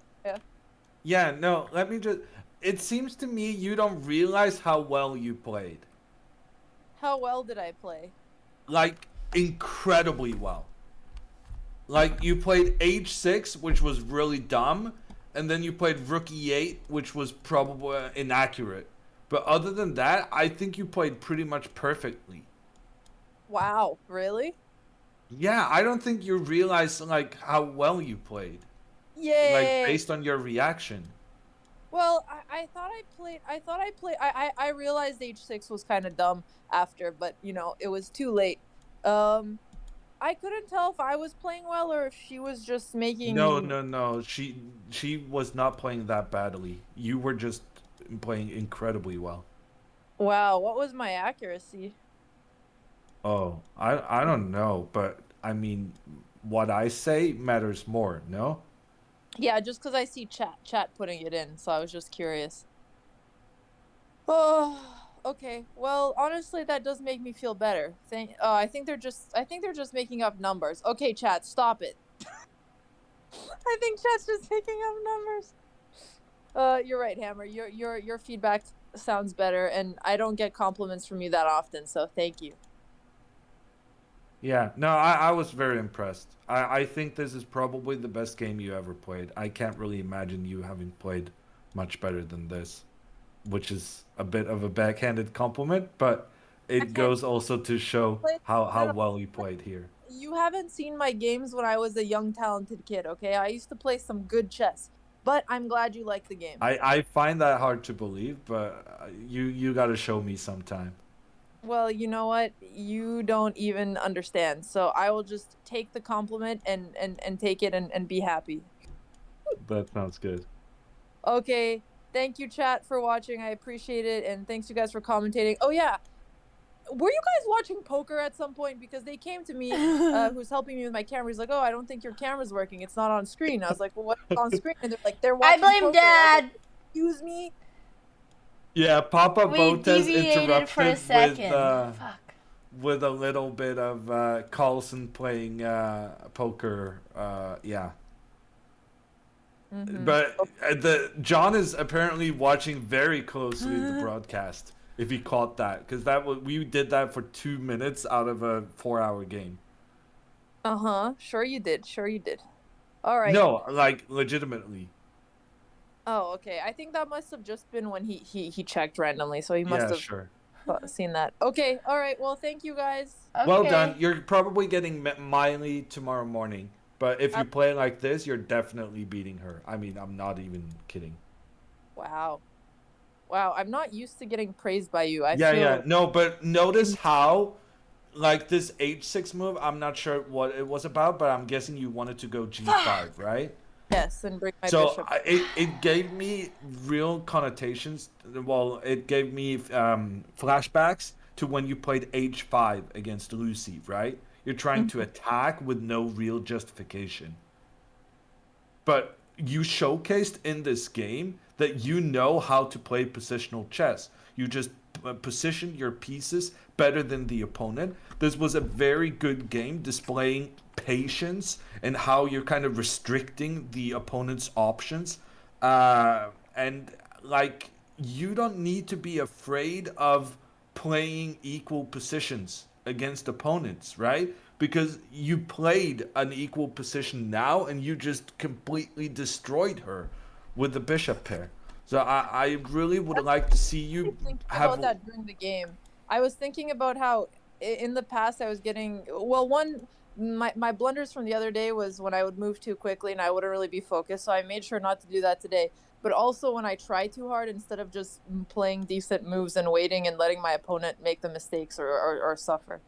Let me just... It seems to me you don't realize how well you played. How well did I play? Like, incredibly well. Like, you played H6, which was really dumb, and then you played Rook E8, which was probably inaccurate. But other than that, I think you played pretty much perfectly. Wow, really? Yeah, I don't think you realize like how well you played. Yay! Like based on your reaction. Well, I realized H6 was kind of dumb after, but you know, it was too late. I couldn't tell if I was playing well or if she was just making... No. She was not playing that badly. You were just playing incredibly well. Wow, what was my accuracy? Oh, I don't know, but I mean, what I say matters more, no? Yeah, just because I see chat putting it in, so I was just curious. Oh, okay. Well, honestly, that does make me feel better. I think they're just making up numbers. Okay, chat, stop it. I think chat's just making up numbers. You're right, Hammer. Your feedback sounds better, and I don't get compliments from you that often, so thank you. Yeah, no, I was very impressed. I think this is probably the best game you ever played. I can't really imagine you having played much better than this, which is a bit of a backhanded compliment, but it goes also to show how well you played here. You haven't seen my games when I was a young, talented kid, okay? I used to play some good chess, but I'm glad you like the game. I find that hard to believe, but you got to show me sometime. Well, you know what? You don't even understand. So I will just take the compliment and take it and be happy. That sounds good. Okay. Thank you, chat, for watching. I appreciate it. And thanks you guys for commentating. Oh, yeah. were you guys watching poker at some point? Because they came to me, who's helping me with my camera. He's like, "Oh, I don't think your camera's working. It's not on screen." I was like, "Well, what's on screen?" And they're like, "They're I watching blame poker." Dad. Like, excuse me. Yeah, Papa We Botez deviated for a interrupted second. Fuck. With a little bit of Carlson playing poker. Yeah. But John is apparently watching very closely the broadcast. If he caught that, because we did that for 2 minutes out of a 4-hour game. Sure you did. Sure you did. All right. No, like legitimately. Oh, okay. I think that must have just been when he checked randomly, so he must have seen that. Okay. All right. Well, thank you guys. Okay. Well done. You're probably getting Miley tomorrow morning, but if you play like this, you're definitely beating her. I mean, I'm not even kidding. Wow. Wow, I'm not used to getting praised by you. Yeah. No, but notice how, like this H6 move, I'm not sure what it was about, but I'm guessing you wanted to go G5, right? Yes, and bring my bishop. So it gave me real connotations. Well, it gave me flashbacks to when you played H5 against Lucy, right? You're trying to attack with no real justification. But you showcased in this game that you know how to play positional chess. You just position your pieces better than the opponent. This was a very good game displaying patience and how you're kind of restricting the opponent's options. And like, you don't need to be afraid of playing equal positions against opponents, right? Because you played an equal position now and you just completely destroyed her with the bishop pair. So I really would like to see you have... about that during the game. I was thinking about how in the past I was getting... Well, my blunders from the other day was when I would move too quickly and I wouldn't really be focused. So I made sure not to do that today. But also when I try too hard, instead of just playing decent moves and waiting and letting my opponent make the mistakes or suffer.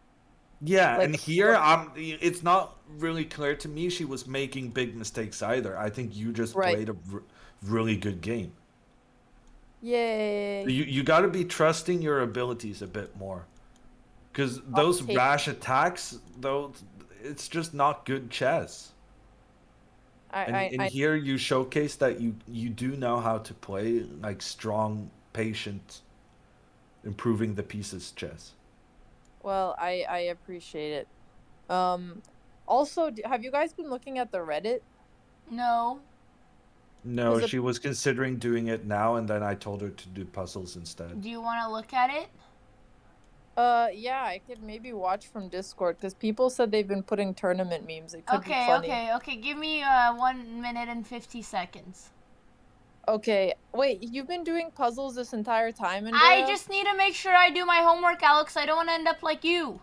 Yeah, like, and here it's not really clear to me she was making big mistakes either. I think you just played a really good game. Yay. You got to be trusting your abilities a bit more. Because those rash attacks, though, it's just not good chess. And here you showcase that you do know how to play like strong, patient, improving the pieces chess. Well, I appreciate it. Also, have you guys been looking at the Reddit? No. No, she was considering doing it now, and then I told her to do puzzles instead. Do you want to look at it? Yeah, I could maybe watch from Discord, because people said they've been putting tournament memes. It could be funny. Okay. Give me 1 minute and 50 seconds. Okay. Wait, you've been doing puzzles this entire time, and I just need to make sure I do my homework, Alex. I don't want to end up like you.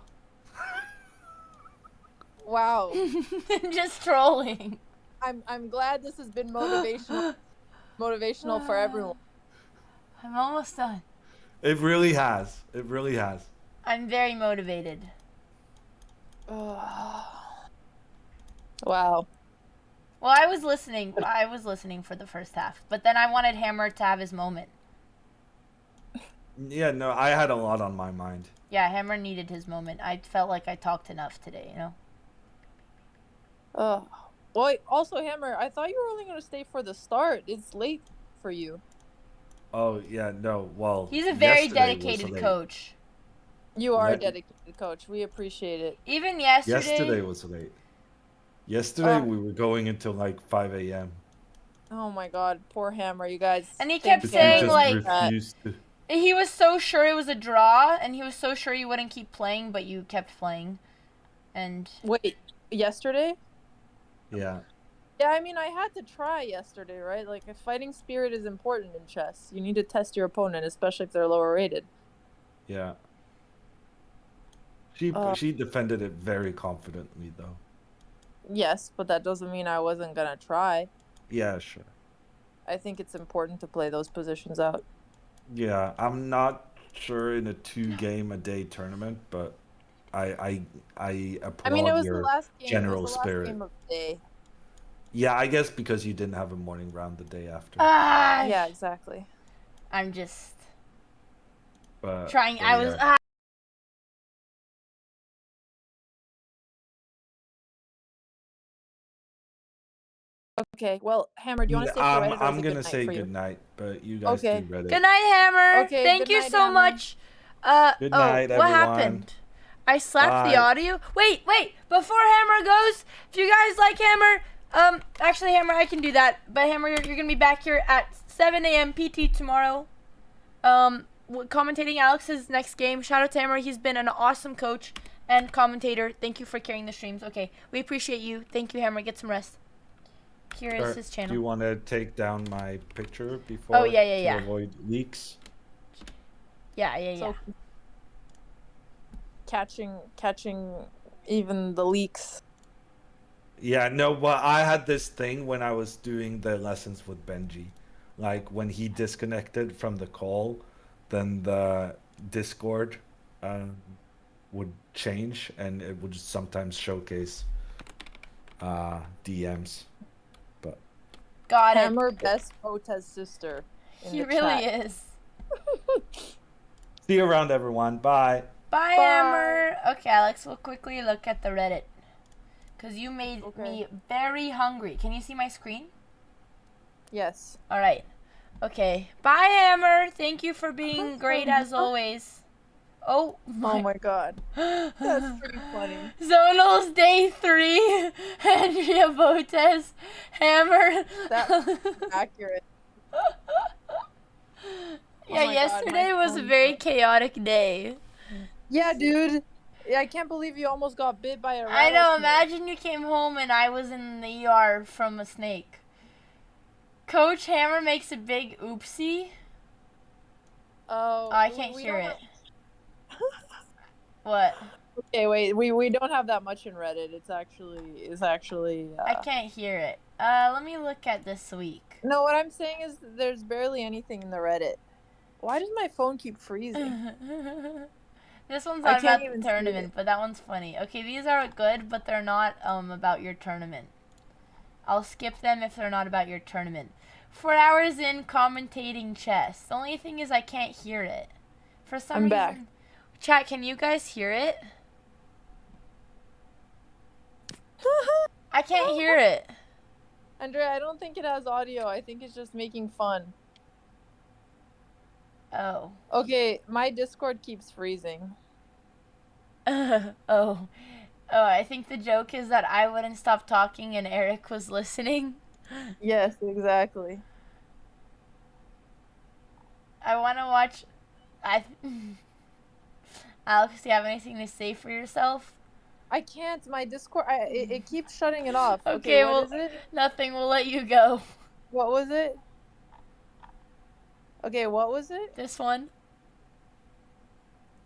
Wow. Just trolling. I'm glad this has been motivational for everyone. I'm almost done. It really has. It really has. I'm very motivated. Wow. Well, I was listening for the first half, but then I wanted Hammer to have his moment. Yeah, no, I had a lot on my mind. Yeah, Hammer needed his moment. I felt like I talked enough today, you know? Well, also, Hammer, I thought you were only going to stay for the start. It's late for you. Oh, yeah, no, well... He's a very dedicated coach. You are a dedicated coach. We appreciate it. Even yesterday... Yesterday was late. Yesterday, we were going until, like, 5 a.m. Oh, my God. Poor Hammer, you guys. And he kept saying, like... He was so sure it was a draw, and he was so sure you wouldn't keep playing, but you kept playing. And... Wait, yesterday? Yeah. Yeah, I mean, I had to try yesterday, right? Like, a fighting spirit is important in chess. You need to test your opponent, especially if they're lower rated. Yeah. She defended it very confidently, though. Yes, but that doesn't mean I wasn't gonna try. Yeah, sure. I think it's important to play those positions out. Yeah, I'm not sure in a 2-game-a-day tournament, but I applaud your general spirit. Game of the day. Yeah, I guess because you didn't have a morning round the day after. Yeah, exactly. I'm just but, trying. I was. Okay, well, Hammer, do you want to stay for Reddit, or is I'm it gonna good say night for you? good night, but you guys Okay. do Reddit. Good night, Hammer. Okay, Thank good you night, so Hammer. much. Good Oh, night, what everyone. happened? I slapped the Bye. audio. Wait. Before Hammer goes, if you guys like Hammer, actually, Hammer, I can do that. But Hammer, you're gonna be back here at 7 a.m. PT tomorrow. Commentating Alex's next game. Shout out to Hammer. He's been an awesome coach and commentator. Thank you for carrying the streams. Okay, we appreciate you. Thank you, Hammer. Get some rest. Here is his channel. Do you want to take down my picture before? Oh, yeah. To avoid leaks. Yeah. So, catching even the leaks. Yeah, no, but I had this thing when I was doing the lessons with Benji. Like when he disconnected from the call, then the Discord would change and it would sometimes showcase DMs. But got it. Hammer, best Botez sister. He really is. See you around, everyone. Bye. Bye, Hammer. Okay, Alex, we'll quickly look at the Reddit. Because you made me very hungry. Can you see my screen? Yes. All right. Okay. Bye, Hammer. Thank you for being great as always. Oh my god. That's pretty funny. Zonal's day 3. Andrea Botez. Hammer. That's accurate. Yeah, yesterday was a very chaotic day. Yeah, dude. Yeah, I can't believe you almost got bit by a rattlesnake. I know, imagine you came home and I was in the ER from a snake. Coach Hammer makes a big oopsie. Oh, I can't hear it. What? Okay, wait. We don't have that much in Reddit. It's actually. I can't hear it. Let me look at this week. No, what I'm saying is there's barely anything in the Reddit. Why does my phone keep freezing? This one's not about the tournament, but that one's funny. Okay, these are good, but they're not about your tournament. I'll skip them if they're not about your tournament. 4 hours in commentating chess. The only thing is I can't hear it. For some reason. Back. Chat, can you guys hear it? I can't hear it. Andrea, I don't think it has audio. I think it's just making fun. Oh. Okay, my Discord keeps freezing. Oh, I think the joke is that I wouldn't stop talking and Eric was listening. Yes, exactly. I want to watch... Alex, do you have anything to say for yourself? I can't. My Discord, it keeps shutting it off. Okay, what well, is it? Nothing. We'll let you go. What was it? Okay, what was it? This one.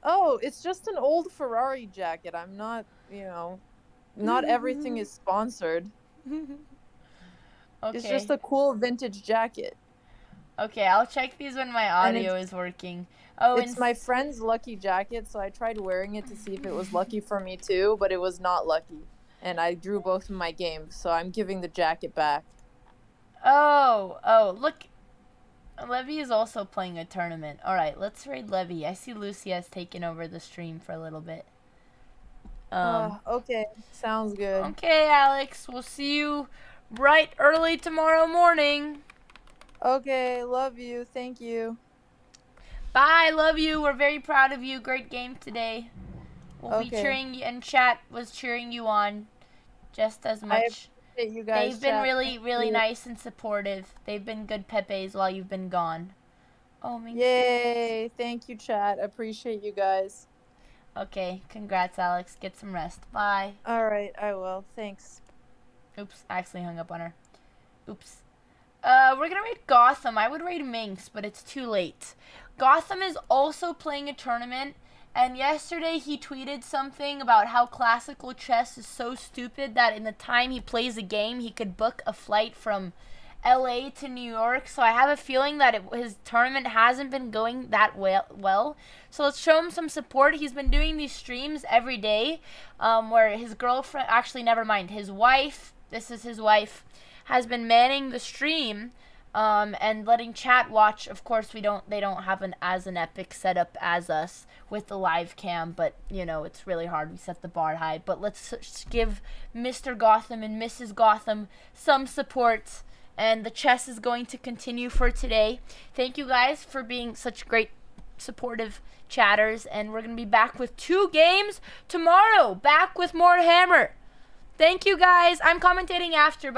Oh, it's just an old Ferrari jacket. I'm not, not everything is sponsored. Okay. It's just a cool vintage jacket. Okay, I'll check these when my audio is working. Oh, it's my friend's lucky jacket, so I tried wearing it to see if it was lucky for me too, but it was not lucky. And I drew both of my games, so I'm giving the jacket back. Oh, look. Levy is also playing a tournament. Alright, let's raid Levy. I see Lucy has taken over the stream for a little bit. Okay, sounds good. Okay, Alex, we'll see you bright early tomorrow morning. Okay, love you. Thank you. Bye, love you. We're very proud of you. Great game today. We'll be cheering you, and chat was cheering you on just as much. I appreciate you guys. They've been really nice and supportive. They've been good Pepes while you've been gone. Oh, me. Yay! Thank you, chat. Appreciate you guys. Okay, congrats, Alex. Get some rest. Bye. All right, I will. Thanks. Oops, I actually hung up on her. Oops. We're gonna raid Gotham. I would raid Minx, but it's too late. Gotham is also playing a tournament, and yesterday he tweeted something about how classical chess is so stupid that in the time he plays a game, he could book a flight from LA to New York. So I have a feeling that his tournament hasn't been going that well. So let's show him some support. He's been doing these streams every day, where his girlfriend, actually never mind, his wife, this is his wife, has been manning the stream and letting chat watch. Of course, they don't have an epic setup as us with the live cam, but you know, it's really hard. We set the bar high, but let's give Mr. Gotham and Mrs. Gotham some support, and the chess is going to continue for today. Thank you guys for being such great supportive chatters, and we're gonna be back with 2 games tomorrow, back with more Hammer. Thank you guys. I'm commentating after.